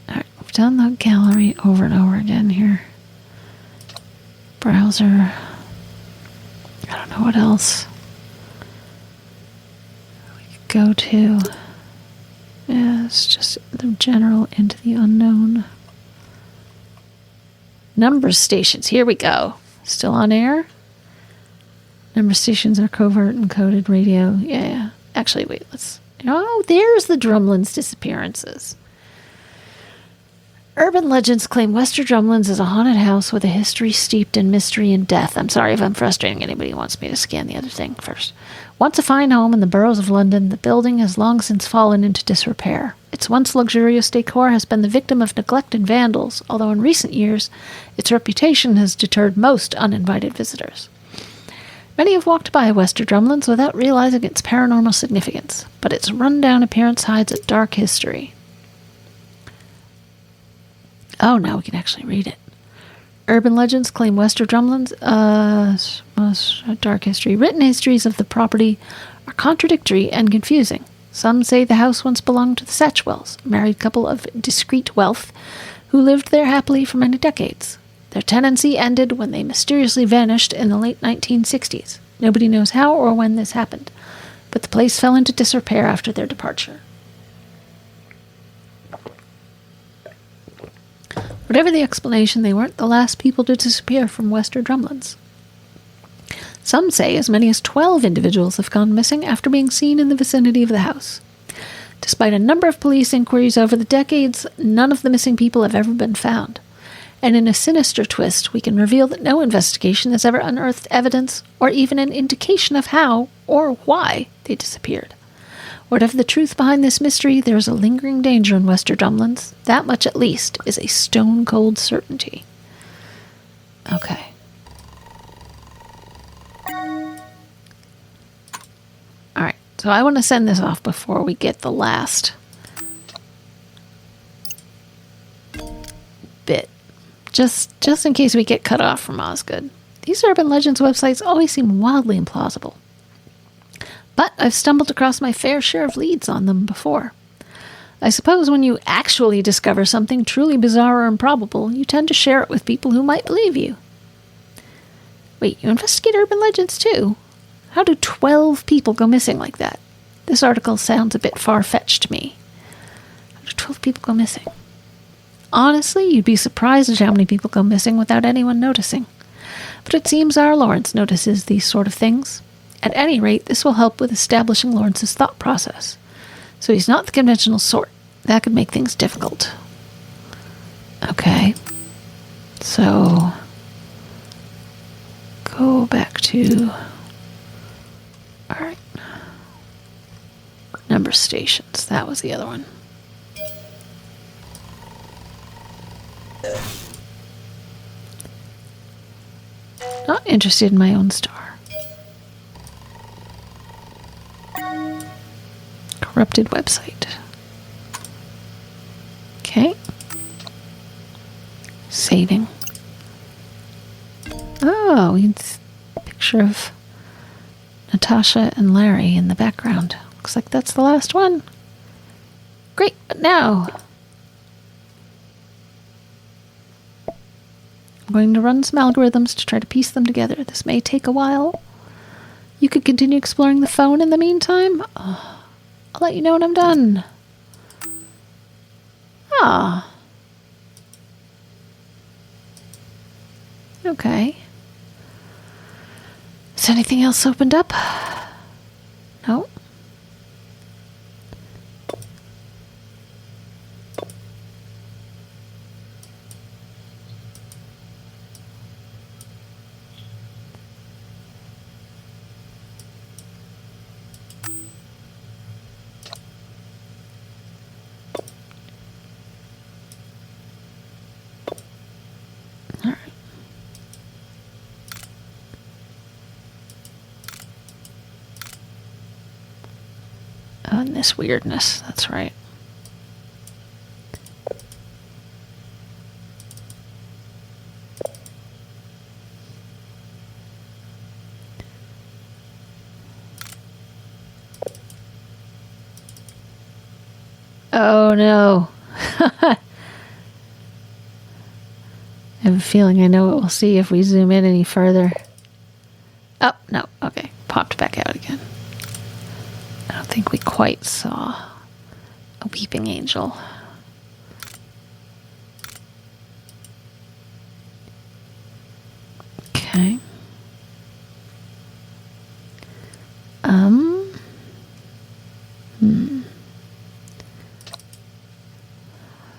Alright, we've done the gallery over and over again here. Browser. I don't know what else. Go to, yeah, it's just the general into the unknown. Number stations, here we go. Still on air? Number stations are covert and coded radio. Yeah. Actually, wait, oh, there's the Drumlins disappearances. Urban legends claim Wester Drumlins is a haunted house with a history steeped in mystery and death. I'm sorry if I'm frustrating anybody who wants me to scan the other thing first. Once a fine home in the boroughs of London, the building has long since fallen into disrepair. Its once luxurious decor has been the victim of neglect and vandals, although in recent years, its reputation has deterred most uninvited visitors. Many have walked by Wester Drumlins without realizing its paranormal significance, but its rundown appearance hides a dark history. Oh, now we can actually read it. Urban legends claim Wester Drumlins' dark history. Written histories of the property are contradictory and confusing. Some say the house once belonged to the Satchwells, a married couple of discreet wealth who lived there happily for many decades. Their tenancy ended when they mysteriously vanished in the late 1960s. Nobody knows how or when this happened, but the place fell into disrepair after their departure. Whatever the explanation, they weren't the last people to disappear from Wester Drumlins. Some say as many as 12 individuals have gone missing after being seen in the vicinity of the house. Despite a number of police inquiries over the decades, none of the missing people have ever been found. And in a sinister twist, we can reveal that no investigation has ever unearthed evidence or even an indication of how or why they disappeared. Whatever the truth behind this mystery, there is a lingering danger in Wester Drumlins. That much, at least, is a stone-cold certainty. Okay. Alright, So I want to send this off before we get the last bit. Just in case we get cut off from Osgood. These urban legends websites always seem wildly implausible. But I've stumbled across my fair share of leads on them before. I suppose when you actually discover something truly bizarre or improbable, you tend to share it with people who might believe you. Wait, you investigate urban legends too? How do 12 people go missing like that? This article sounds a bit far-fetched to me. How do 12 people go missing? Honestly, you'd be surprised at how many people go missing without anyone noticing. But it seems our Lawrence notices these sort of things. At any rate, this will help with establishing Lawrence's thought process. So he's not the conventional sort. That could make things difficult. Okay. So, go back to... Alright. Number stations. That was the other one. Not interested in my own star. Corrupted website. Okay. Saving. Oh, we can see a picture of Natasha and Larry in the background. Looks like that's the last one. Great, but now I'm going to run some algorithms to try to piece them together. This may take a while. You could continue exploring the phone in the meantime. I'll let you know when I'm done. Ah. Okay. Has anything else opened up? No. And this weirdness, that's right. Oh no. I have a feeling I know what we'll see if we zoom in any further. Oh, no. Okay. Popped back out again. I don't think we quite saw a weeping angel. Okay.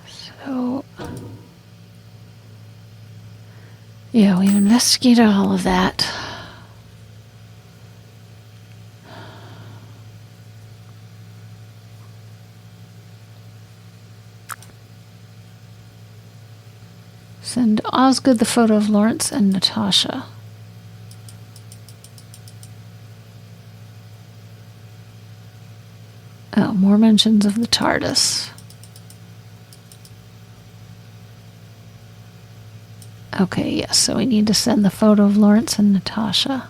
So, yeah, we've investigated all of that. Send Osgood the photo of Lawrence and Natasha. Oh, more mentions of the TARDIS. Okay, yes, so we need to send the photo of Lawrence and Natasha.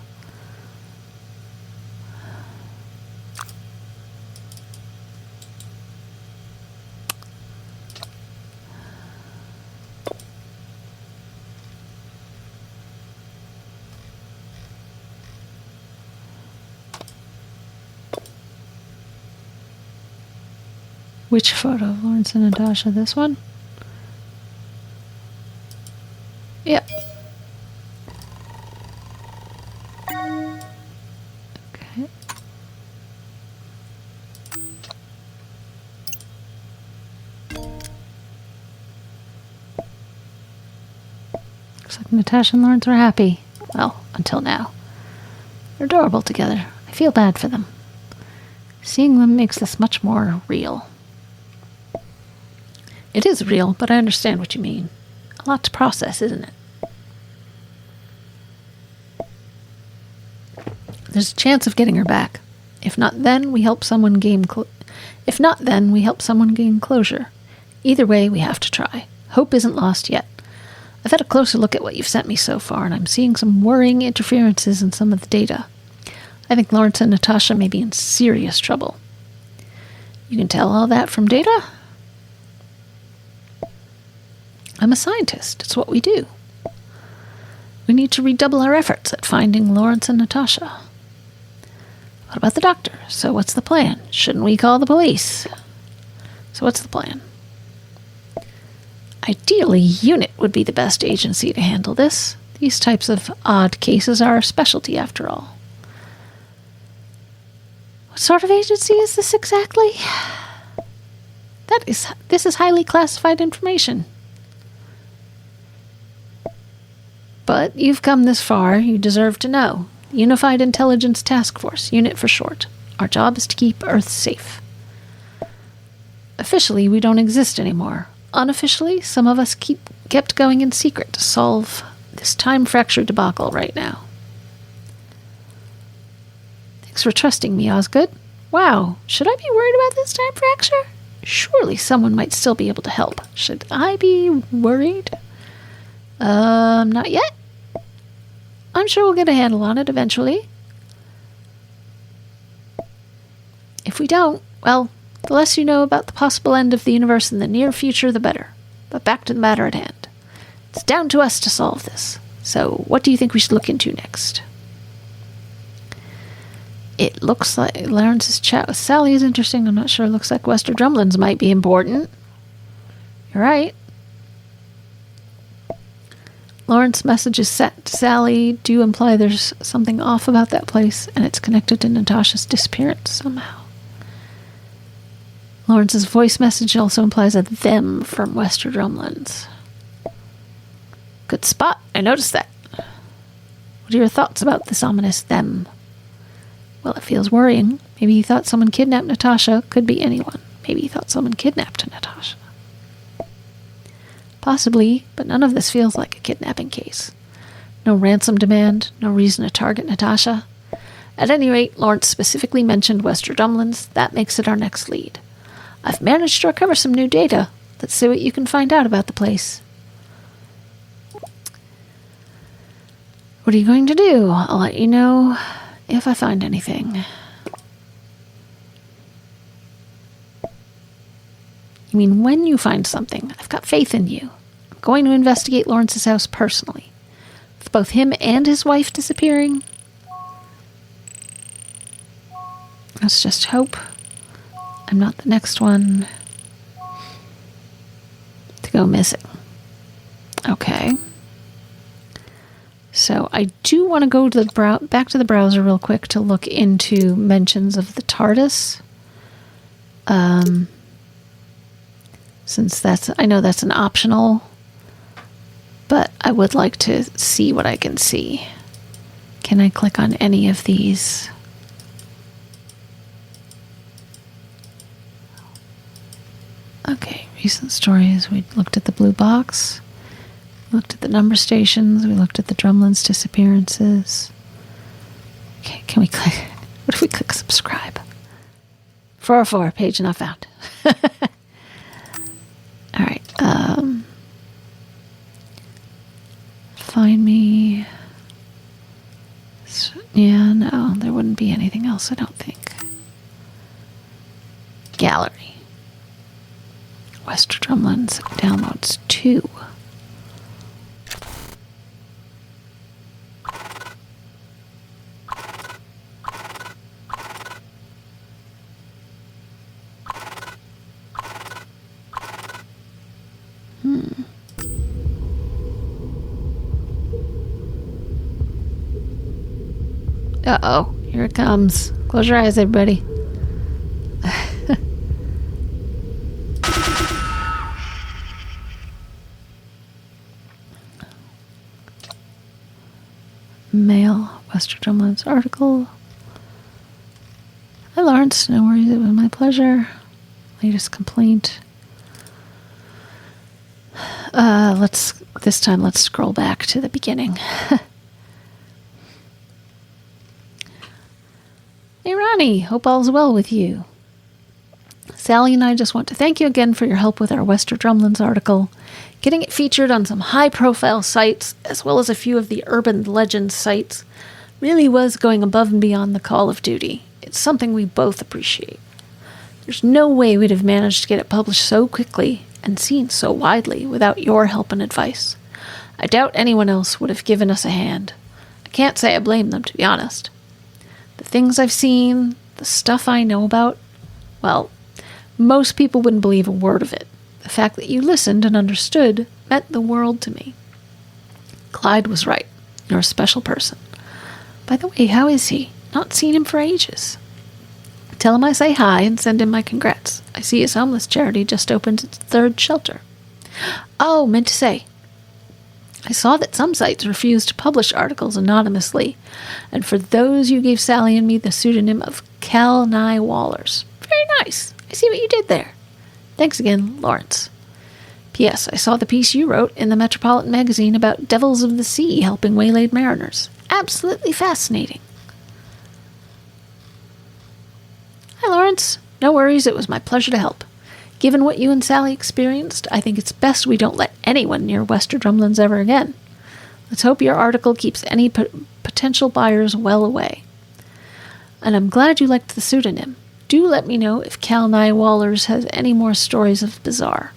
Which photo of Lawrence and Natasha? This one? Yep. Okay. Looks like Natasha and Lawrence are happy. Well, until now. They're adorable together. I feel bad for them. Seeing them makes this much more real. It is real, but I understand what you mean. A lot to process, isn't it? There's a chance of getting her back. If not, then we help someone gain closure. Either way, we have to try. Hope isn't lost yet. I've had a closer look at what you've sent me so far, and I'm seeing some worrying interferences in some of the data. I think Lawrence and Natasha may be in serious trouble. You can tell all that from data? I'm a scientist. It's what we do. We need to redouble our efforts at finding Lawrence and Natasha. What about the doctor? So what's the plan? Shouldn't we call the police? So what's the plan? Ideally, UNIT would be the best agency to handle this. These types of odd cases are our specialty, after all. What sort of agency is this exactly? This is highly classified information. But you've come this far, you deserve to know. Unified Intelligence Task Force, UNIT for short. Our job is to keep Earth safe. Officially, we don't exist anymore. Unofficially, some of us kept going in secret to solve this time fracture debacle right now. Thanks for trusting me, Osgood. Wow, should I be worried about this time fracture? Surely someone might still be able to help. Should I be worried? Not yet. I'm sure we'll get a handle on it eventually. If we don't, well, the less you know about the possible end of the universe in the near future, the better. But back to the matter at hand. It's down to us to solve this. So, what do you think we should look into next? It looks like Lawrence's chat with Sally is interesting. I'm not sure. It looks like Wester Drumlins might be important. You're right. Lawrence's messages sent to Sally do imply there's something off about that place, and it's connected to Natasha's disappearance somehow. Lawrence's voice message also implies a them from Wester Drumlins. Good spot. I noticed that. What are your thoughts about this ominous them? Well, it feels worrying. Maybe he thought someone kidnapped Natasha. Could be anyone. Maybe he thought someone kidnapped Natasha. Possibly, but none of this feels like a kidnapping case. No ransom demand, no reason to target Natasha. At any rate, Lawrence specifically mentioned Wester Drumlins. That makes it our next lead. I've managed to recover some new data. Let's see what you can find out about the place. What are you going to do? I'll let you know if I find anything. You mean when you find something? I've got faith in you. I'm going to investigate Lawrence's house personally. With both him and his wife disappearing, let's just hope I'm not the next one to go missing. Okay. So I do want to go to the back to the browser real quick to look into mentions of the TARDIS. Since I know that's an optional, but I would like to see what I can see. Can I click on any of these? Okay, recent stories. We looked at the blue box. We looked at the number stations. We looked at the Drumlins disappearances. Okay, can we click? What if we click subscribe? 404, page not found. All right. Find me. Yeah, no, there wouldn't be anything else, I don't think. Gallery. Wester Drumlins downloads 2. Uh-oh, here it comes. Close your eyes, everybody. Mail, Wester Drumlins article. Hi, Lawrence. No worries, it was my pleasure. Latest complaint. This time let's scroll back to the beginning. Hey, Ronnie, hope all's well with you. Sally and I just want to thank you again for your help with our Wester Drumlins article. Getting it featured on some high-profile sites, as well as a few of the urban legends sites, really was going above and beyond the call of duty. It's something we both appreciate. There's no way we'd have managed to get it published so quickly and seen so widely without your help and advice. I doubt anyone else would have given us a hand. I can't say I blame them, to be honest. The things I've seen, the stuff I know about, well, most people wouldn't believe a word of it. The fact that you listened and understood meant the world to me. Clyde was right. You're a special person. By the way, how is he? Not seen him for ages. Tell him I say hi and send him my congrats. I see his homeless charity just opened its 3rd shelter. Oh, meant to say, I saw that some sites refused to publish articles anonymously, and for those you gave Sally and me the pseudonym of Cal Nye Wallers. Very nice. I see what you did there. Thanks again, Lawrence. P.S. I saw the piece you wrote in the Metropolitan magazine about devils of the sea helping waylaid mariners. Absolutely fascinating. Hi, Lawrence. No worries, it was my pleasure to help. Given what you and Sally experienced, I think it's best we don't let anyone near Wester Drumlins ever again. Let's hope your article keeps any potential buyers well away. And I'm glad you liked the pseudonym. Do let me know if Cal Nye Wallers has any more stories of bizarre.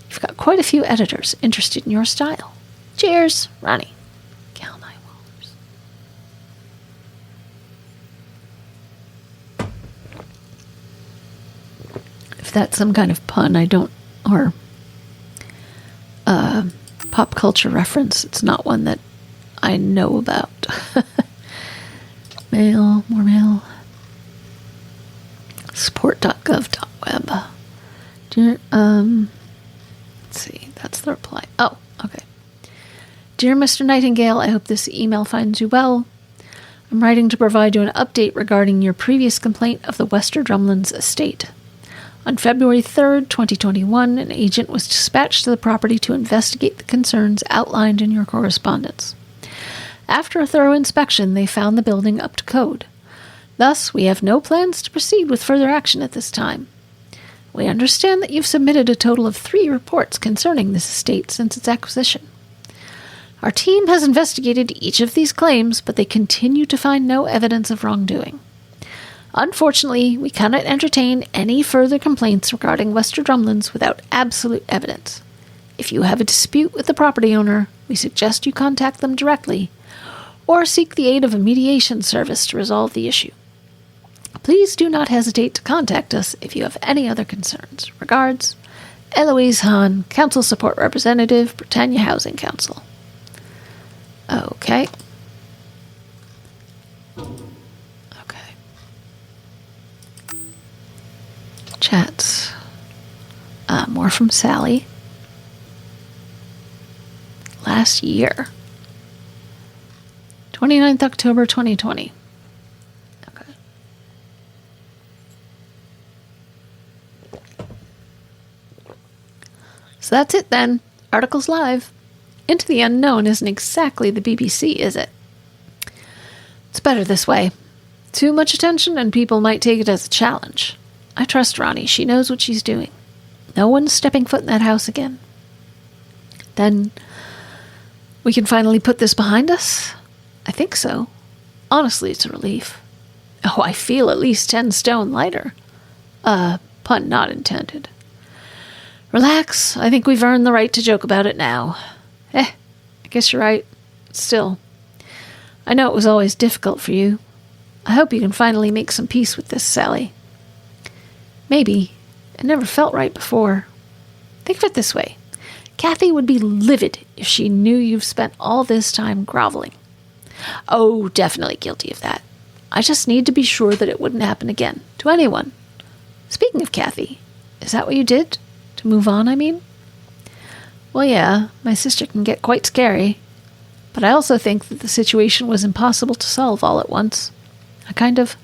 You've got quite a few editors interested in your style. Cheers, Ronnie. Cal Nye Wallers. If that's some kind of pun, I don't, or pop culture reference, it's not one that I know about. Mail, more mail. Support.gov.web. Dear, let's see, that's the reply. Oh, okay. Dear Mr. Nightingale, I hope this email finds you well. I'm writing to provide you an update regarding your previous complaint of the Wester Drumlins estate. On February 3rd, 2021, an agent was dispatched to the property to investigate the concerns outlined in your correspondence. After a thorough inspection, they found the building up to code. Thus, we have no plans to proceed with further action at this time. We understand that you've submitted a total of 3 reports concerning this estate since its acquisition. Our team has investigated each of these claims, but they continue to find no evidence of wrongdoing. Unfortunately, we cannot entertain any further complaints regarding Wester Drumlins without absolute evidence. If you have a dispute with the property owner, we suggest you contact them directly, or seek the aid of a mediation service to resolve the issue. Please do not hesitate to contact us if you have any other concerns. Regards, Eloise Hahn, Council Support Representative, Britannia Housing Council. Okay. Chats. More from Sally. Last year. 29th October 2020. Okay. So that's it then. Article's live. Into the Unknown isn't exactly the BBC, is it? It's better this way. Too much attention and people might take it as a challenge. I trust Ronnie. She knows what she's doing. No one's stepping foot in that house again. Then we can finally put this behind us? I think so. Honestly, it's a relief. Oh, I feel at least 10 stone lighter. Pun not intended. Relax. I think we've earned the right to joke about it now. I guess you're right. Still, I know it was always difficult for you. I hope you can finally make some peace with this, Sally. Maybe. It never felt right before. Think of it this way. Kathy would be livid if she knew you've spent all this time groveling. Oh, definitely guilty of that. I just need to be sure that it wouldn't happen again. To anyone. Speaking of Kathy, is that what you did? To move on, I mean? Well, yeah, my sister can get quite scary. But I also think that the situation was impossible to solve all at once. I kind of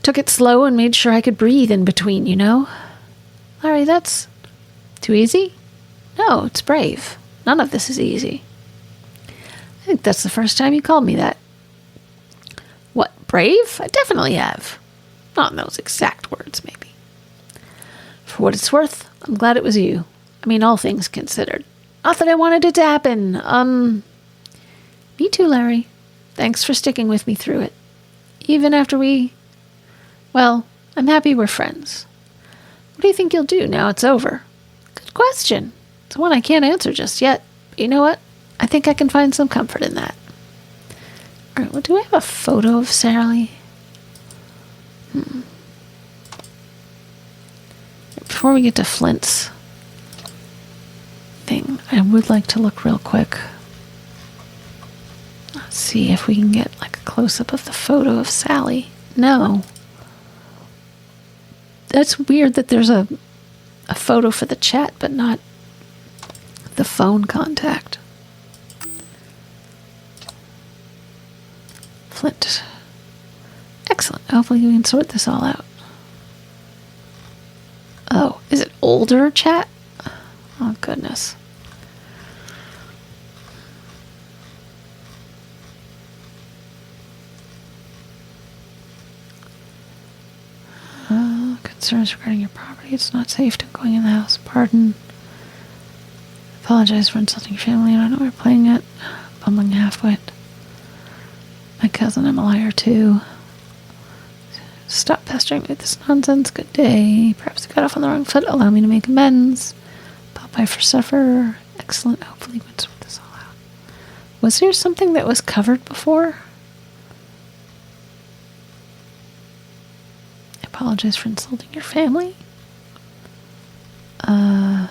took it slow and made sure I could breathe in between, you know? Larry, that's too easy? No, it's brave. None of this is easy. I think that's the first time you called me that. What, brave? I definitely have. Not in those exact words, maybe. For what it's worth, I'm glad it was you. I mean, all things considered. Not that I wanted it to happen. Me too, Larry. Thanks for sticking with me through it. Even after well, I'm happy we're friends. What do you think you'll do now it's over? Good question. It's one I can't answer just yet. But you know what? I think I can find some comfort in that. Alright, well, do I have a photo of Sally? Before we get to Flint's thing, I would like to look real quick. Let's see if we can get like a close-up of the photo of Sally. No. That's weird that there's a photo for the chat, but not the phone contact. Flint. Excellent. Hopefully we can sort this all out. Oh, is it older chat? Oh, goodness. Concerns regarding your property. It's not safe to going in the house. Pardon. Apologize for insulting your family. I don't know where we're playing it. Bumbling half-wit. My cousin, I'm a liar too. Stop pestering me with this nonsense. Good day. Perhaps I got off on the wrong foot. Allow me to make amends. Popeye for suffer. Excellent. Hopefully we can sort this all out. Was there something that was covered before? I apologize for insulting your family. Huh.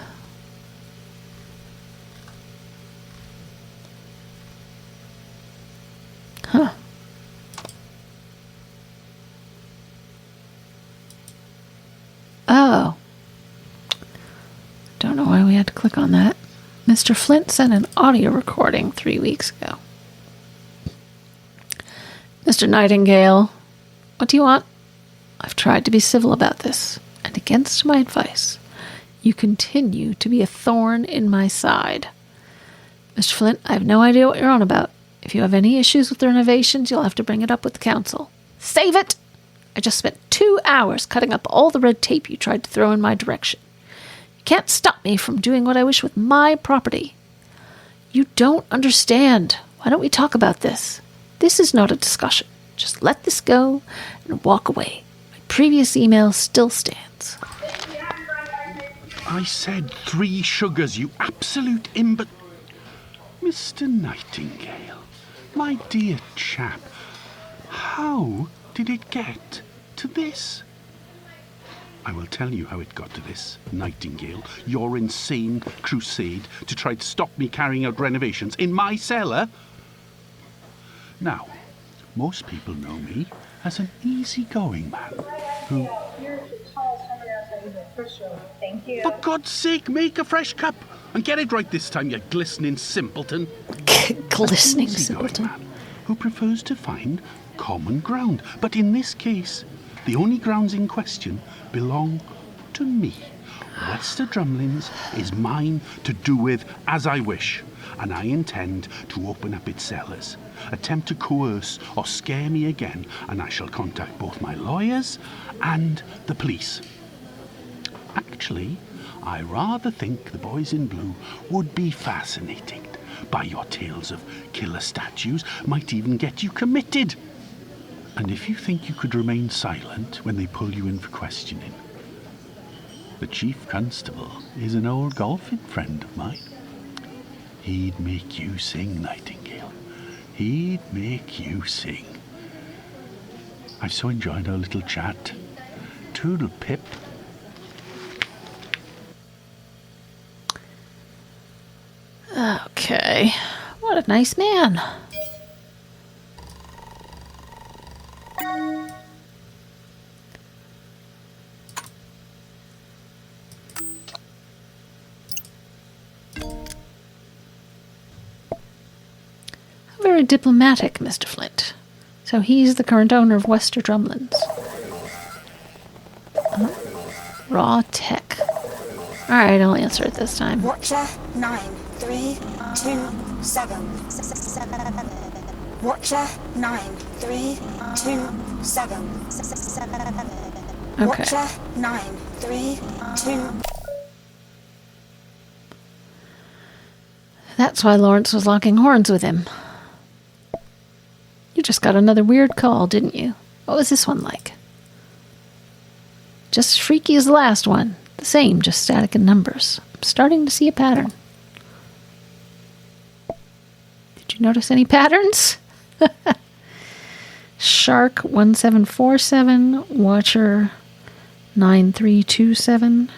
Oh. Don't know why we had to click on that. Mr. Flint sent an audio recording 3 weeks ago. Mr. Nightingale, what do you want? I've tried to be civil about this, and against my advice, you continue to be a thorn in my side. Mr. Flint, I have no idea what you're on about. If you have any issues with the renovations, you'll have to bring it up with the council. Save it! I just spent 2 hours cutting up all the red tape you tried to throw in my direction. You can't stop me from doing what I wish with my property. You don't understand. Why don't we talk about this? This is not a discussion. Just let this go and walk away. My previous email still stands. I said 3 sugars, you absolute imbecile. Mr. Nightingale, my dear chap, how did it get to this? I will tell you how it got to this, Nightingale. Your insane crusade to try to stop me carrying out renovations in my cellar. Now, most people know me as an easygoing man who... For God's sake, make a fresh cup and get it right this time, you glistening simpleton. Glistening simpleton. Man who prefers to find common ground. But in this case, the only grounds in question belong to me. Wester Drumlins is mine to do with as I wish, and I intend to open up its cellars. Attempt to coerce or scare me again, and I shall contact both my lawyers and the police. Actually, I rather think the boys in blue would be fascinated by your tales of killer statues, might even get you committed. And if you think you could remain silent when they pull you in for questioning, the chief constable is an old golfing friend of mine. He'd make you sing, Nightingale. He'd make you sing. I've so enjoyed our little chat. Toodle pip. Okay. What a nice man. Very diplomatic, Mr. Flint. So he's the current owner of Wester Drumlins. Raw tech. Alright, I'll answer it this time. Watcher 9, 3, 2, 7. Watcher 9327. Okay. Watcher 932. That's why Lawrence was locking horns with him. You just got another weird call, didn't you? What was this one like? Just as freaky as the last one. The same, just static and numbers. I'm starting to see a pattern. Did you notice any patterns? Shark 1747, Watcher 9327.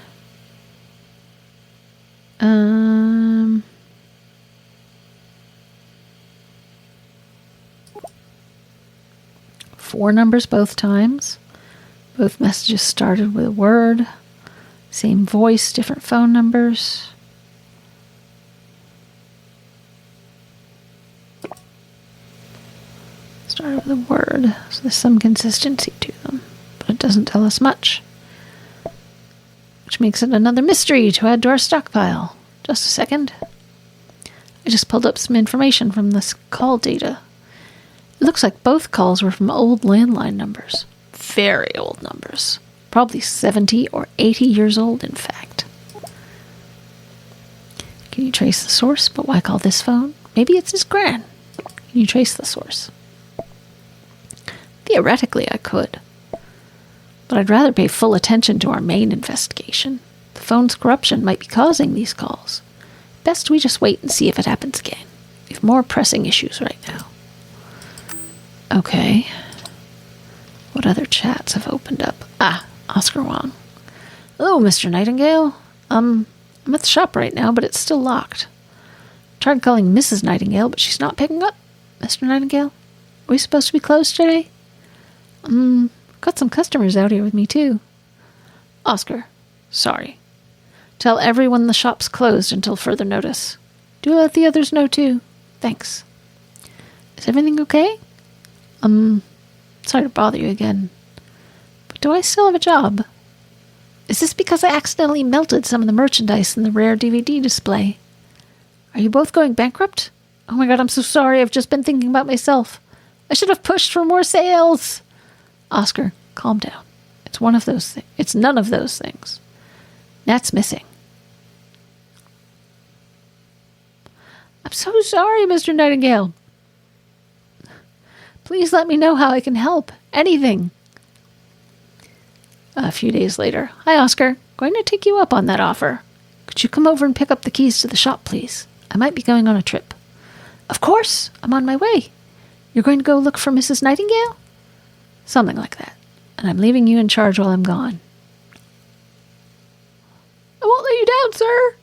4 numbers both times. Both messages started with a word. Same voice, different phone numbers. Started with a word, so there's some consistency to them, but it doesn't tell us much. Which makes it another mystery to add to our stockpile. Just a second. I just pulled up some information from this call data. It looks like both calls were from old landline numbers. Very old numbers. Probably 70 or 80 years old, in fact. Can you trace the source? But why call this phone? Maybe it's his gran. Can you trace the source? Theoretically, I could. But I'd rather pay full attention to our main investigation. The phone's corruption might be causing these calls. Best we just wait and see if it happens again. We have more pressing issues right now. Okay. What other chats have opened up? Ah, Oscar Wong. Hello, Mr. Nightingale. I'm at the shop right now, but it's still locked. Tried calling Mrs. Nightingale, but she's not picking up. Mr. Nightingale, are we supposed to be closed today? Got some customers out here with me, too. Oscar, sorry. Tell everyone the shop's closed until further notice. Do let the others know, too. Thanks. Is everything okay? Sorry to bother you again. But do I still have a job? Is this because I accidentally melted some of the merchandise in the rare DVD display? Are you both going bankrupt? Oh my god, I'm so sorry. I've just been thinking about myself. I should have pushed for more sales. Oscar, calm down. It's one of those things. It's none of those things. Nat's missing. I'm so sorry, Mr. Nightingale. Please let me know how I can help. Anything. A few days later. Hi, Oscar. Going to take you up on that offer. Could you come over and pick up the keys to the shop, please? I might be going on a trip. Of course. I'm on my way. You're going to go look for Mrs. Nightingale? Something like that. And I'm leaving you in charge while I'm gone. I won't let you down, sir.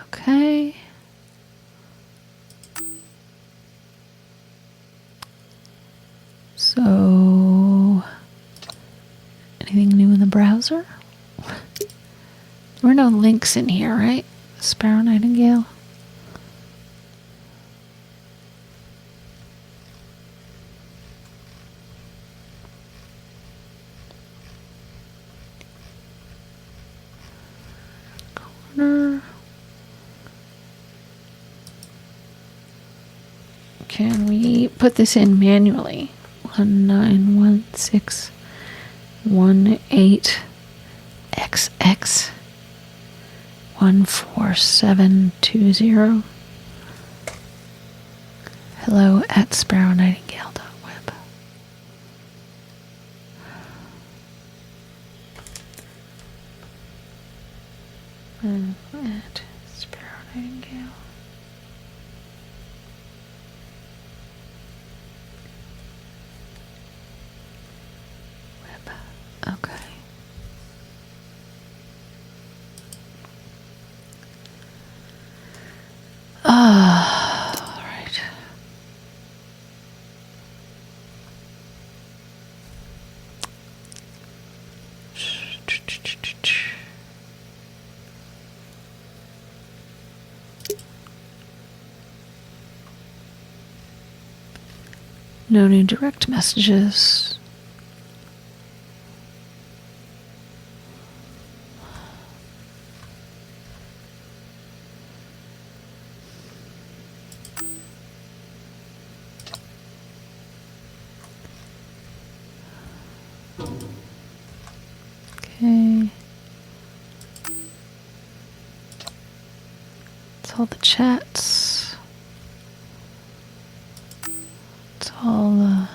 Okay. So, anything new in the browser? There were no links in here, right? Sparrow Nightingale. Corner. Can we put this in manually? 191618XX 14720. Hello at sparrownightingale.web. At Sparrow Nightingale. Okay. All right. No new direct messages. all the chats. It's all the...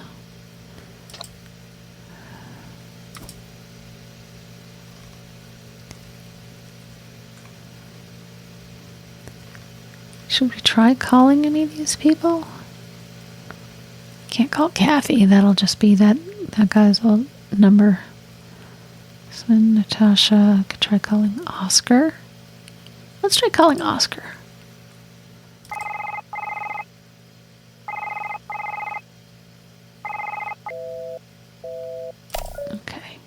Should we try calling any of these people? Can't call Kathy. That'll just be that guy's old number. So Natasha. Could try calling Oscar. Let's try calling Oscar. Okay.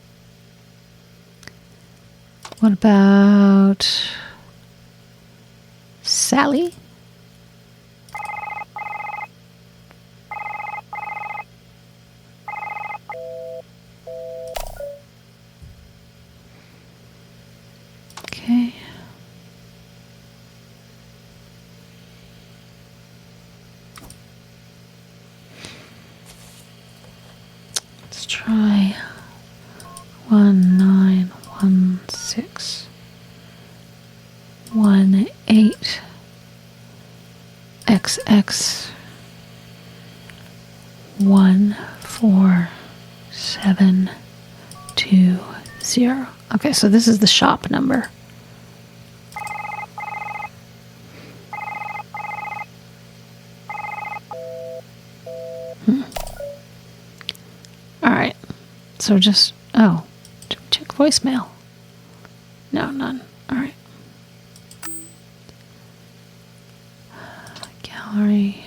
What about Sally? Okay. Let's try 1916 18 XX 14720. Okay, so this is the shop number. All right. So just check voicemail. No, none. All right. Gallery.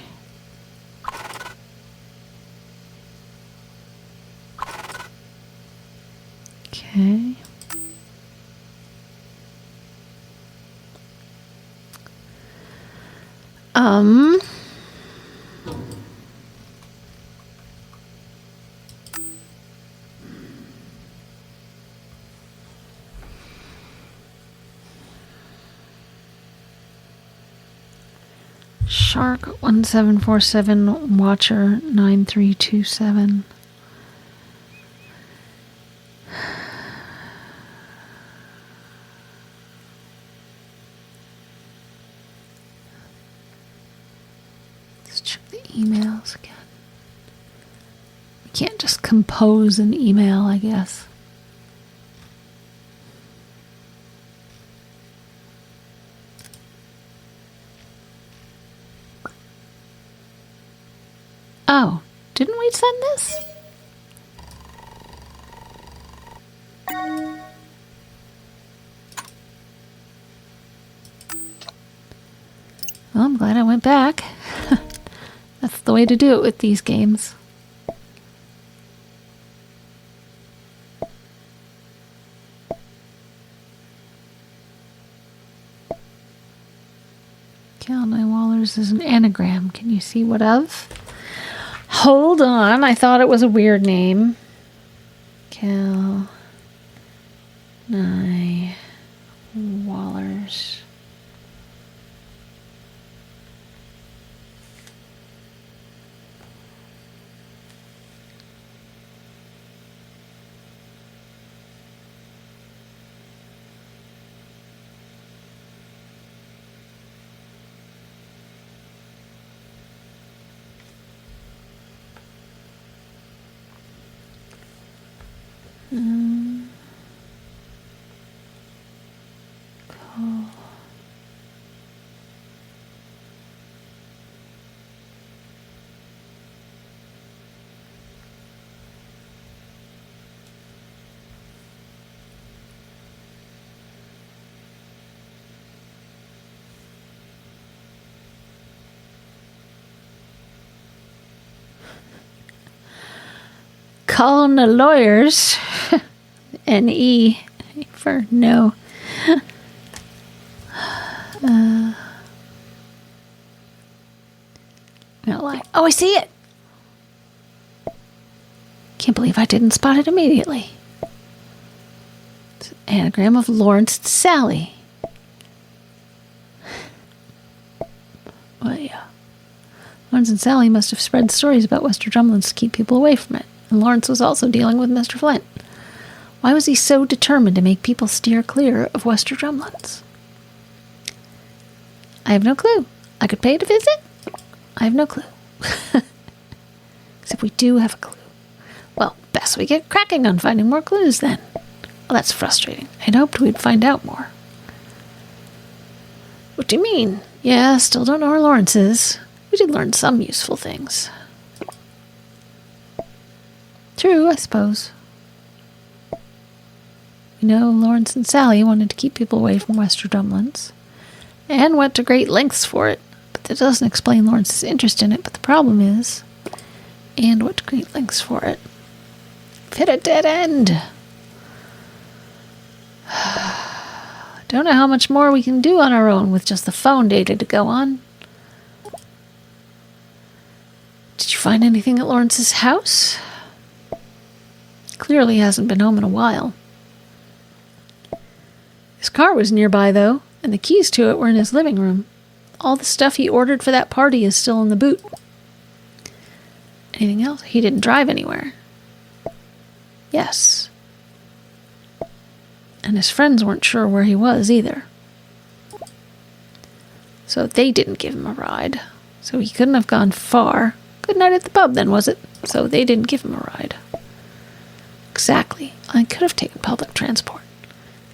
Okay. Shark 1747 Watcher 9327. Let's check the emails again. We can't just compose an email, I guess. Oh, didn't we send this? Well, I'm glad I went back. That's the way to do it with these games. Cal Wallers is an anagram. Can you see what of? Hold on, I thought it was a weird name. Cal Nye Wallers. Call. Calling the lawyers. N-E for no. No lie. Oh, I see it. Can't believe I didn't spot it immediately. It's an anagram of Lawrence and Sally. Well, yeah. Lawrence and Sally must have spread stories about Wester Drumlins to keep people away from it. And Lawrence was also dealing with Mr. Flint. Why was he so determined to make people steer clear of Wester Drumlins? I have no clue. I could pay to visit? I have no clue. Except we do have a clue. Well, best we get cracking on finding more clues then. Well, that's frustrating. I'd hoped we'd find out more. What do you mean? Yeah, still don't know where Lawrence is. We did learn some useful things. True, I suppose. You know, Lawrence and Sally wanted to keep people away from Wester Drumlins, and went to great lengths for it, but that doesn't explain Lawrence's interest in it. But the problem is, and went to great lengths for it. Hit a dead end. Don't know how much more we can do on our own with just the phone data to go on. Did you find anything at Lawrence's house? Clearly hasn't been home in a while. His car was nearby, though, and the keys to it were in his living room. All the stuff he ordered for that party is still in the boot. Anything else? He didn't drive anywhere. Yes. And his friends weren't sure where he was either. So they didn't give him a ride. So he couldn't have gone far. Good night at the pub then, was it? So they didn't give him a ride. Exactly. I could have taken public transport.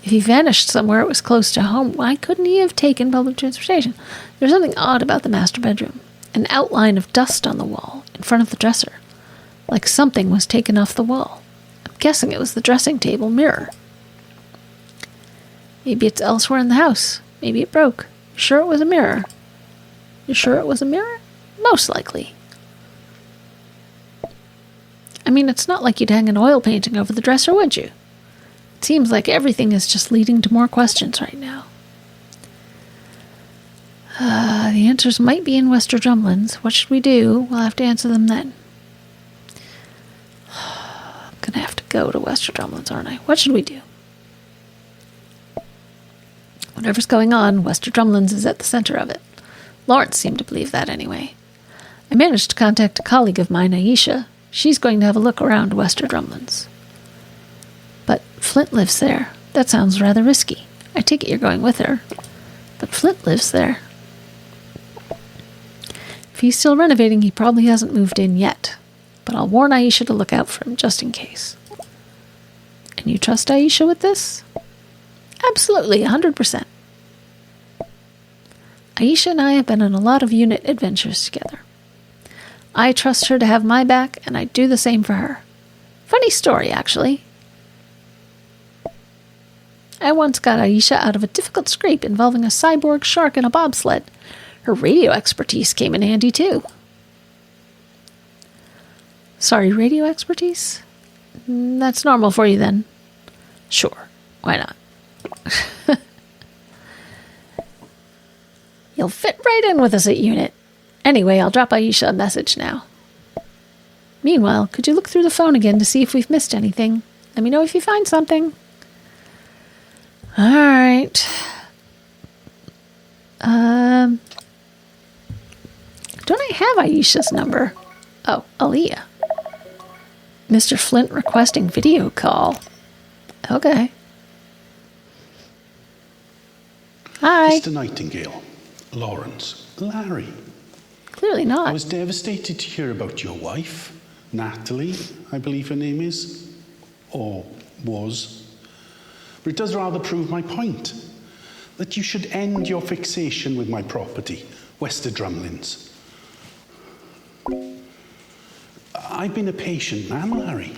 If he vanished somewhere it was close to home, why couldn't he have taken public transportation? There's something odd about the master bedroom. An outline of dust on the wall in front of the dresser. Like something was taken off the wall. I'm guessing it was the dressing table mirror. Maybe it's elsewhere in the house. Maybe it broke. You sure it was a mirror? You sure it was a mirror? Most likely. I mean, it's not like you'd hang an oil painting over the dresser, would you? It seems like everything is just leading to more questions right now. The answers might be in Wester Drumlins. What should we do? We'll have to answer them then. I'm gonna have to go to Wester Drumlins, aren't I? What should we do? Whatever's going on, Wester Drumlins is at the center of it. Lawrence seemed to believe that anyway. I managed to contact a colleague of mine, Aisha. She's going to have a look around Wester Drumlins. But Flint lives there. That sounds rather risky. I take it you're going with her. But Flint lives there. If he's still renovating, he probably hasn't moved in yet. But I'll warn Aisha to look out for him, just in case. And you trust Aisha with this? Absolutely, 100%. Aisha and I have been on a lot of unit adventures together. I trust her to have my back, and I do the same for her. Funny story, actually. I once got Aisha out of a difficult scrape involving a cyborg shark and a bobsled. Her radio expertise came in handy, too. Sorry, radio expertise? That's normal for you, then. Sure, why not? You'll fit right in with us at unit. Anyway, I'll drop Aisha a message now. Meanwhile, could you look through the phone again to see if we've missed anything? Let me know if you find something. All right. Don't I have Aisha's number? Oh, Aaliyah. Mr. Flint requesting video call. Okay. Hi. Mr. Nightingale, Lawrence, Larry. Clearly not. I was devastated to hear about your wife, Natalie, I believe her name is, or was. But it does rather prove my point, that you should end your fixation with my property, Wester Drumlins. I've been a patient man, Larry.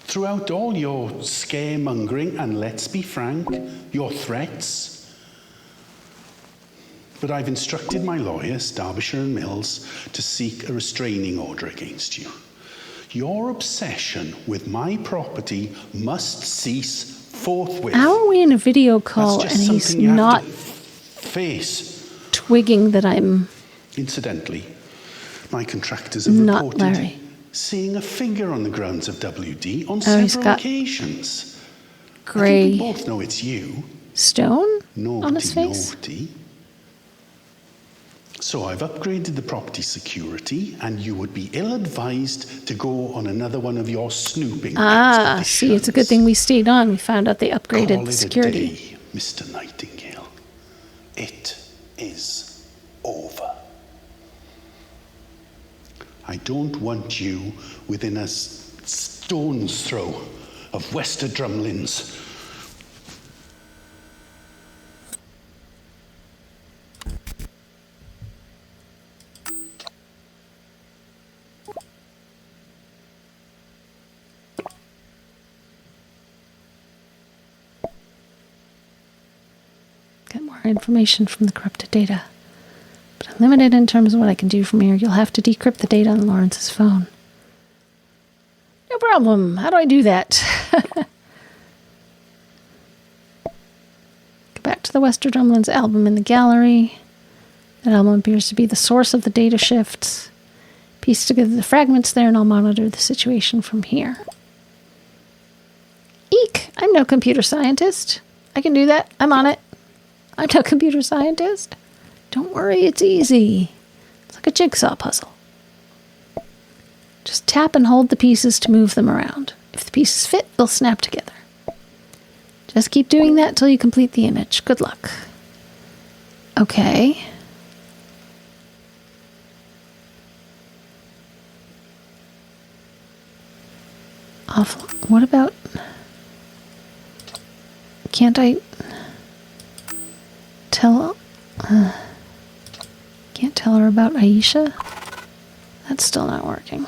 Throughout all your scaremongering and, let's be frank, your threats. But I've instructed my lawyers, Derbyshire and Mills, to seek a restraining order against you. Your obsession with my property must cease forthwith. How are we in a video call and he's not face? Twigging that I'm... Incidentally, my contractors have not reported Larry. Seeing a figure on the grounds of WD on several occasions. Grey. I think we both know it's you. Stone Naughty, on his face? Naughty. So I've upgraded the property security, and you would be ill-advised to go on another one of your snooping expeditions. See, it's a good thing we stayed on. We found out they upgraded Call the it security. A day, Mr. Nightingale. It is over. I don't want you within a stone's throw of Wester Drumlins. Get more information from the corrupted data. But I'm limited in terms of what I can do from here. You'll have to decrypt the data on Lawrence's phone. No problem. How do I do that? Go back to the Wester Drumlins album in the gallery. That album appears to be the source of the data shifts. Piece together the fragments there and I'll monitor the situation from here. Eek! I'm no computer scientist. I can do that. I'm on it. I'm no computer scientist. Don't worry, it's easy. It's like a jigsaw puzzle. Just tap and hold the pieces to move them around. If the pieces fit, they'll snap together. Just keep doing that till you complete the image. Good luck. Okay. Awful. What about... Can't I... tell... Can't tell her about Aisha? That's still not working.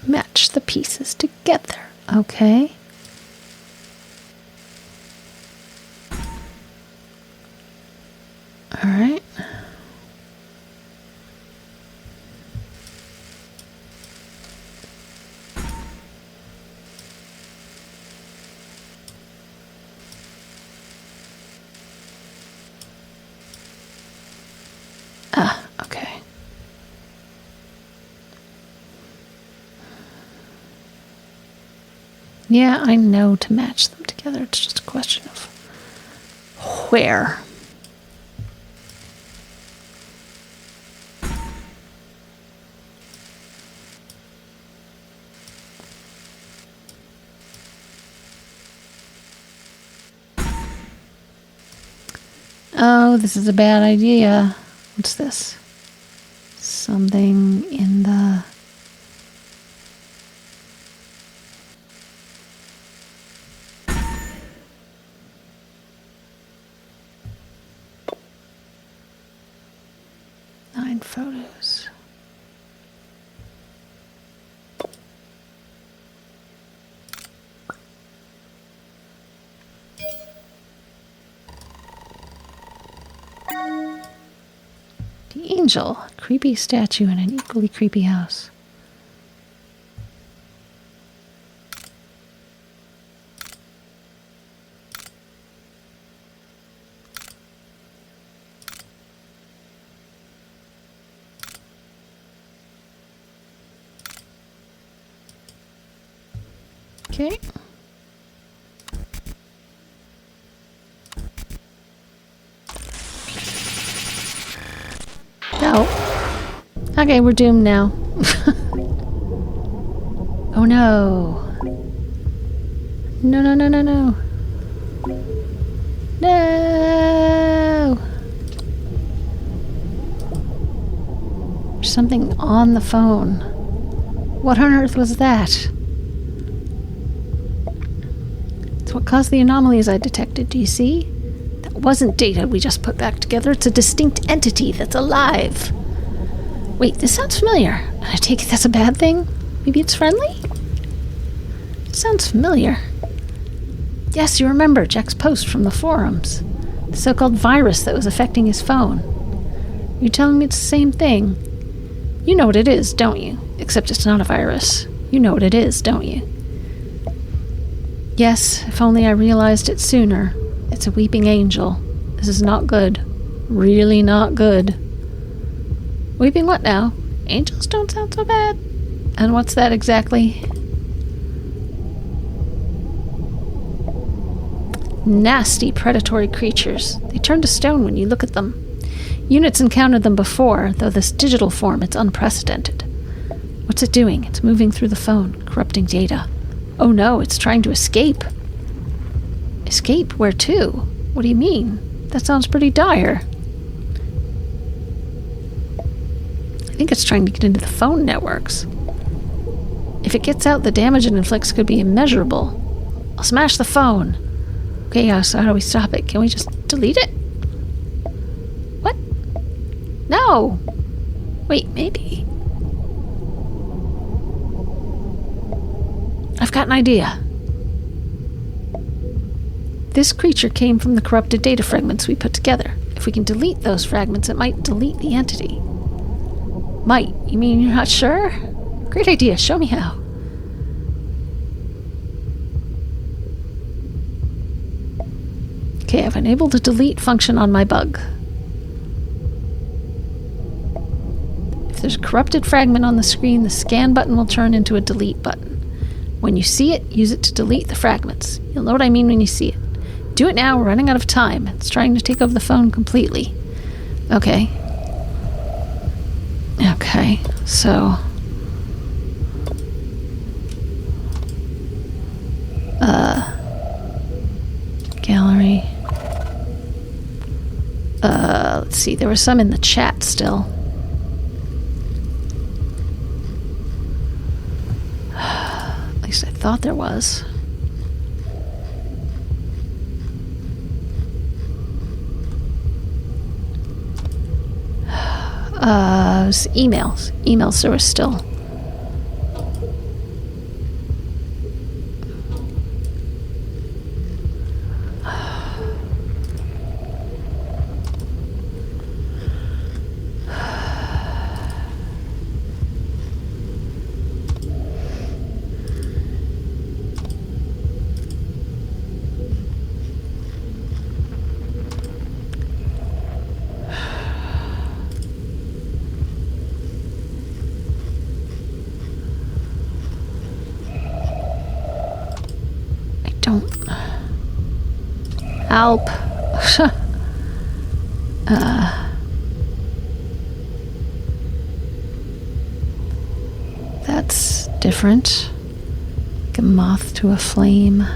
Match the pieces together. Okay. All right. Ah, okay. Yeah, I know to match them together. It's just a question of where. Oh, this is a bad idea. What's this? Something in the... Nine photos. The angel, a creepy statue in an equally creepy house. Okay. No. Okay, we're doomed now. Oh no. No, no, no, no, no. No! There's something on the phone. What on earth was that? It's what caused the anomalies I detected, do you see? That wasn't data we just put back together. It's a distinct entity that's alive. Wait, this sounds familiar. I take it that's a bad thing? Maybe it's friendly? It sounds familiar. Yes, you remember Jack's post from the forums. The so-called virus that was affecting his phone. You're telling me it's the same thing? You know what it is, don't you? Except it's not a virus. You know what it is, don't you? Yes, if only I realized it sooner. It's a weeping angel. This is not good. Really not good. Weeping what now? Angels don't sound so bad. And what's that exactly? Nasty predatory creatures. They turn to stone when you look at them. Units encountered them before, though this digital form, it's unprecedented. What's it doing? It's moving through the phone, corrupting data. Oh no, it's trying to escape. Escape? Where to? What do you mean? That sounds pretty dire. I think it's trying to get into the phone networks. If it gets out, the damage it inflicts could be immeasurable. I'll smash the phone. Okay, so how do we stop it? Can we just delete it? What? No! Wait, maybe. I've got an idea. This creature came from the corrupted data fragments we put together. If we can delete those fragments, it might delete the entity. Might? You mean you're not sure? Great idea. Show me how. Okay, I've enabled the delete function on my bug. If there's a corrupted fragment on the screen, the scan button will turn into a delete button. When you see it, use it to delete the fragments. You'll know what I mean when you see it. Do it now, we're running out of time. It's trying to take over the phone completely. Okay. Okay, so... Gallery. Let's see, there was some in the chat still. At least I thought there was. It was emails. Emails there was still. Help. That's different. Like a moth to a flame.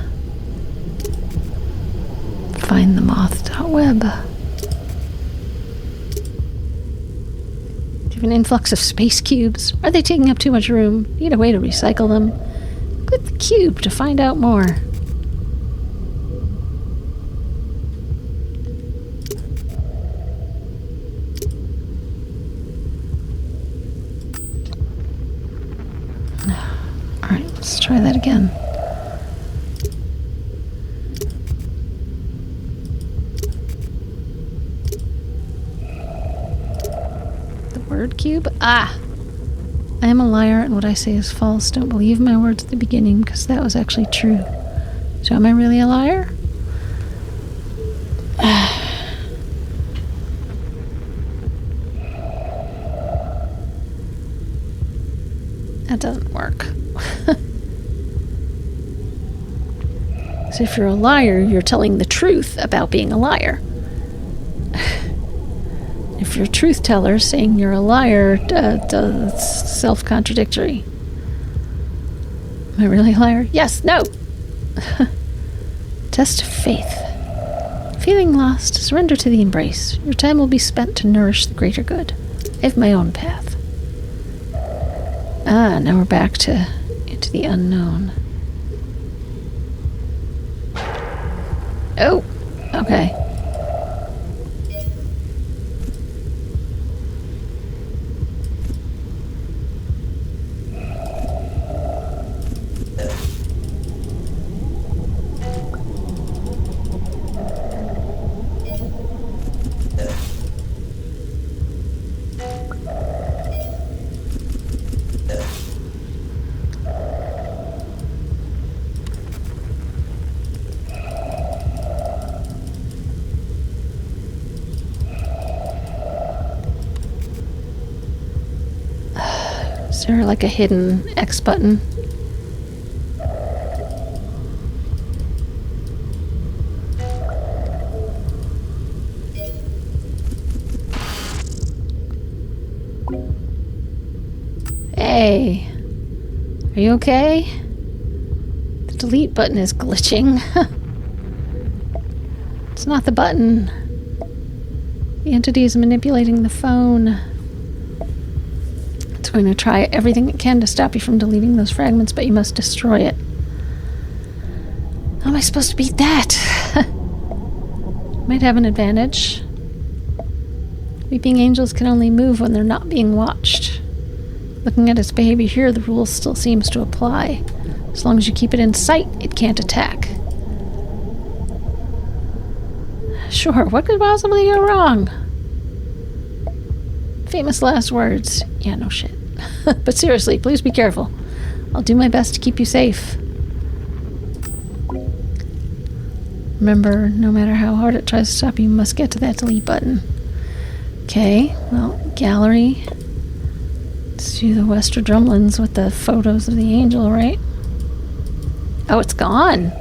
Find the moth.web. Do you have an influx of space cubes? Are they taking up too much room? Need a way to recycle them? Click the cube to find out more. Let's try that again. The word cube? Ah! I am a liar and what I say is false. Don't believe my words at the beginning because that was actually true. So am I really a liar? That doesn't work. So if you're a liar, you're telling the truth about being a liar. If you're a truth teller, saying you're a liar, it's self-contradictory. Am I really a liar? Yes, no. Test of faith. Feeling lost, surrender to the embrace. Your time will be spent to nourish the greater good. I have my own path. Ah, now we're back into the unknown. Oh, okay. Is there like a hidden X button? Hey, are you okay? The delete button is glitching. It's not the button. The entity is manipulating the phone. It's going to try everything it can to stop you from deleting those fragments, but you must destroy it. How am I supposed to beat that? Might have an advantage. Weeping angels can only move when they're not being watched. Looking at its behavior here, the rule still seems to apply. As long as you keep it in sight, it can't attack. Sure, what could possibly go wrong? Famous last words. Yeah, no shit. But seriously, please be careful. I'll do my best to keep you safe. Remember, no matter how hard it tries to stop you, you must get to that delete button. Okay, well, gallery. Let's do the Wester Drumlins with the photos of the angel, right? Oh, it's gone.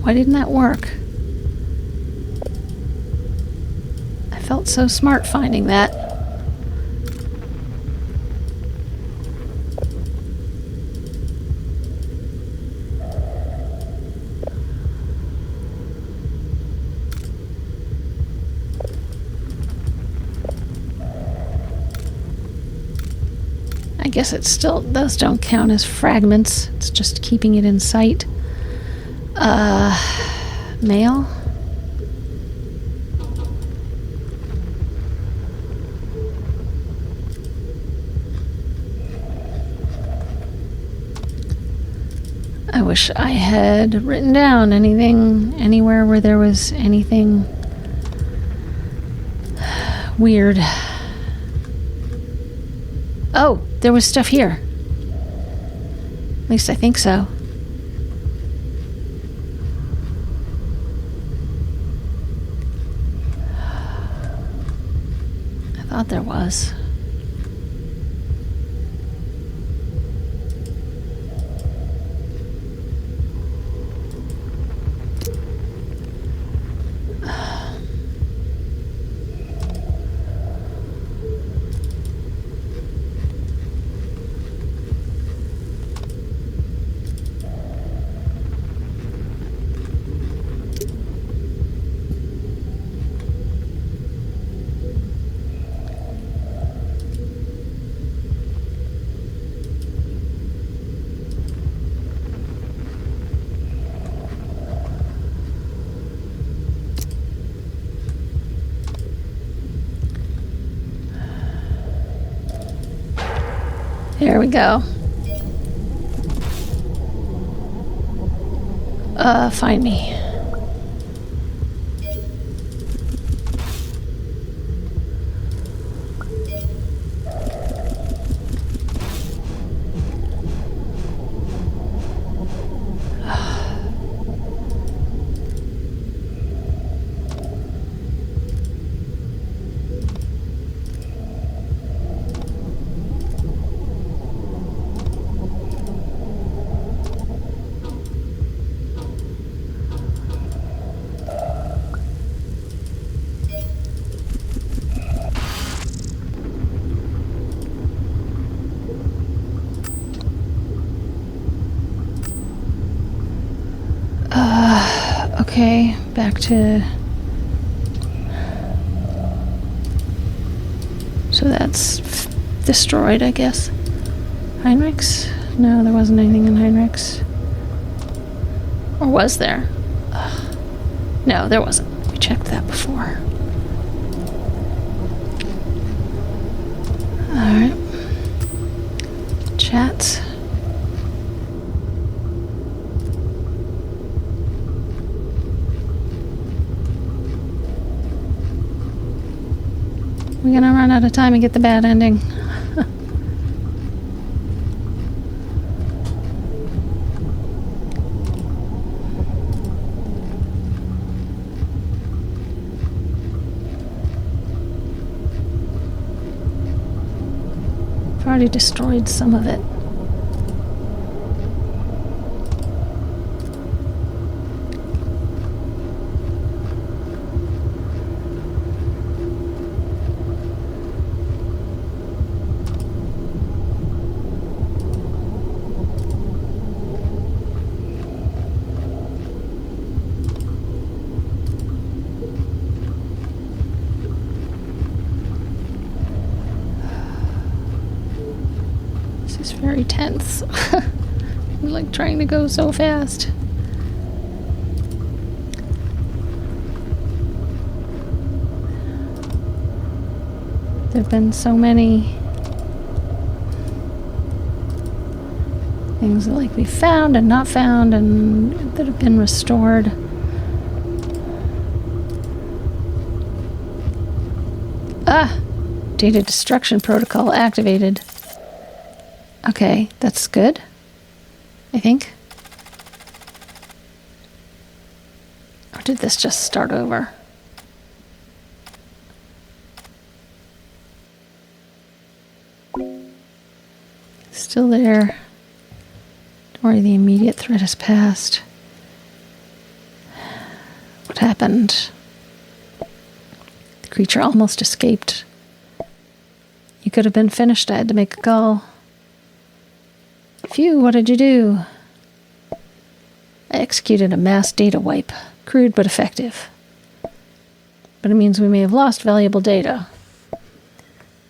Why didn't that work? I felt so smart finding that. I guess it's still, those don't count as fragments. It's just keeping it in sight. Mail? I wish I had written down anything, anywhere where there was anything weird. Oh, there was stuff here. At least I think so. I thought there was. There we go. Find me. Okay, back to... So that's destroyed, I guess. Heinrich's? No, there wasn't anything in Heinrich's. Or was there? No, there wasn't. We checked that before. Alright. Chat. We're gonna run out of time and get the bad ending. I've already destroyed some of it. This is very tense. I'm like trying to go so fast. There have been so many things that like we found and not found and that have been restored. Ah! Data destruction protocol activated. Okay, that's good, I think. Or did this just start over? Still there. Don't worry, the immediate threat has passed. What happened? The creature almost escaped. You could have been finished. I had to make a call. Phew, what did you do? I executed a mass data wipe. Crude but effective. But it means we may have lost valuable data.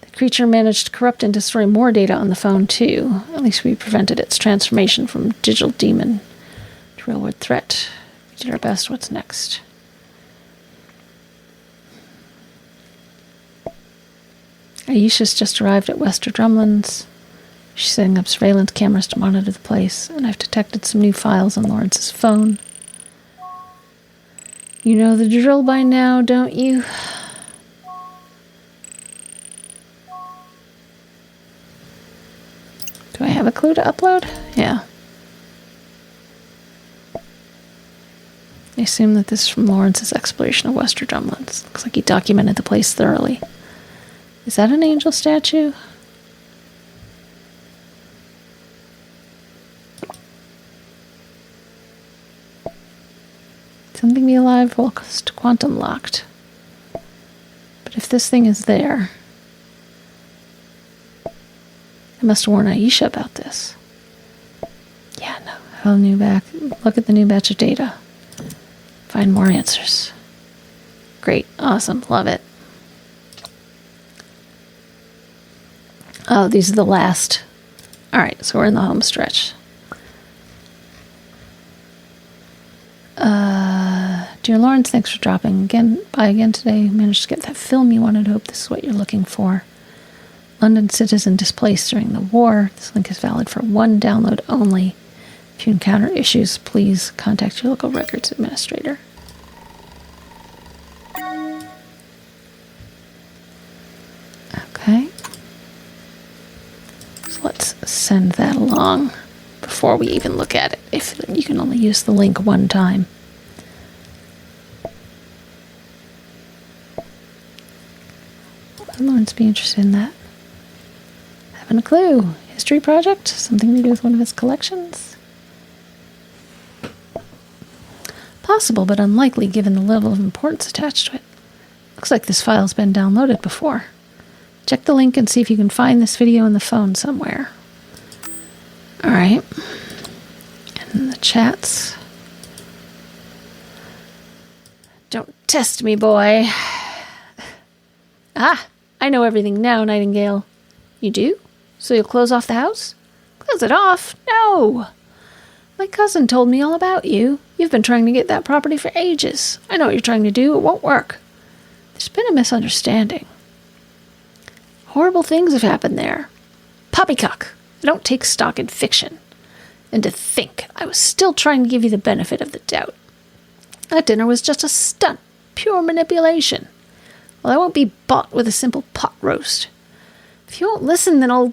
The creature managed to corrupt and destroy more data on the phone, too. At least we prevented its transformation from digital demon to real world threat. We did our best. What's next? Aisha's just arrived at Wester Drumlin's. She's setting up surveillance cameras to monitor the place, and I've detected some new files on Lawrence's phone. You know the drill by now, don't you? Do I have a clue to upload? Yeah. I assume that this is from Lawrence's exploration of Wester Drumlin's. Looks like he documented the place thoroughly. Is that an angel statue? Something be alive whilst quantum locked. But if this thing is there, I must warn Aisha about this. Yeah, no. I'll look at the new batch of data. Find more answers. Great. Awesome. Love it. Oh, these are the last. Alright, so we're in the home stretch. Dear Lawrence, thanks for dropping by again today. Managed to get that film you wanted. Hope this is what you're looking for. London citizen displaced during the war. This link is valid for one download only. If you encounter issues, please contact your local records administrator. Okay. So let's send that along before we even look at it. If you can only use the link one time. Would Lawrence be interested in that? Haven't a clue. History project? Something to do with one of his collections? Possible, but unlikely given the level of importance attached to it. Looks like this file's been downloaded before. Check the link and see if you can find this video in the phone somewhere. Alright. And in the chats. Don't test me, boy. Ah, I know everything now, Nightingale. You do? So you'll close off the house? Close it off? No! My cousin told me all about you. You've been trying to get that property for ages. I know what you're trying to do. It won't work. There's been a misunderstanding. Horrible things have happened there. Poppycock. I don't take stock in fiction. And to think I was still trying to give you the benefit of the doubt. That dinner was just a stunt. Pure manipulation. Well, I won't be bought with a simple pot roast. If you won't listen, then I'll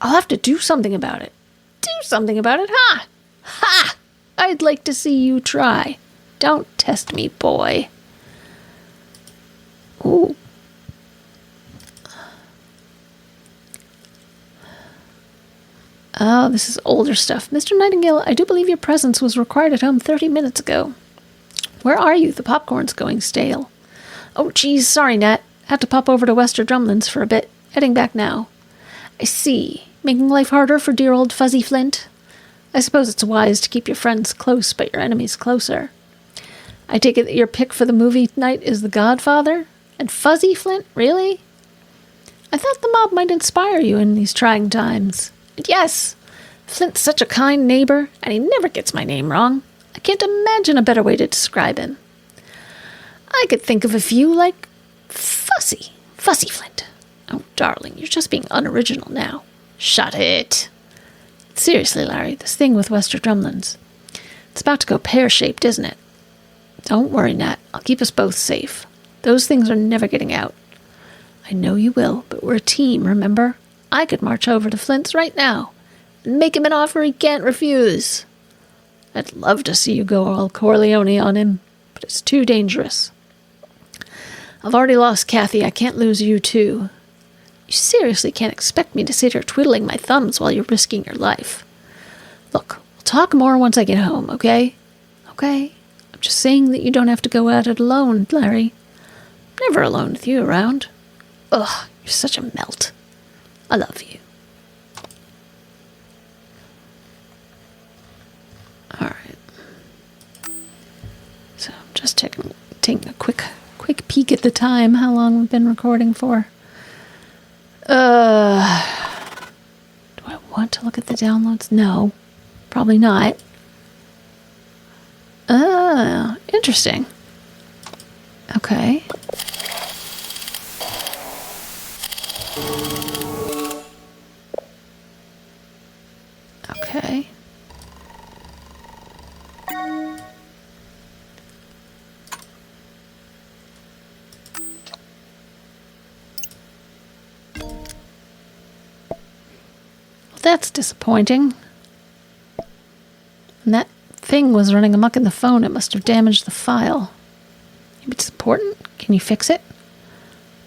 have to do something about it. Do something about it, huh? Ha! I'd like to see you try. Don't test me, boy. Ooh. Oh, this is older stuff. Mr. Nightingale, I do believe your presence was required at home 30 minutes ago. Where are you? The popcorn's going stale. Oh, geez, sorry, Nat. Had to pop over to Wester Drumlin's for a bit. Heading back now. I see. Making life harder for dear old Fuzzy Flint? I suppose it's wise to keep your friends close, but your enemies closer. I take it that your pick for the movie night is The Godfather? And Fuzzy Flint? Really? I thought the mob might inspire you in these trying times. And yes, Flint's such a kind neighbor, and he never gets my name wrong. I can't imagine a better way to describe him. I could think of a few, like Fuzzy Flint. Oh, darling, you're just being unoriginal now. Shut it. Seriously, Larry, this thing with Wester Drumlin's. It's about to go pear-shaped, isn't it? Don't worry, Nat. I'll keep us both safe. Those things are never getting out. I know you will, but we're a team, remember? I could march over to Flint's right now and make him an offer he can't refuse. I'd love to see you go all Corleone on him, but it's too dangerous. I've already lost Kathy. I can't lose you, too. You seriously can't expect me to sit here twiddling my thumbs while you're risking your life. Look, we'll talk more once I get home, okay? Okay? I'm just saying that you don't have to go at it alone, Larry. I'm never alone with you around. Ugh, you're such a melt. I love you. Alright. So I'm just taking a quick peek at the time, how long we've been recording for. Do I want to look at the downloads? No. Probably not. Interesting. Okay. Okay. Well, that's disappointing. And that thing was running amok in the phone. It must have damaged the file. Maybe it's important. Can you fix it?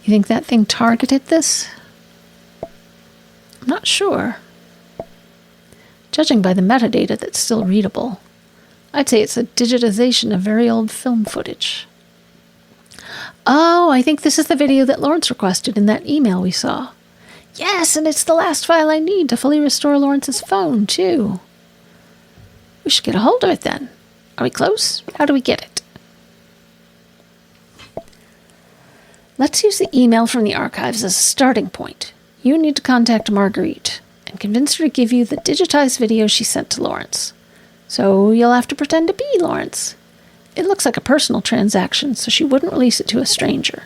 You think that thing targeted this? I'm not sure. Judging by the metadata that's still readable, I'd say it's a digitization of very old film footage. Oh, I think this is the video that Lawrence requested in that email we saw. Yes, and it's the last file I need to fully restore Lawrence's phone, too. We should get a hold of it then. Are we close? How do we get it? Let's use the email from the archives as a starting point. You need to contact Marguerite and convince her to give you the digitized video she sent to Lawrence. So you'll have to pretend to be Lawrence. It looks like a personal transaction, so she wouldn't release it to a stranger.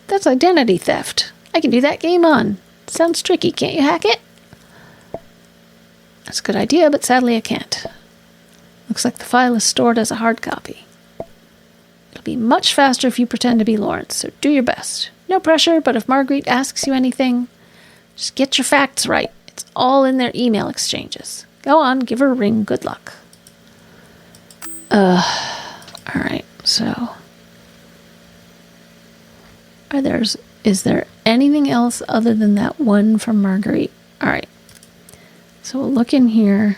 That's identity theft. I can do that game on. Sounds tricky. Can't you hack it? That's a good idea, but sadly I can't. Looks like the file is stored as a hard copy. It'll be much faster if you pretend to be Lawrence, so do your best. No pressure, but if Marguerite asks you anything, just get your facts right. It's all in their email exchanges. Go on, give her a ring. Good luck. Alright, so... Is there anything else other than that one from Marguerite? Alright. So we'll look in here.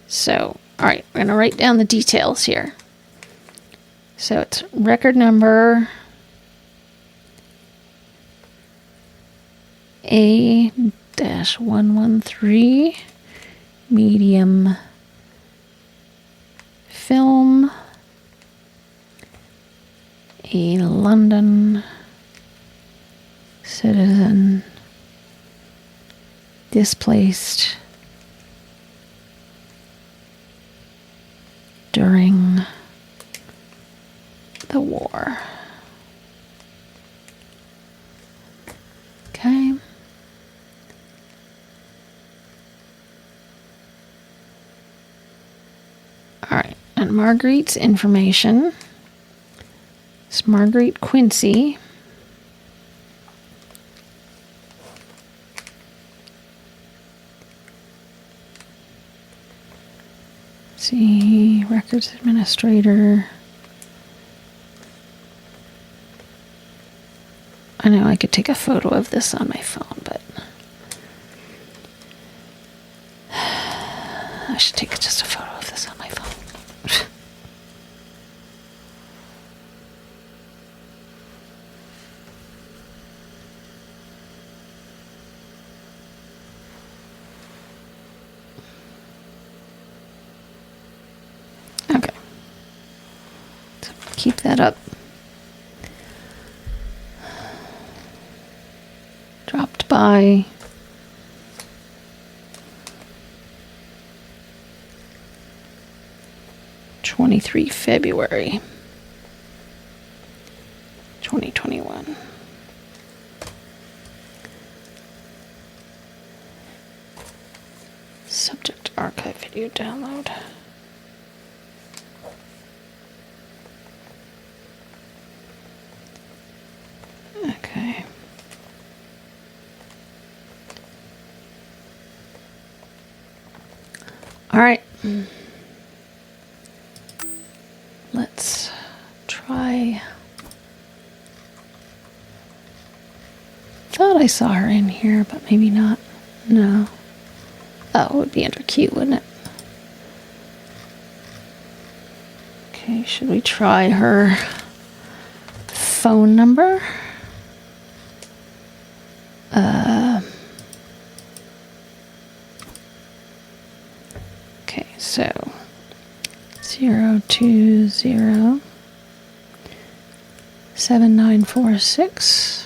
So, alright, we're going to write down the details here. So it's record number A-113, medium film, a London citizen, displaced during the war. Okay. All right, and Marguerite's information. It's Marguerite Quincy. See, records administrator. I know I could take a photo of this on my phone, but I should take just a photo of this on my phone. Okay. So keep that up. Dropped by. February 2021. Subject archive video download. Okay. All right. Let's try. Thought I saw her in here, but maybe not. No. Oh, it would be under Q, wouldn't it? Okay, should we try her phone number? Okay, so 020 7946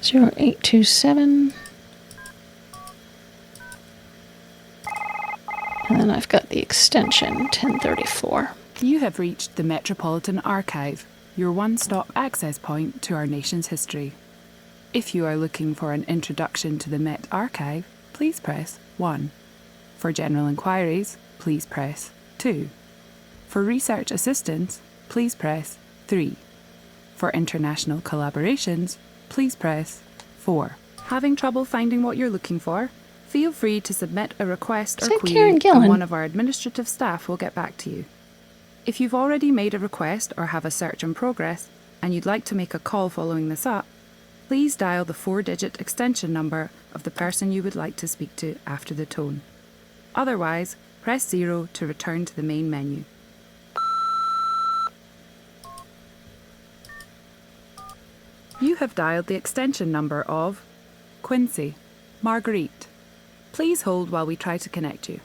0827, and then I've got the extension 1034. You have reached the Metropolitan Archive, your one-stop access point to our nation's history. If you are looking for an introduction to the Met Archive, please press 1. For general inquiries, please press 2. For research assistance, please press 3. For international collaborations, please press 4. Having trouble finding what you're looking for? Feel free to submit a request or query, and one of our administrative staff will get back to you. If you've already made a request or have a search in progress, and you'd like to make a call following this up, please dial the 4-digit extension number of the person you would like to speak to after the tone. Otherwise, press 0 to return to the main menu. You have dialed the extension number of Quincy Marguerite. Please hold while we try to connect you.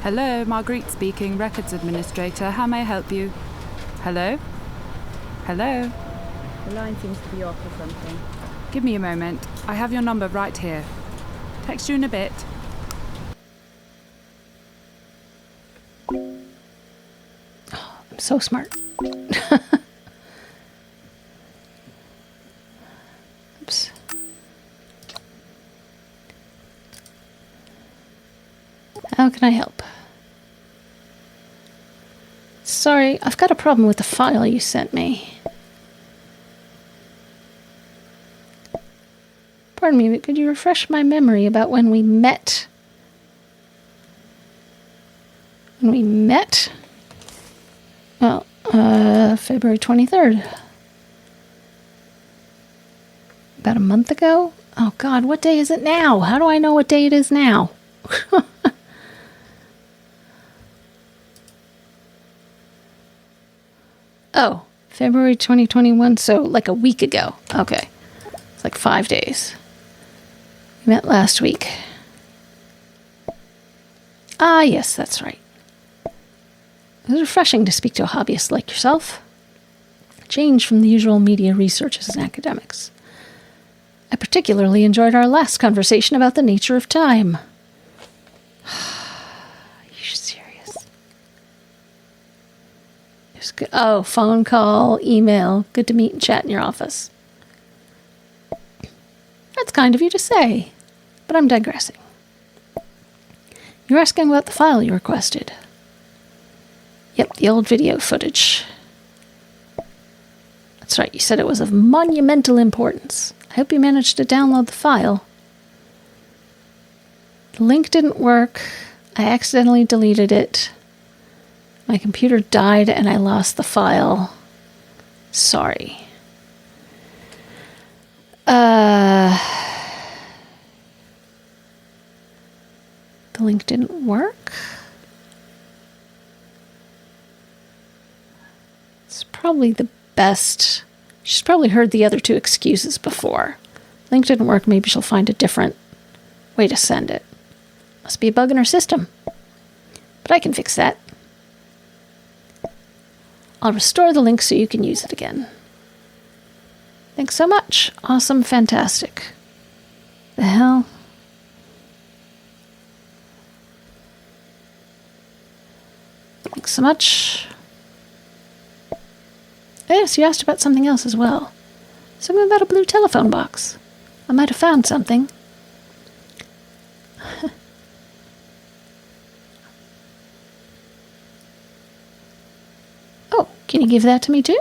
Hello, Marguerite speaking, Records Administrator. How may I help you? Hello? Hello? The line seems to be off or something. Give me a moment. I have your number right here. Text you in a bit. I'm so smart. Oops. How can I help? Sorry, I've got a problem with the file you sent me. Pardon me, but could you refresh my memory about when we met? When we met? Well, February 23rd. About a month ago? Oh God, what day is it now? How do I know what day it is now? Oh, February 2021, so like a week ago. Okay. It's like 5 days. We met last week. Ah, yes, that's right. It was refreshing to speak to a hobbyist like yourself. A change from the usual media researchers and academics. I particularly enjoyed our last conversation about the nature of time. Are you serious? It was good. Oh, phone call, email. Good to meet and chat in your office. That's kind of you to say, but I'm digressing. You're asking about the file you requested. Yep, the old video footage. That's right, you said it was of monumental importance. I hope you managed to download the file. The link didn't work. I accidentally deleted it. My computer died and I lost the file. Sorry. The link didn't work. It's probably the best. She's probably heard the other two excuses before. Link didn't work. Maybe she'll find a different way to send it. Must be a bug in her system. But I can fix that. I'll restore the link so you can use it again. Thanks so much. Awesome, fantastic. The hell? Thanks so much. Yes, you asked about something else as well. Something about a blue telephone box. I might have found something. Oh, can you give that to me too?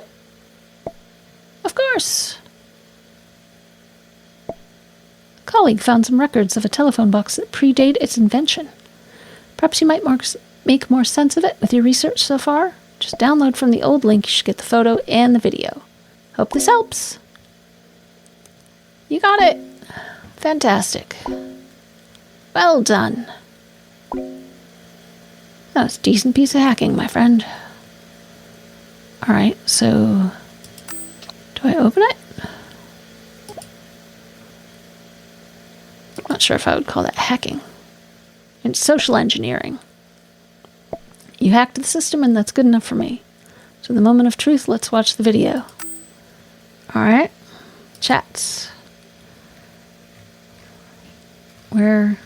Of course. A colleague found some records of a telephone box that predate its invention. Perhaps you might make more sense of it with your research so far. Just download from the old link. You should get the photo and the video. Hope this helps. You got it. Fantastic. Well done. That was a decent piece of hacking, my friend. Alright, so... do I open it? I'm not sure if I would call that hacking. It's social engineering. You hacked the system and that's good enough for me. So the moment of truth, let's watch the video. Alright. Chats. Where?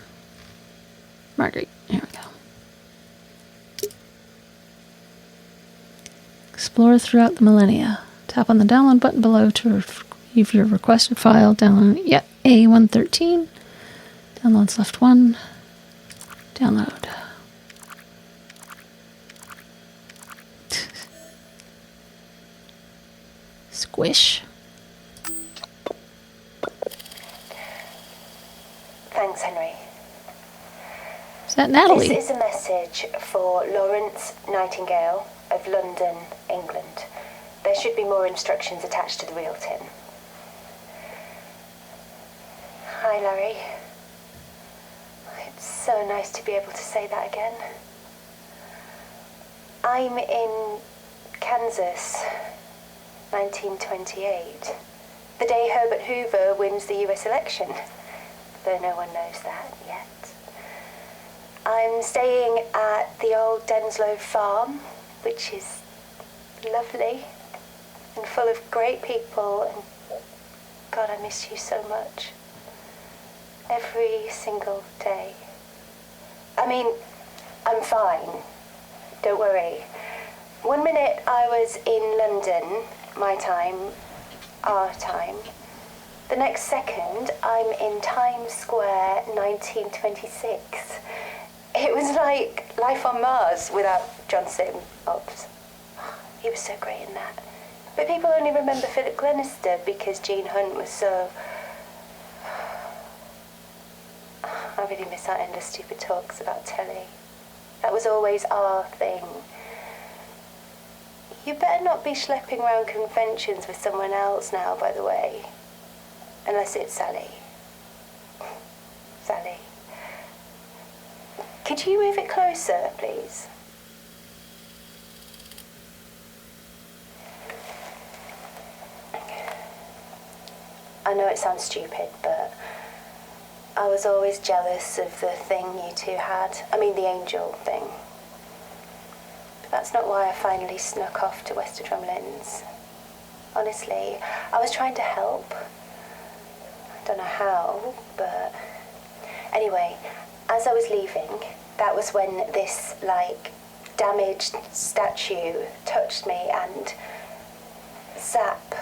Marguerite. Here we go. Explore throughout the millennia. Tap on the download button below to receive your requested file. Download. Yep. A113. Downloads left 1. Download. Squish. Thanks, Henry. Is that Natalie? This is a message for Lawrence Nightingale of London, England. There should be more instructions attached to the real tin. Hi, Larry. It's so nice to be able to say that again. I'm in Kansas, 1928. The day Herbert Hoover wins the US election, though no one knows that yet. I'm staying at the old Denslow farm, which is lovely and full of great people, and God, I miss you so much. Every single day. I mean, I'm fine. Don't worry. 1 minute I was in London, my time, our time. The next second I'm in Times Square, 1926. It was like life on Mars without Johnson. Ops. He was so great in that. But people only remember Philip Glenister because Gene Hunt was so... I really miss our endless stupid talks about telly. That was always our thing. You better not be schlepping around conventions with someone else now, by the way. Unless it's Sally. Sally. Could you move it closer, please? I know it sounds stupid, but I was always jealous of the thing you two had. I mean, the angel thing. But that's not why I finally snuck off to Wester Drumlins. Honestly, I was trying to help. I don't know how, but... Anyway, as I was leaving, that was when this, damaged statue touched me and... zap.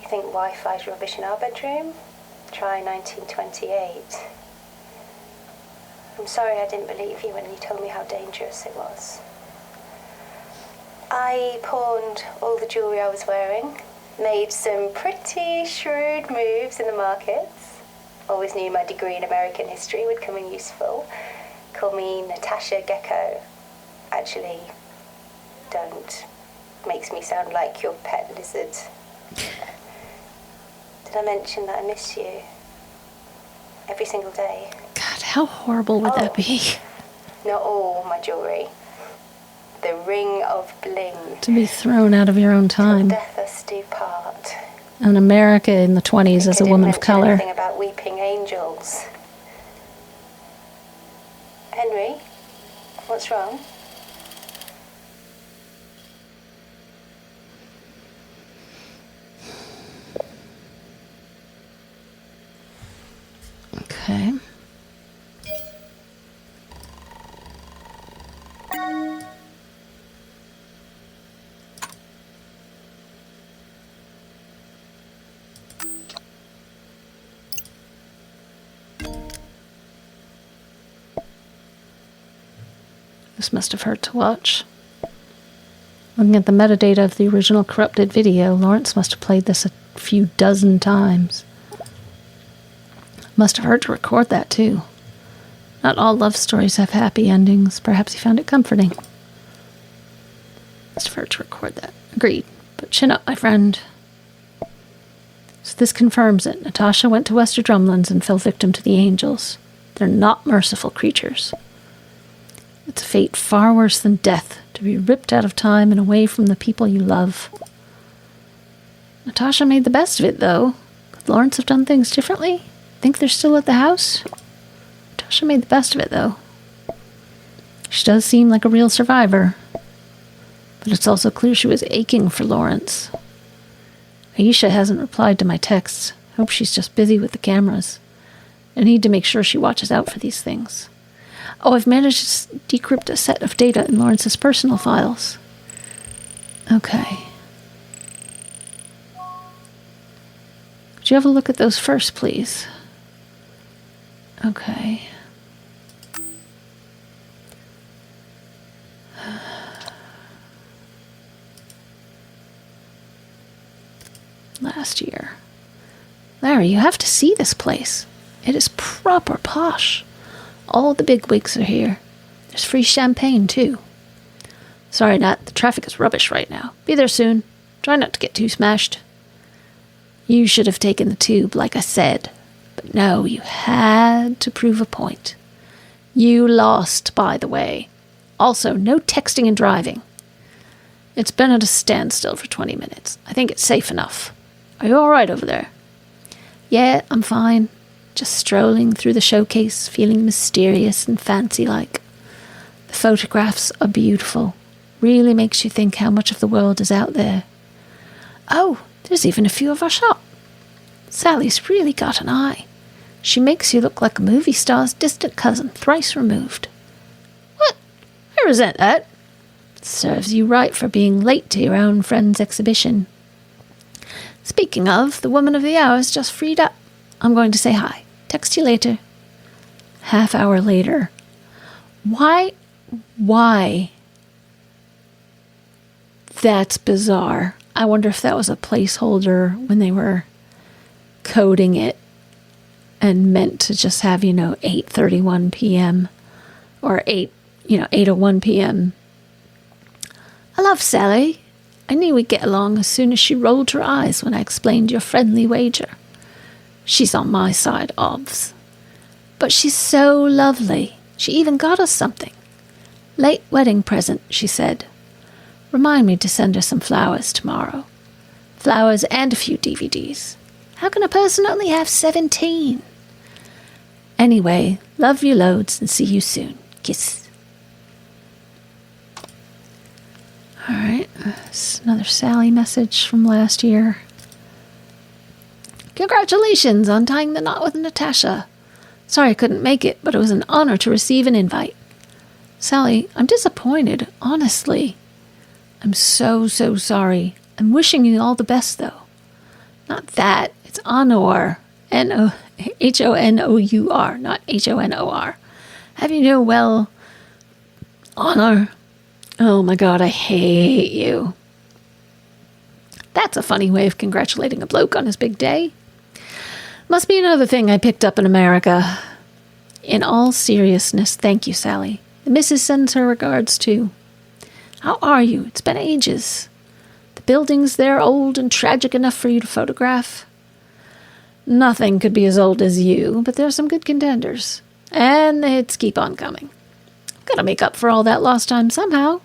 You think Wi-Fi's rubbish in our bedroom? Try 1928. I'm sorry I didn't believe you when you told me how dangerous it was. I pawned all the jewellery I was wearing, made some pretty shrewd moves in the markets, always knew my degree in American history would come in useful, Call me Natasha Gecko. Actually, don't. Makes me sound like your pet lizard. Did I mention that I miss you? Every single day. God, how horrible would that be? Not all my jewellery. The ring of bling. To be thrown out of your own time. Till death us do part. In America in the 20s as a woman of color. Anything about weeping angels. Henry, what's wrong? Okay. This must have hurt to watch. Looking at the metadata of the original corrupted video, Lawrence must have played this a few dozen times. Must have hurt to record that, too. Not all love stories have happy endings. Perhaps he found it comforting. Must have hurt to record that. Agreed. But chin up, my friend. So this confirms it. Natasha went to Wester Drumlins and fell victim to the angels. They're not merciful creatures. It's a fate far worse than death, to be ripped out of time and away from the people you love. Natasha made the best of it, though. Could Lawrence have done things differently? Think they're still at the house? Natasha made the best of it, though. She does seem like a real survivor. But it's also clear she was aching for Lawrence. Aisha hasn't replied to my texts. Hope she's just busy with the cameras. I need to make sure she watches out for these things. Oh, I've managed to decrypt a set of data in Lawrence's personal files. Okay. Could you have a look at those first, please? Okay. Last year. Larry, you have to see this place. It is proper posh. All the big wigs are here. There's free champagne, too. Sorry, Nat, the traffic is rubbish right now. Be there soon. Try not to get too smashed. You should have taken the tube, like I said. But no, you had to prove a point. You lost, by the way. Also, no texting and driving. It's been at a standstill for 20 minutes. I think it's safe enough. Are you all right over there? Yeah, I'm fine. Just strolling through the showcase, feeling mysterious and fancy-like. The photographs are beautiful. Really makes you think how much of the world is out there. Oh, there's even a few of our shop. Sally's really got an eye. She makes you look like a movie star's distant cousin, thrice removed. What? I resent that. Serves you right for being late to your own friend's exhibition. Speaking of, the woman of the hour has just freed up. I'm going to say hi. Text you later. Half hour later. Why? That's bizarre. I wonder if that was a placeholder when they were coding it and meant to just have, 8:31 p.m. or 8:01 p.m. I love Sally. I knew we'd get along as soon as she rolled her eyes when I explained your friendly wager. She's on my side, obvs. But she's so lovely. She even got us something. Late wedding present, she said. Remind me to send her some flowers tomorrow. Flowers and a few DVDs. How can a person only have 17? Anyway, love you loads and see you soon. Kiss. Alright, another Sally message from last year. Congratulations on tying the knot with Natasha. Sorry I couldn't make it, but it was an honor to receive an invite. Sally, I'm disappointed, honestly. I'm so sorry. I'm wishing you all the best, though. Not that. It's Honor. H-O-N-O-U-R, not H-O-N-O-R. Have you know well... Honor. Oh my god, I hate you. That's a funny way of congratulating a bloke on his big day. Must be another thing I picked up in America. In all seriousness, thank you, Sally. The missus sends her regards, too. How are you? It's been ages. The buildings there old and tragic enough for you to photograph? Nothing could be as old as you, but there are some good contenders. And the hits keep on coming. Gotta make up for all that lost time somehow.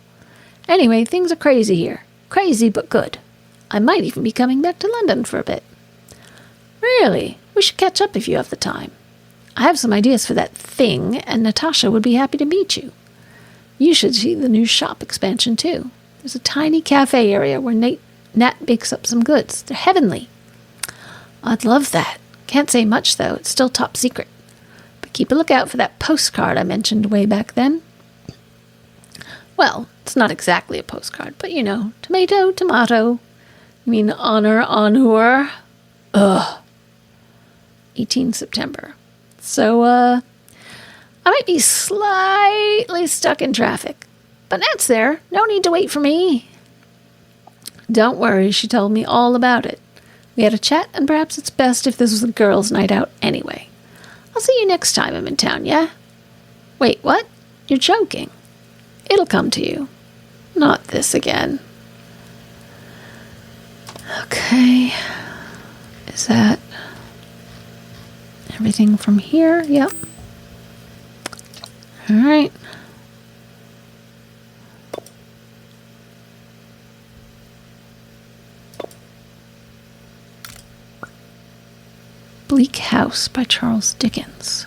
Anyway, things are crazy here. Crazy, but good. I might even be coming back to London for a bit. Really? We should catch up if you have the time. I have some ideas for that thing, and Natasha would be happy to meet you. You should see the new shop expansion, too. There's a tiny cafe area where Nat bakes up some goods. They're heavenly. I'd love that. Can't say much, though. It's still top secret. But keep a lookout for that postcard I mentioned way back then. Well, it's not exactly a postcard, but you know, tomato, tomato. You mean honor, honor. Ugh. 18 September. So, I might be slightly stuck in traffic. But Nat's there. No need to wait for me. Don't worry, she told me all about it. We had a chat, and perhaps it's best if this was a girls' night out anyway. I'll see you next time I'm in town, yeah? Wait, what? You're joking. It'll come to you. Not this again. Okay. Is that everything from here? Yep. All right. Bleak House by Charles Dickens.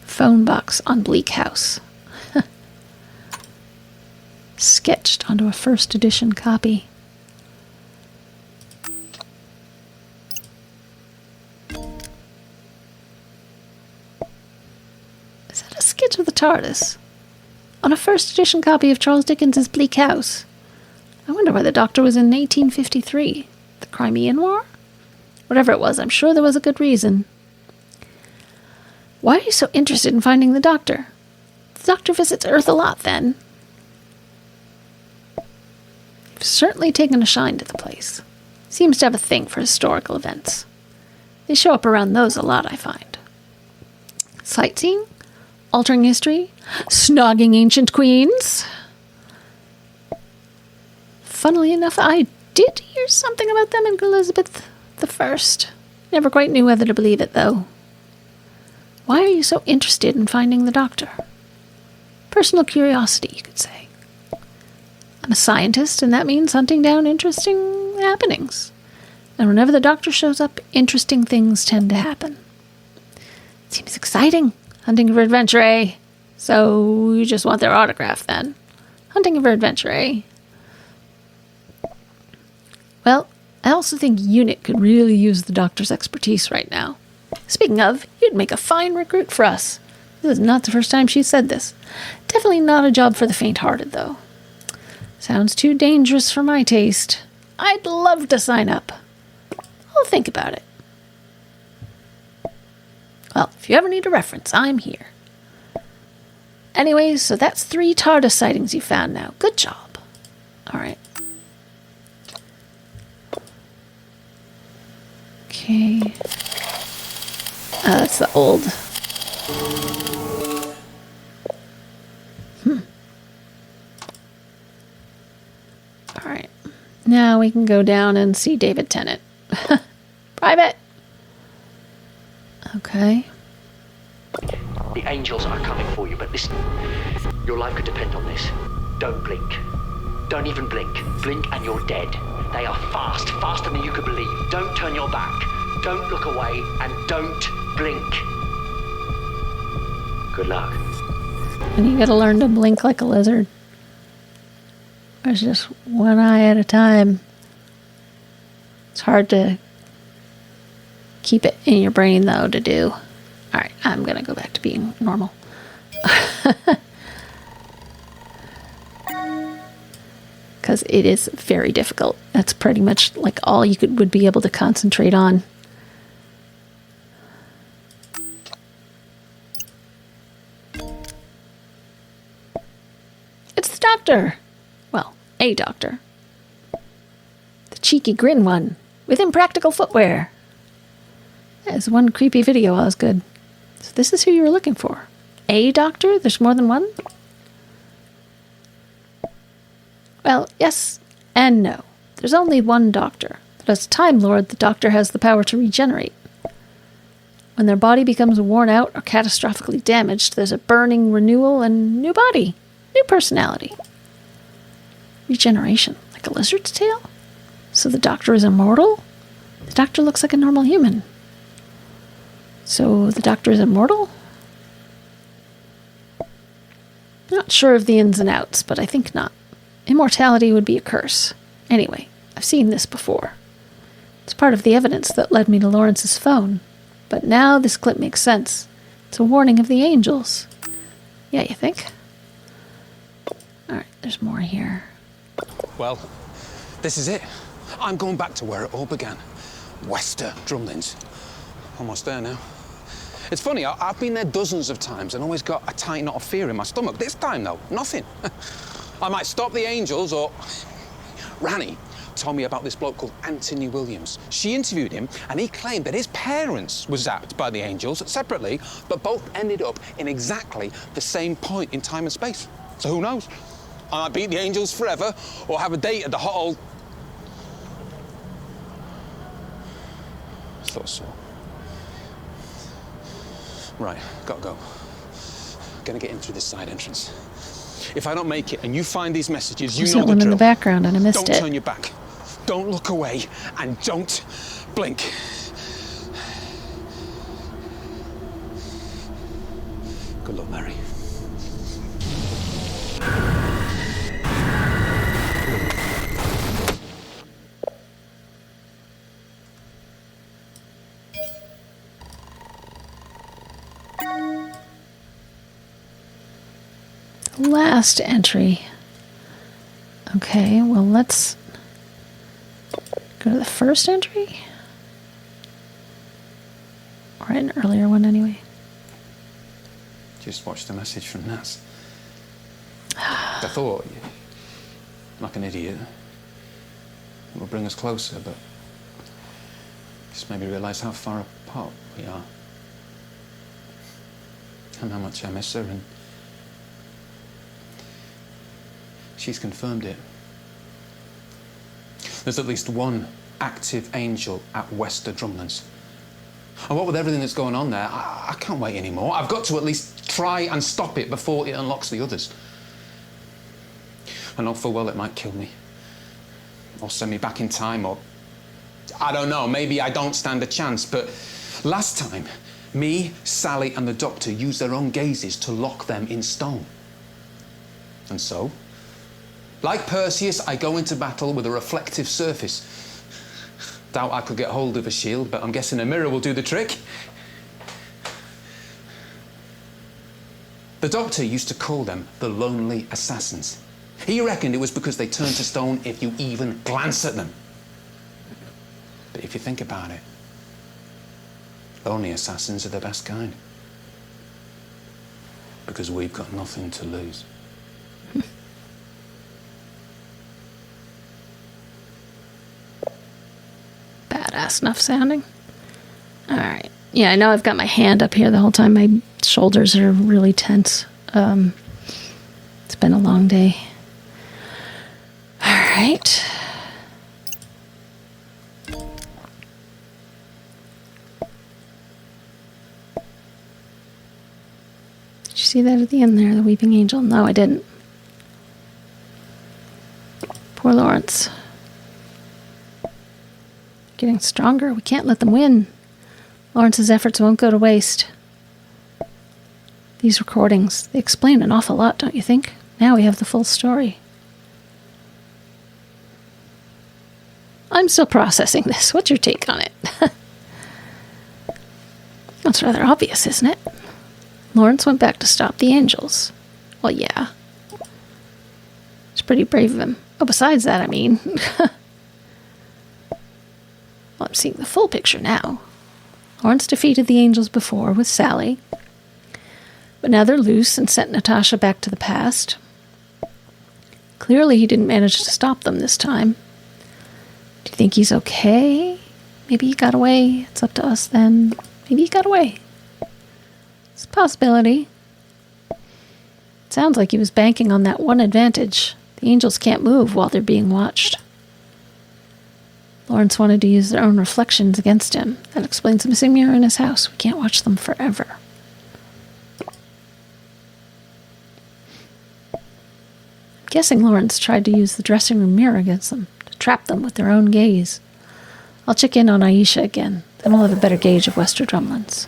Phone box on Bleak House. Sketched onto a first edition copy. Is that a sketch of the TARDIS? On a first edition copy of Charles Dickens' Bleak House. I wonder why the Doctor was in 1853. The Crimean War? Whatever it was, I'm sure there was a good reason. Why are you so interested in finding the Doctor? The Doctor visits Earth a lot, then. You've certainly taken a shine to the place. Seems to have a thing for historical events. They show up around those a lot, I find. Sightseeing? Altering history? Snogging ancient queens? Funnily enough, I did hear something about them in Elizabeth I. Never quite knew whether to believe it, though. Why are you so interested in finding the Doctor? Personal curiosity, you could say. I'm a scientist, and that means hunting down interesting happenings. And whenever the Doctor shows up, interesting things tend to happen. Seems exciting, hunting for adventure, eh? So you just want their autograph, then? Hunting for adventure, eh? Well, I also think UNIT could really use the Doctor's expertise right now. Speaking of, you'd make a fine recruit for us. This is not the first time she's said this. Definitely not a job for the faint-hearted, though. Sounds too dangerous for my taste. I'd love to sign up. I'll think about it. Well, if you ever need a reference, I'm here. Anyways, so that's 3 TARDIS sightings you found now. Good job. All right. Okay. That's the old. All right. Now we can go down and see David Tennant. Private. Okay. The angels are coming for you, but listen. Your life could depend on this. Don't blink. Don't even blink. Blink and you're dead. They are fast, faster than you could believe. Don't turn your back. Don't look away, and don't blink. Good luck. And you gotta learn to blink like a lizard. There's just one eye at a time. It's hard to keep it in your brain, though, to do. Alright, I'm gonna go back to being normal. Because it is very difficult. That's pretty much like all you would be able to concentrate on. It's the Doctor. Well, a doctor. The cheeky grin one. with impractical footwear. There's one creepy video I was good. So this is who you were looking for. A doctor? There's more than one? Well, yes and no. There's only one doctor. But as a Time Lord, the doctor has the power to regenerate. When their body becomes worn out or catastrophically damaged, there's a burning renewal and new body, new personality. Regeneration, like a lizard's tail? So the doctor is immortal? The doctor looks like a normal human. So the doctor is immortal? Not sure of the ins and outs, but I think not. Immortality would be a curse. Anyway, I've seen this before. It's part of the evidence that led me to Lawrence's phone. But now this clip makes sense. It's a warning of the angels. Yeah, you think? Alright, there's more here. Well, this is it. I'm going back to where it all began. Wester Drumlins. Almost there now. It's funny, I've been there dozens of times and always got a tight knot of fear in my stomach. This time, though, nothing. I might stop the angels or... Rani told me about this bloke called Anthony Williams. She interviewed him and he claimed that his parents were zapped by the angels separately, but both ended up in exactly the same point in time and space. So who knows? I might beat the angels forever or have a date at the hot old... Thought so. Right, gotta go. Gonna get in through this side entrance. If I don't make it and you find these messages, you know the drill. There's one in the background and I missed it. Don't turn your back. Don't look away and don't blink. Good luck, Mary. Last entry. Okay, well, let's go to the first entry. Or an earlier one, anyway. Just watched the message from Nats. I thought, like an idiot, it will bring us closer, but just made me realise how far apart we are. And how much I miss her, and she's confirmed it. There's at least one active angel at Wester Drumlands. And what with everything that's going on there, I can't wait anymore. I've got to at least try and stop it before it unlocks the others. I know full well it might kill me. Or send me back in time, or... I don't know, maybe I don't stand a chance, but last time, me, Sally and the Doctor used their own gazes to lock them in stone. And so, like Perseus, I go into battle with a reflective surface. Doubt I could get hold of a shield, but I'm guessing a mirror will do the trick. The Doctor used to call them the Lonely Assassins. He reckoned it was because they turned to stone if you even glance at them. But if you think about it, lonely assassins are the best kind. Because we've got nothing to lose. Badass enough sounding. Alright. Yeah, I know I've got my hand up here the whole time. My shoulders are really tense. It's been a long day. Alright. Did you see that at the end there, the weeping angel? No, I didn't. Poor Lawrence. Getting stronger. We can't let them win. Lawrence's efforts won't go to waste. These recordings, they explain an awful lot, don't you think? Now we have the full story. I'm still processing this. What's your take on it? That's rather obvious, isn't it? Lawrence went back to stop the angels. Well, yeah. It's pretty brave of him. Oh, besides that, I mean... Well, I'm seeing the full picture now. Lawrence defeated the angels before with Sally. But now they're loose and sent Natasha back to the past. Clearly he didn't manage to stop them this time. Do you think he's okay? Maybe he got away. It's up to us then. Maybe he got away. It's a possibility. It sounds like he was banking on that one advantage. The angels can't move while they're being watched. Lawrence wanted to use their own reflections against him. That explains the missing mirror in his house. We can't watch them forever. I'm guessing Lawrence tried to use the dressing room mirror against them, to trap them with their own gaze. I'll check in on Aisha again. Then we'll have a better gauge of Wester Drumlins.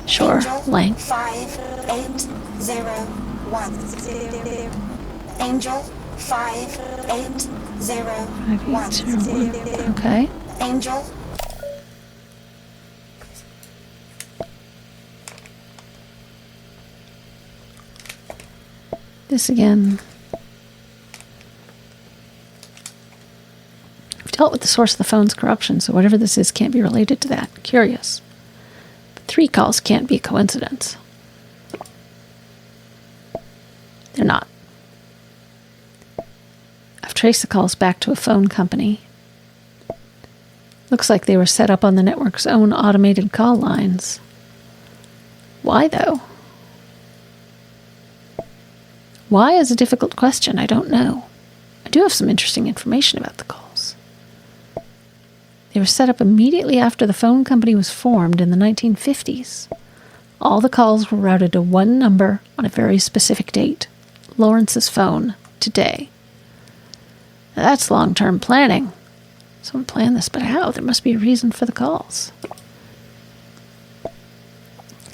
Sure, Angel Lang. 5801. Angel 5801. 5801. Okay. Angel. This again. I've dealt with the source of the phone's corruption, so whatever this is can't be related to that. Curious. But 3 calls can't be a coincidence. They're not. I've traced the calls back to a phone company. Looks like they were set up on the network's own automated call lines. Why, though? Why is a difficult question. I don't know. I do have some interesting information about the calls. They were set up immediately after the phone company was formed in the 1950s. All the calls were routed to one number on a very specific date. Lawrence's phone, today. Now that's long-term planning. Someone planned this, but how? There must be a reason for the calls.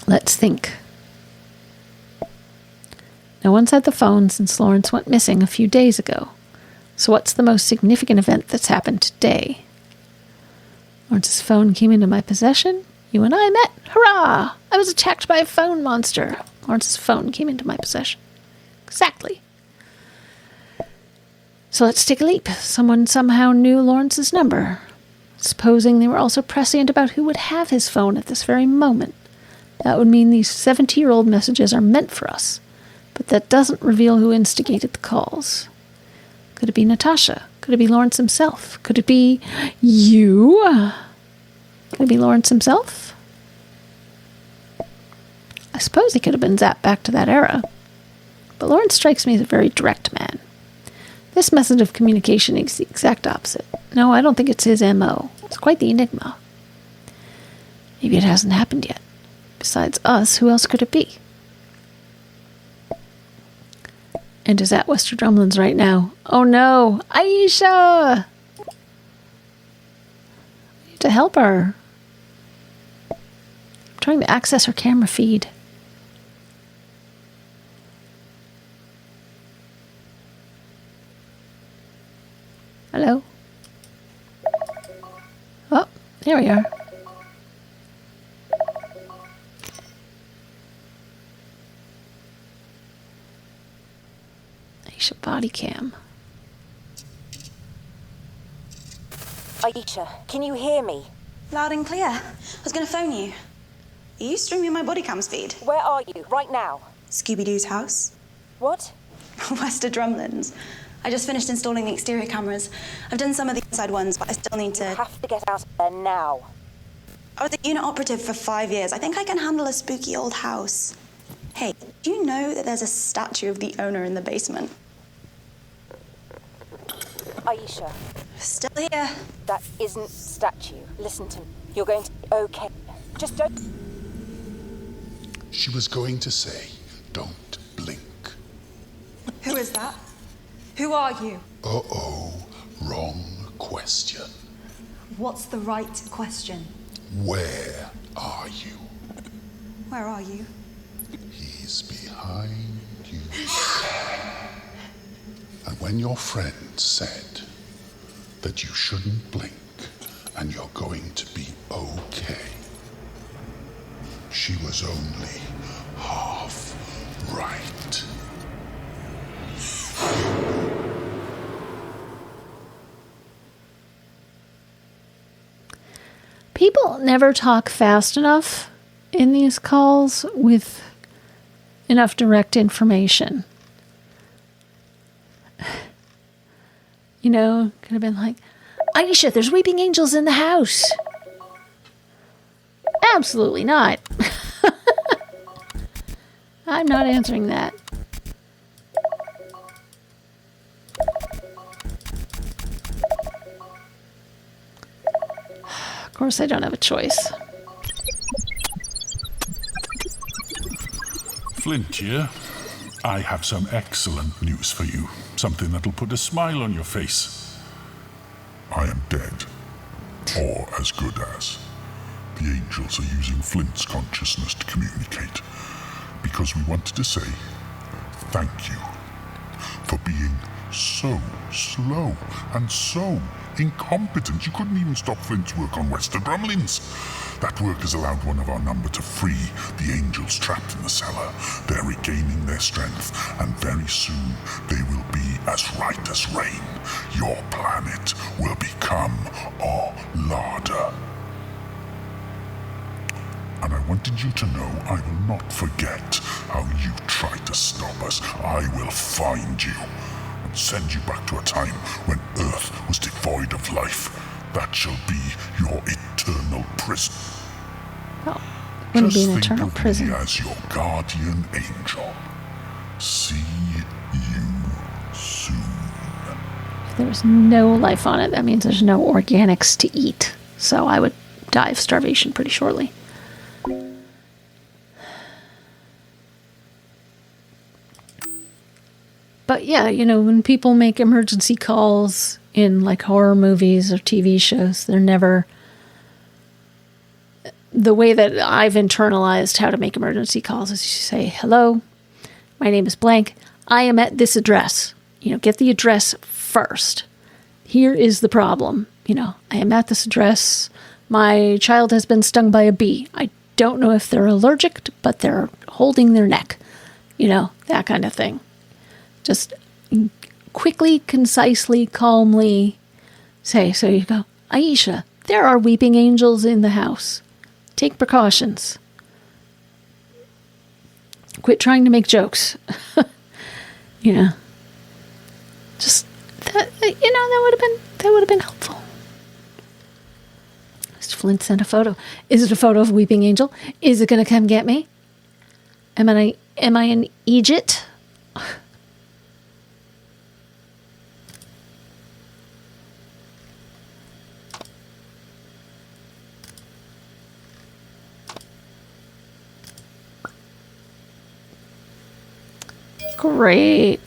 Let's think. No one's had the phone since Lawrence went missing a few days ago. So what's the most significant event that's happened today? Lawrence's phone came into my possession. You and I met. Hurrah! I was attacked by a phone monster. Lawrence's phone came into my possession. Exactly. So let's take a leap. Someone somehow knew Lawrence's number. Supposing they were also prescient about who would have his phone at this very moment. That would mean these 70-year-old messages are meant for us. But that doesn't reveal who instigated the calls. Could it be Natasha? Could it be Lawrence himself? Could it be you? Could it be Lawrence himself? I suppose he could have been zapped back to that era. But Lawrence strikes me as a very direct man. This method of communication is the exact opposite. No, I don't think it's his M.O. It's quite the enigma. Maybe it hasn't happened yet. Besides us, who else could it be? And is at Wester Drumlins right now. Oh no! Aisha! I need to help her. I'm trying to access her camera feed. Hello? Oh, there we are. Aisha body cam. Aisha, can you hear me? Loud and clear. I was going to phone you. Are you streaming my body cam's feed? Where are you, right now? Scooby-Doo's house. What? Wester Drumlins. I just finished installing the exterior cameras. I've done some of the inside ones, but I still need to... You have to get out of there now. I was a unit operative for 5 years. I think I can handle a spooky old house. Hey, do you know that there's a statue of the owner in the basement? Aisha. Still here. That isn't statue. Listen to me. You're going to be okay. Just don't... She was going to say, don't blink. Who is that? Who are you? Uh-oh, wrong question. What's the right question? Where are you? Where are you? He's behind you. And when your friend said that you shouldn't blink and you're going to be okay, she was only half right. People never talk fast enough in these calls with enough direct information. You know, could have been like, Aisha, there's weeping angels in the house. Absolutely not. I'm not answering that. Of course, I don't have a choice. Flint here. I have some excellent news for you. Something that'll put a smile on your face. I am dead. Or as good as. The angels are using Flint's consciousness to communicate. Because we wanted to say thank you for being so slow and so incompetent. You couldn't even stop Flint's work on Wester Drumlins. That work has allowed one of our number to free the angels trapped in the cellar. They're regaining their strength, and very soon they will be as right as rain. Your planet will become our larder. And I wanted you to know I will not forget how you tried to stop us. I will find you and send you back to a time when Earth was devoid of life. That shall be your eternal prison. Well, it wouldn't be an Just eternal think of prison. me as your guardian angel. See you soon. If there's no life on it, that means there's no organics to eat. So I would die of starvation pretty shortly. But yeah, you know, when people make emergency calls in like horror movies or TV shows, they're never... The way that I've internalized how to make emergency calls is you say, hello, my name is blank. I am at this address. You know, get the address first. Here is the problem. You know, I am at this address. My child has been stung by a bee. I don't know if they're allergic, but they're holding their neck. You know, that kind of thing. Just quickly, concisely, calmly say, so you go, Aisha, there are weeping angels in the house. Take precautions. Quit trying to make jokes. You know, just that. You know, that would have been helpful. Mr. Flint sent a photo. Is it a photo of a weeping angel? Is it going to come get me? Am I in Egypt? Great.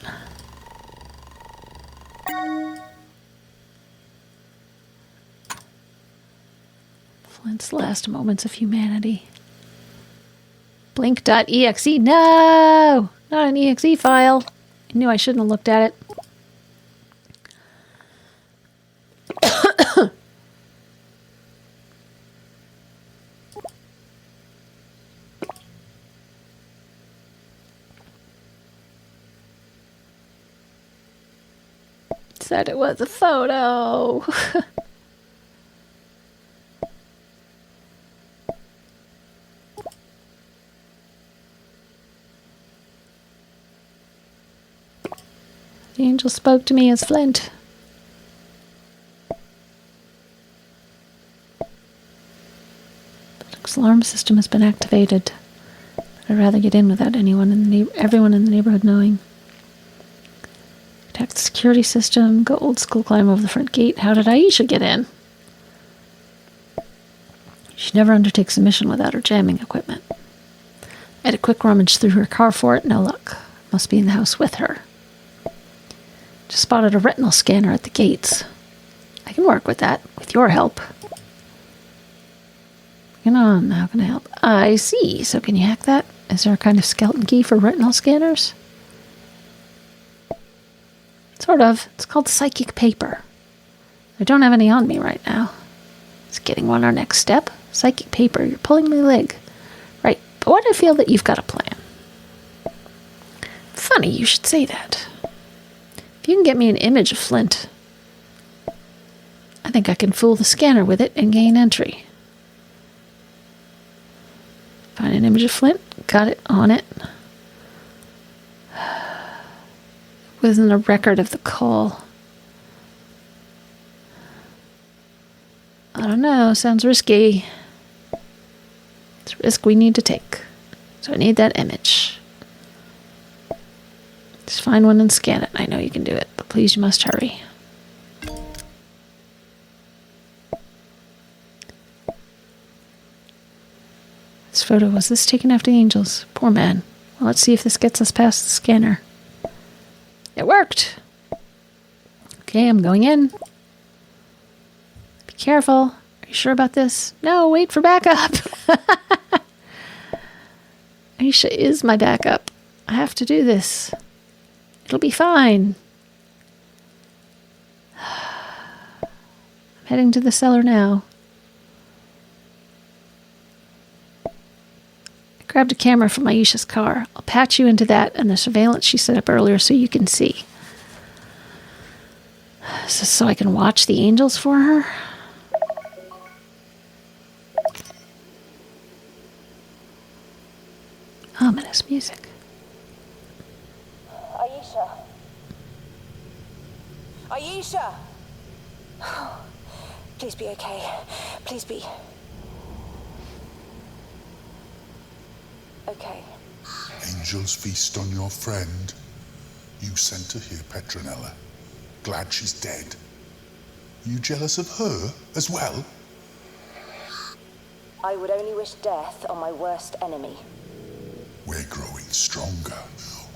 Flint's last moments of humanity. Blink.exe. No! Not an exe file. I knew I shouldn't have looked at it. Said it was a photo. The angel spoke to me as Flint. The alarm system has been activated. But I'd rather get in without everyone in the neighborhood knowing. Attack the security system. Go old school, climb over the front gate. How did Aisha get in? She never undertakes a mission without her jamming equipment. I had a quick rummage through her car for it. No luck. Must be in the house with her. Just spotted a retinal scanner at the gates. I can work with that, with your help. Hang on, how can I help? I see. So can you hack that? Is there a kind of skeleton key for retinal scanners? Sort of. It's called psychic paper. I don't have any on me right now. Is getting one our next step? Psychic paper, you're pulling my leg. Right, but what I feel that you've got a plan. Funny you should say that. If you can get me an image of Flint, I think I can fool the scanner with it and gain entry. Find an image of Flint, got it on it. Wasn't a record of the call. no, sounds risky. It's a risk we need to take. So I need that image. Just find one and scan it. I know you can do it, but please, you must hurry. This photo, was this taken after the angels? Poor man. Well, let's see if this gets us past the scanner. It worked! Okay, I'm going in. Be careful. Are you sure about this? No, wait for backup. Aisha is my backup. I have to do this. It'll be fine. I'm heading to the cellar now. I grabbed a camera from Aisha's car. I'll patch you into that and the surveillance she set up earlier so you can see. So I can watch the angels for her? Ominous music. Aisha. Aisha! Please be okay. Please be. Okay. Angels feast on your friend. You sent her here, Petronella. Glad she's dead. You jealous of her as well? I would only wish death on my worst enemy. We're growing stronger.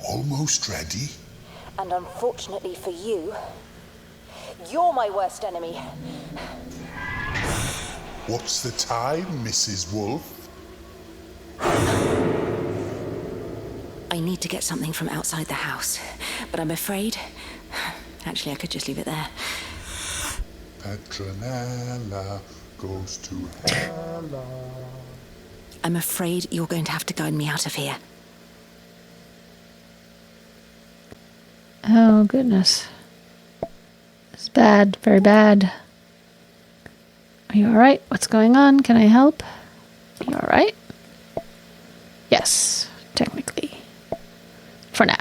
Almost ready. And unfortunately for you, you're my worst enemy. What's the time, Mrs. Wolf? I need to get something from outside the house, but I'm afraid... Actually, I could just leave it there. Petronella goes to hell. I'm afraid you're going to have to guide me out of here. Oh, goodness. It's bad. Very bad. Are you alright? What's going on? Can I help? Are you alright? Yes, technically. For now.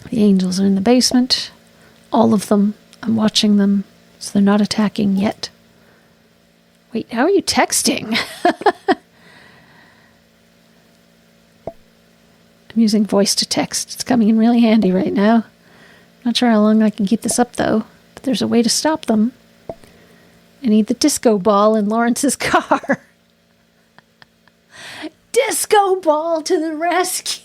The angels are in the basement. All of them. I'm watching them, so they're not attacking yet. Wait, how are you texting? I'm using voice to text. It's coming in really handy right now. Not sure how long I can keep this up, though. But there's a way to stop them. I need the disco ball in Lawrence's car. Disco ball to the rescue!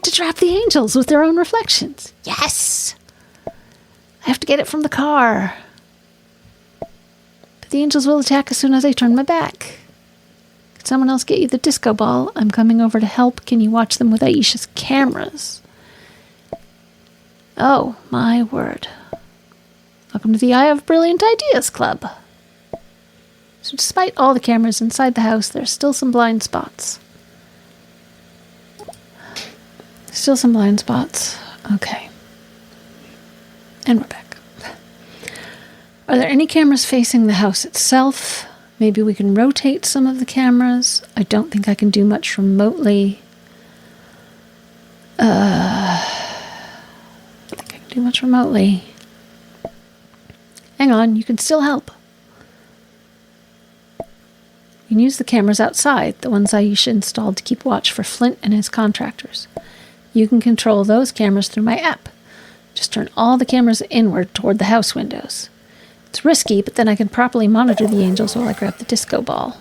To trap the angels with their own reflections. Yes! I have to get it from the car. But the angels will attack as soon as I turn my back. Can someone else get you the disco ball? I'm coming over to help. Can you watch them with Aisha's cameras? Oh, my word. Welcome to the I Have Brilliant Ideas Club. So despite all the cameras inside the house, there's still some blind spots. Still some blind spots. Okay. And we're back. Are there any cameras facing the house itself? Maybe we can rotate some of the cameras. I don't think I can do much remotely. I don't think I can do much remotely. Hang on, you can still help. You can use the cameras outside, the ones Aisha installed to keep watch for Flint and his contractors. You can control those cameras through my app. Just turn all the cameras inward toward the house windows. It's risky, but then I can properly monitor the angels while I grab the disco ball.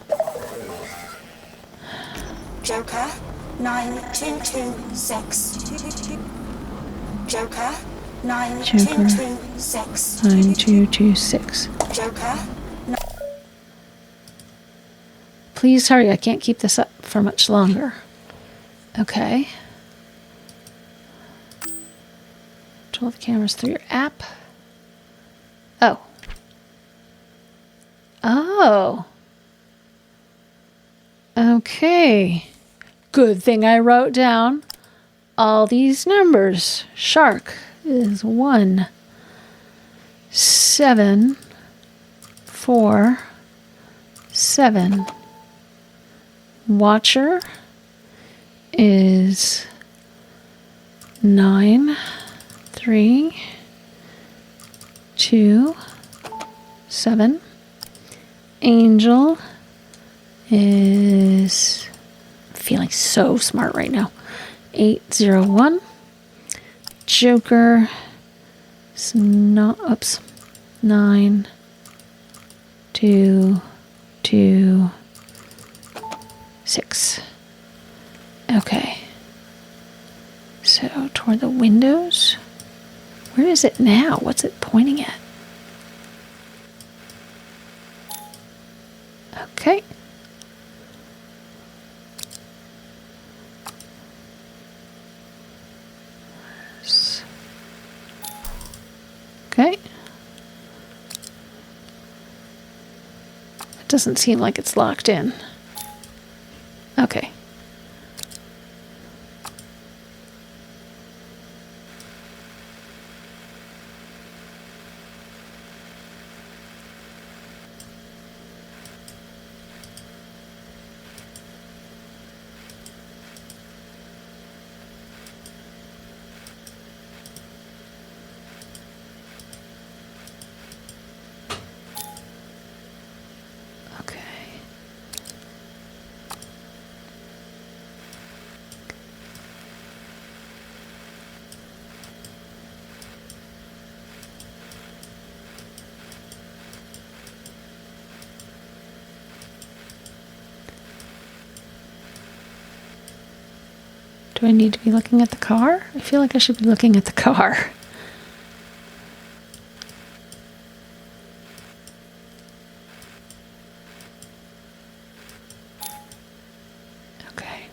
Joker 9226. Joker 9226. 9226. Joker. Please hurry, I can't keep this up for much longer. Okay. Control the cameras through your app. Oh. Oh. Okay. Good thing I wrote down all these numbers. Shark is 1, 7, 4, 7. Watcher is 9, 3, 2, 7. Angel is feeling so smart right now. 801. Joker is not. Oops. 9, 2, 2, 6. Okay. So toward the windows. Where is it now? What's it pointing at? Okay. Okay. It doesn't seem like it's locked in. Okay. Do I need to be looking at the car? I feel like I should be looking at the car. Okay.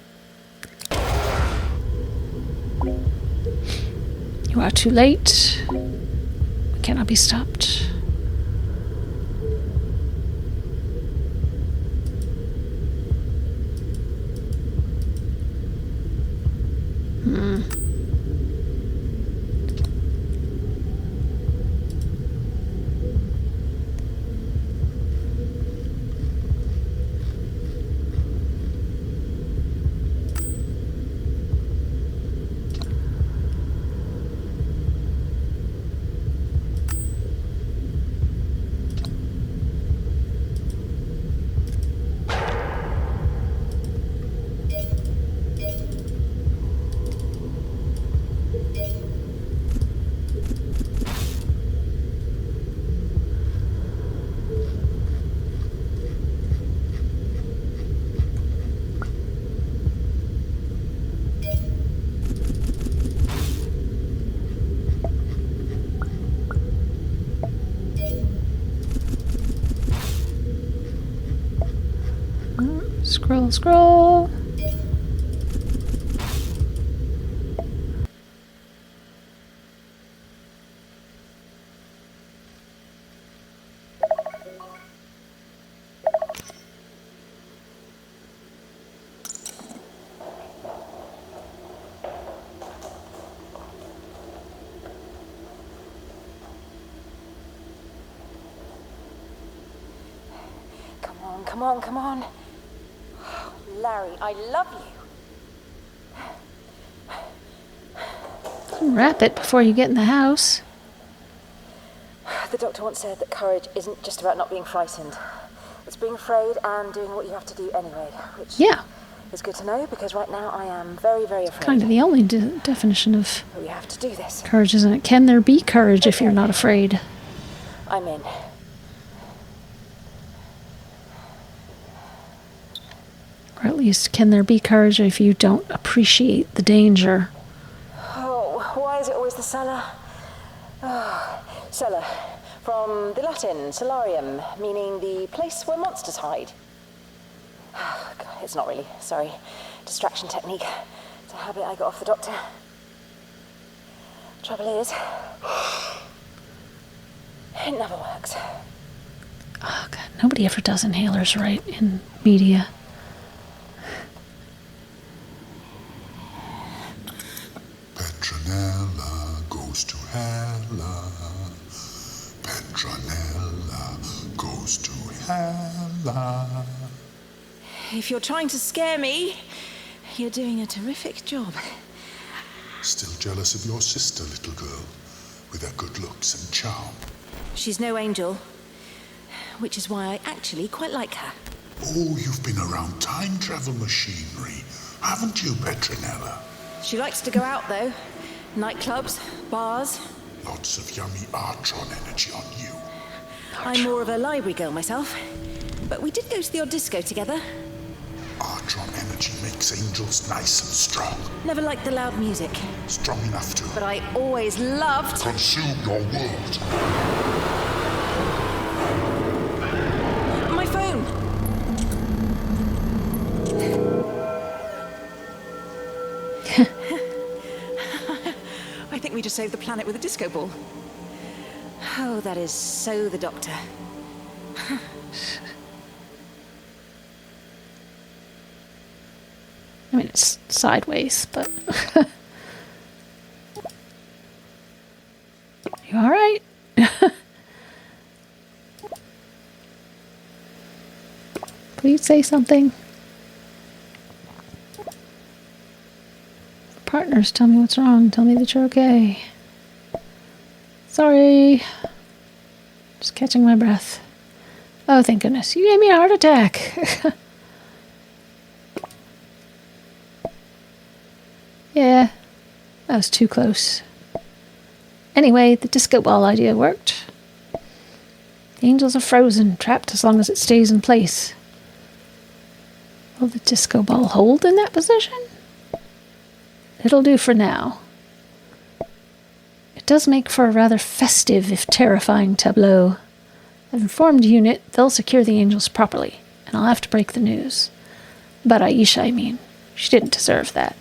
You are too late. We cannot be stopped. Scroll, scroll. Come on, come on, come on. Larry, I love you. Wrap it before you get in the house. The doctor once said that courage isn't just about not being frightened. It's being afraid and doing what you have to do anyway, which is good to know because right now I am very, very afraid. Kind of the only definition of We have to do this. courage, isn't it? Can there be courage if you're not afraid? I'm in. Or at least, can there be courage if you don't appreciate the danger? Oh, why is it always the cellar? Oh, cellar. From the Latin, solarium, meaning the place where monsters hide. God, it's not really, sorry. Distraction technique. It's a habit I got off the doctor. Trouble is, it never works. Oh, God, nobody ever does inhalers right in media. Petronella goes to Hella. Petronella goes to Hella. If you're trying to scare me, you're doing a terrific job. Still jealous of your sister, little girl, with her good looks and charm. She's no angel, which is why I actually quite like her. Oh, you've been around time travel machinery, haven't you, Petronella? She likes to go out, though. Nightclubs, bars. Lots of yummy Artron energy on you. I'm more of a library girl myself. But we did go to the odd disco together. Artron energy makes angels nice and strong. Never liked the loud music. Strong enough to... But I always loved... consume your world. My phone! I think we just saved the planet with a disco ball. Oh, that is so the Doctor. I mean, it's sideways, but... You alright? Please say something. Partners, tell me what's wrong. Tell me that you're okay. Sorry. Just catching my breath. Oh, thank goodness. You gave me a heart attack. Yeah, that was too close. Anyway, the disco ball idea worked. The angels are frozen, trapped as long as it stays in place. Will the disco ball hold in that position? It'll do for now. It does make for a rather festive, if terrifying, tableau. I've informed Unit they'll secure the angels properly, and I'll have to break the news. About Aisha, I mean. She didn't deserve that.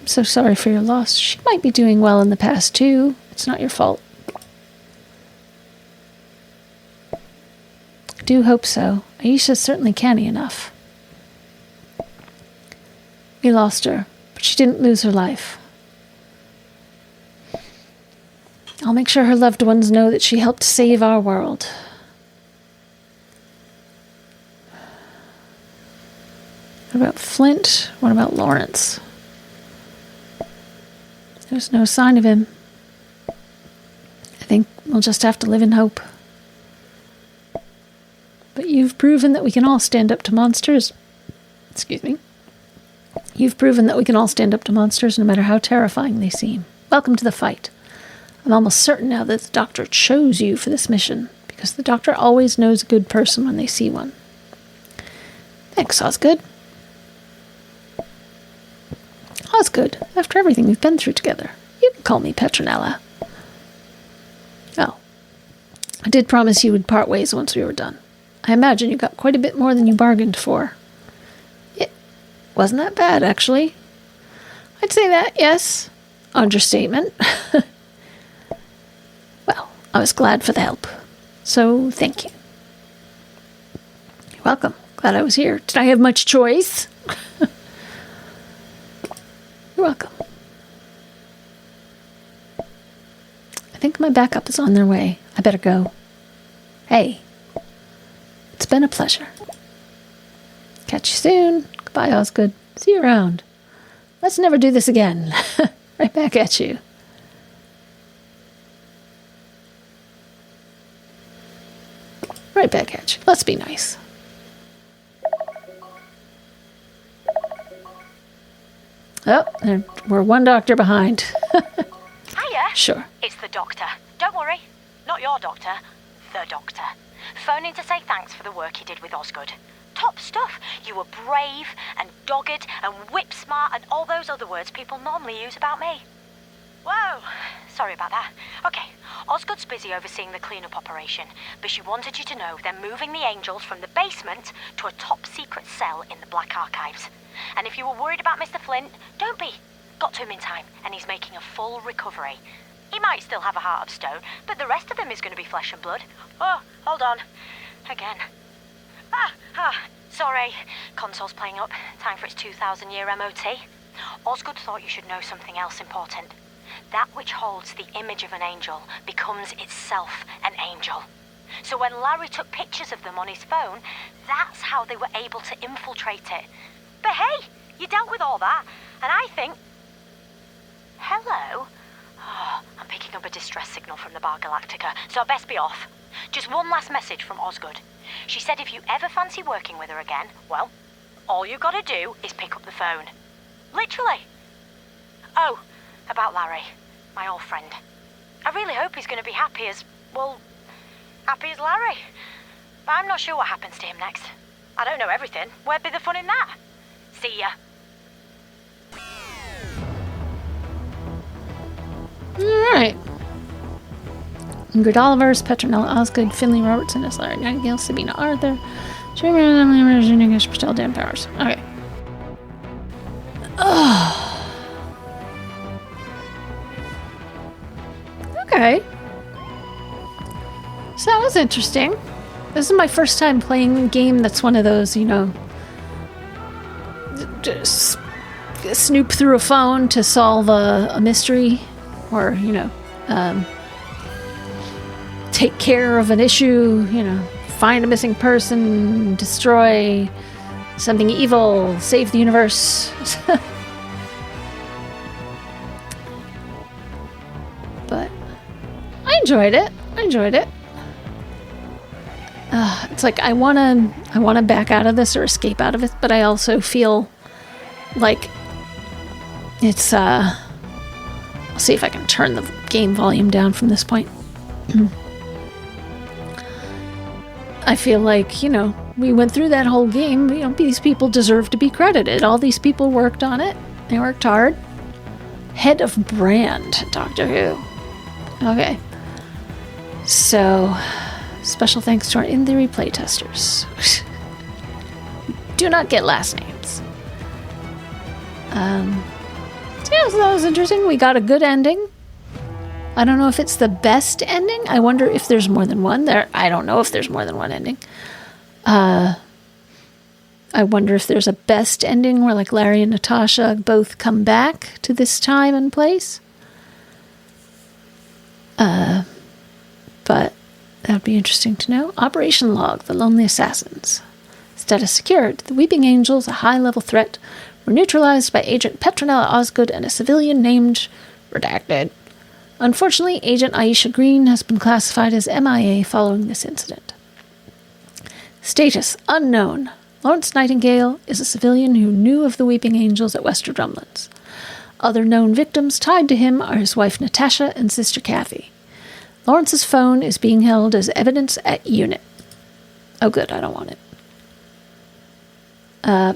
I'm so sorry for your loss. She might be doing well in the past, too. It's not your fault. I do hope so. Aisha's certainly canny enough. We lost her, but she didn't lose her life. I'll make sure her loved ones know that she helped save our world. What about Flint? What about Lawrence? There's no sign of him. I think we'll just have to live in hope. But you've proven that we can all stand up to monsters. Excuse me. You've proven that we can all stand up to monsters no matter how terrifying they seem. Welcome to the fight. I'm almost certain now that the Doctor chose you for this mission, because the Doctor always knows a good person when they see one. Thanks, Osgood. Osgood, after everything we've been through together, you can call me Petronella. Oh, I did promise you would part ways once we were done. I imagine you got quite a bit more than you bargained for. It wasn't that bad, actually. I'd say that, yes. Understatement. Well, I was glad for the help, so thank you. You're welcome. Glad I was here. Did I have much choice? You're welcome. I think my backup is on their way. I better go. Hey, it's been a pleasure. Catch you soon. Goodbye, Osgood. See you around. Let's never do this again. Right back at you. Right back at you. Let's be nice. Oh, we're one doctor behind. Hiya. Sure. It's the Doctor. Don't worry. Not your doctor. The Doctor. Phoning to say thanks for the work you did with Osgood. Top stuff. You were brave and dogged and whip smart and all those other words people normally use about me. Whoa. Sorry about that. Okay. Osgood's busy overseeing the cleanup operation, but she wanted you to know they're moving the angels from the basement to a top-secret cell in the Black Archives. And if you were worried about Mr. Flint, don't be. Got to him in time, and he's making a full recovery. He might still have a heart of stone, but the rest of him is going to be flesh and blood. Oh, hold on. Again. Sorry. Console's playing up. Time for its 2,000-year MOT. Osgood thought you should know something else important. That which holds the image of an angel becomes itself an angel. So when Larry took pictures of them on his phone, that's how they were able to infiltrate it. But hey, you dealt with all that, and I think... Hello? Oh, I'm picking up a distress signal from the Bar Galactica, so I best be off. Just one last message from Osgood. She said if you ever fancy working with her again, well, all you gotta do is pick up the phone. Literally. Oh, about Larry, my old friend. I really hope he's gonna be happy as Larry. But I'm not sure what happens to him next. I don't know everything. Where'd be the fun in that? See ya. Alright. Ingrid Olivers, Petronella Osgood, Finley Robertson, Larry Nightingale, Sabina Arthur, Patel, Dan Powers. Okay. Okay. So that was interesting. This is my first time playing a game that's one of those, you know, just snoop through a phone to solve a mystery, or, you know, take care of an issue, you know, find a missing person, destroy something evil, save the universe. But I enjoyed it. It's like I wanna back out of this or escape out of it, but I also feel like it's I'll see if I can turn the game volume down from this point. I feel like, you know, we went through that whole game. You know, these people deserve to be credited. All these people worked on it. They worked hard. Head of brand, Doctor Who. Okay. So, special thanks to our In Theory playtesters. Do not get last names. So yeah, so that was interesting. We got a good ending. I don't know if it's the best ending. I wonder if there's more than one there. I don't know if there's more than one ending. I wonder if there's a best ending where like Larry and Natasha both come back to this time and place. But that would be interesting to know. Operation Log, The Lonely Assassins. Status secured. The Weeping Angels, a high-level threat, were neutralized by Agent Petronella Osgood and a civilian named Redacted. Unfortunately, Agent Aisha Green has been classified as MIA following this incident. Status unknown. Lawrence Nightingale is a civilian who knew of the Weeping Angels at Wester Drumlins. Other known victims tied to him are his wife Natasha and sister Kathy. Lawrence's phone is being held as evidence at unit. Oh good, I don't want it.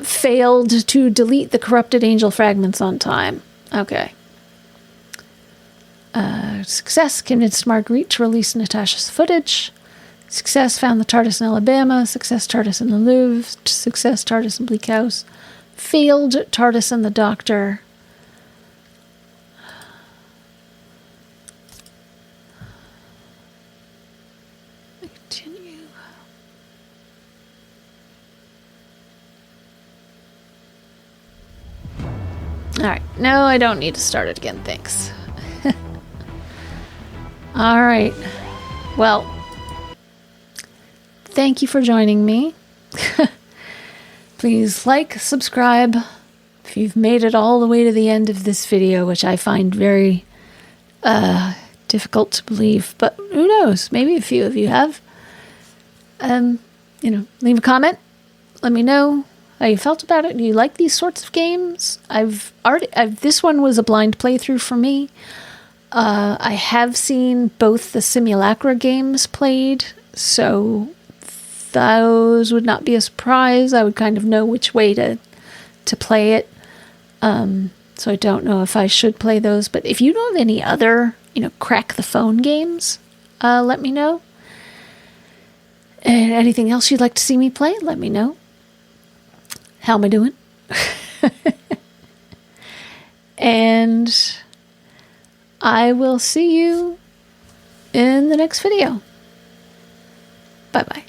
Failed to delete the corrupted angel fragments on time. Okay. Success convinced Marguerite to release Natasha's footage. Success found the TARDIS in Alabama. Success TARDIS in the Louvre. Success TARDIS in Bleak House. Failed TARDIS and the Doctor. Continue. Alright, no, I don't need to start it again, thanks. Alright, well, thank you for joining me. Please like, subscribe, if you've made it all the way to the end of this video, which I find very difficult to believe, but who knows, maybe a few of you have. You know, leave a comment, let me know how you felt about it. Do you like these sorts of games? This one was a blind playthrough for me. I have seen both the Simulacra games played, so those would not be a surprise. I would kind of know which way to play it. So I don't know if I should play those, but if you know of any other, you know, crack the phone games, let me know. And anything else you'd like to see me play, let me know. How am I doing? And I will see you in the next video. Bye-bye.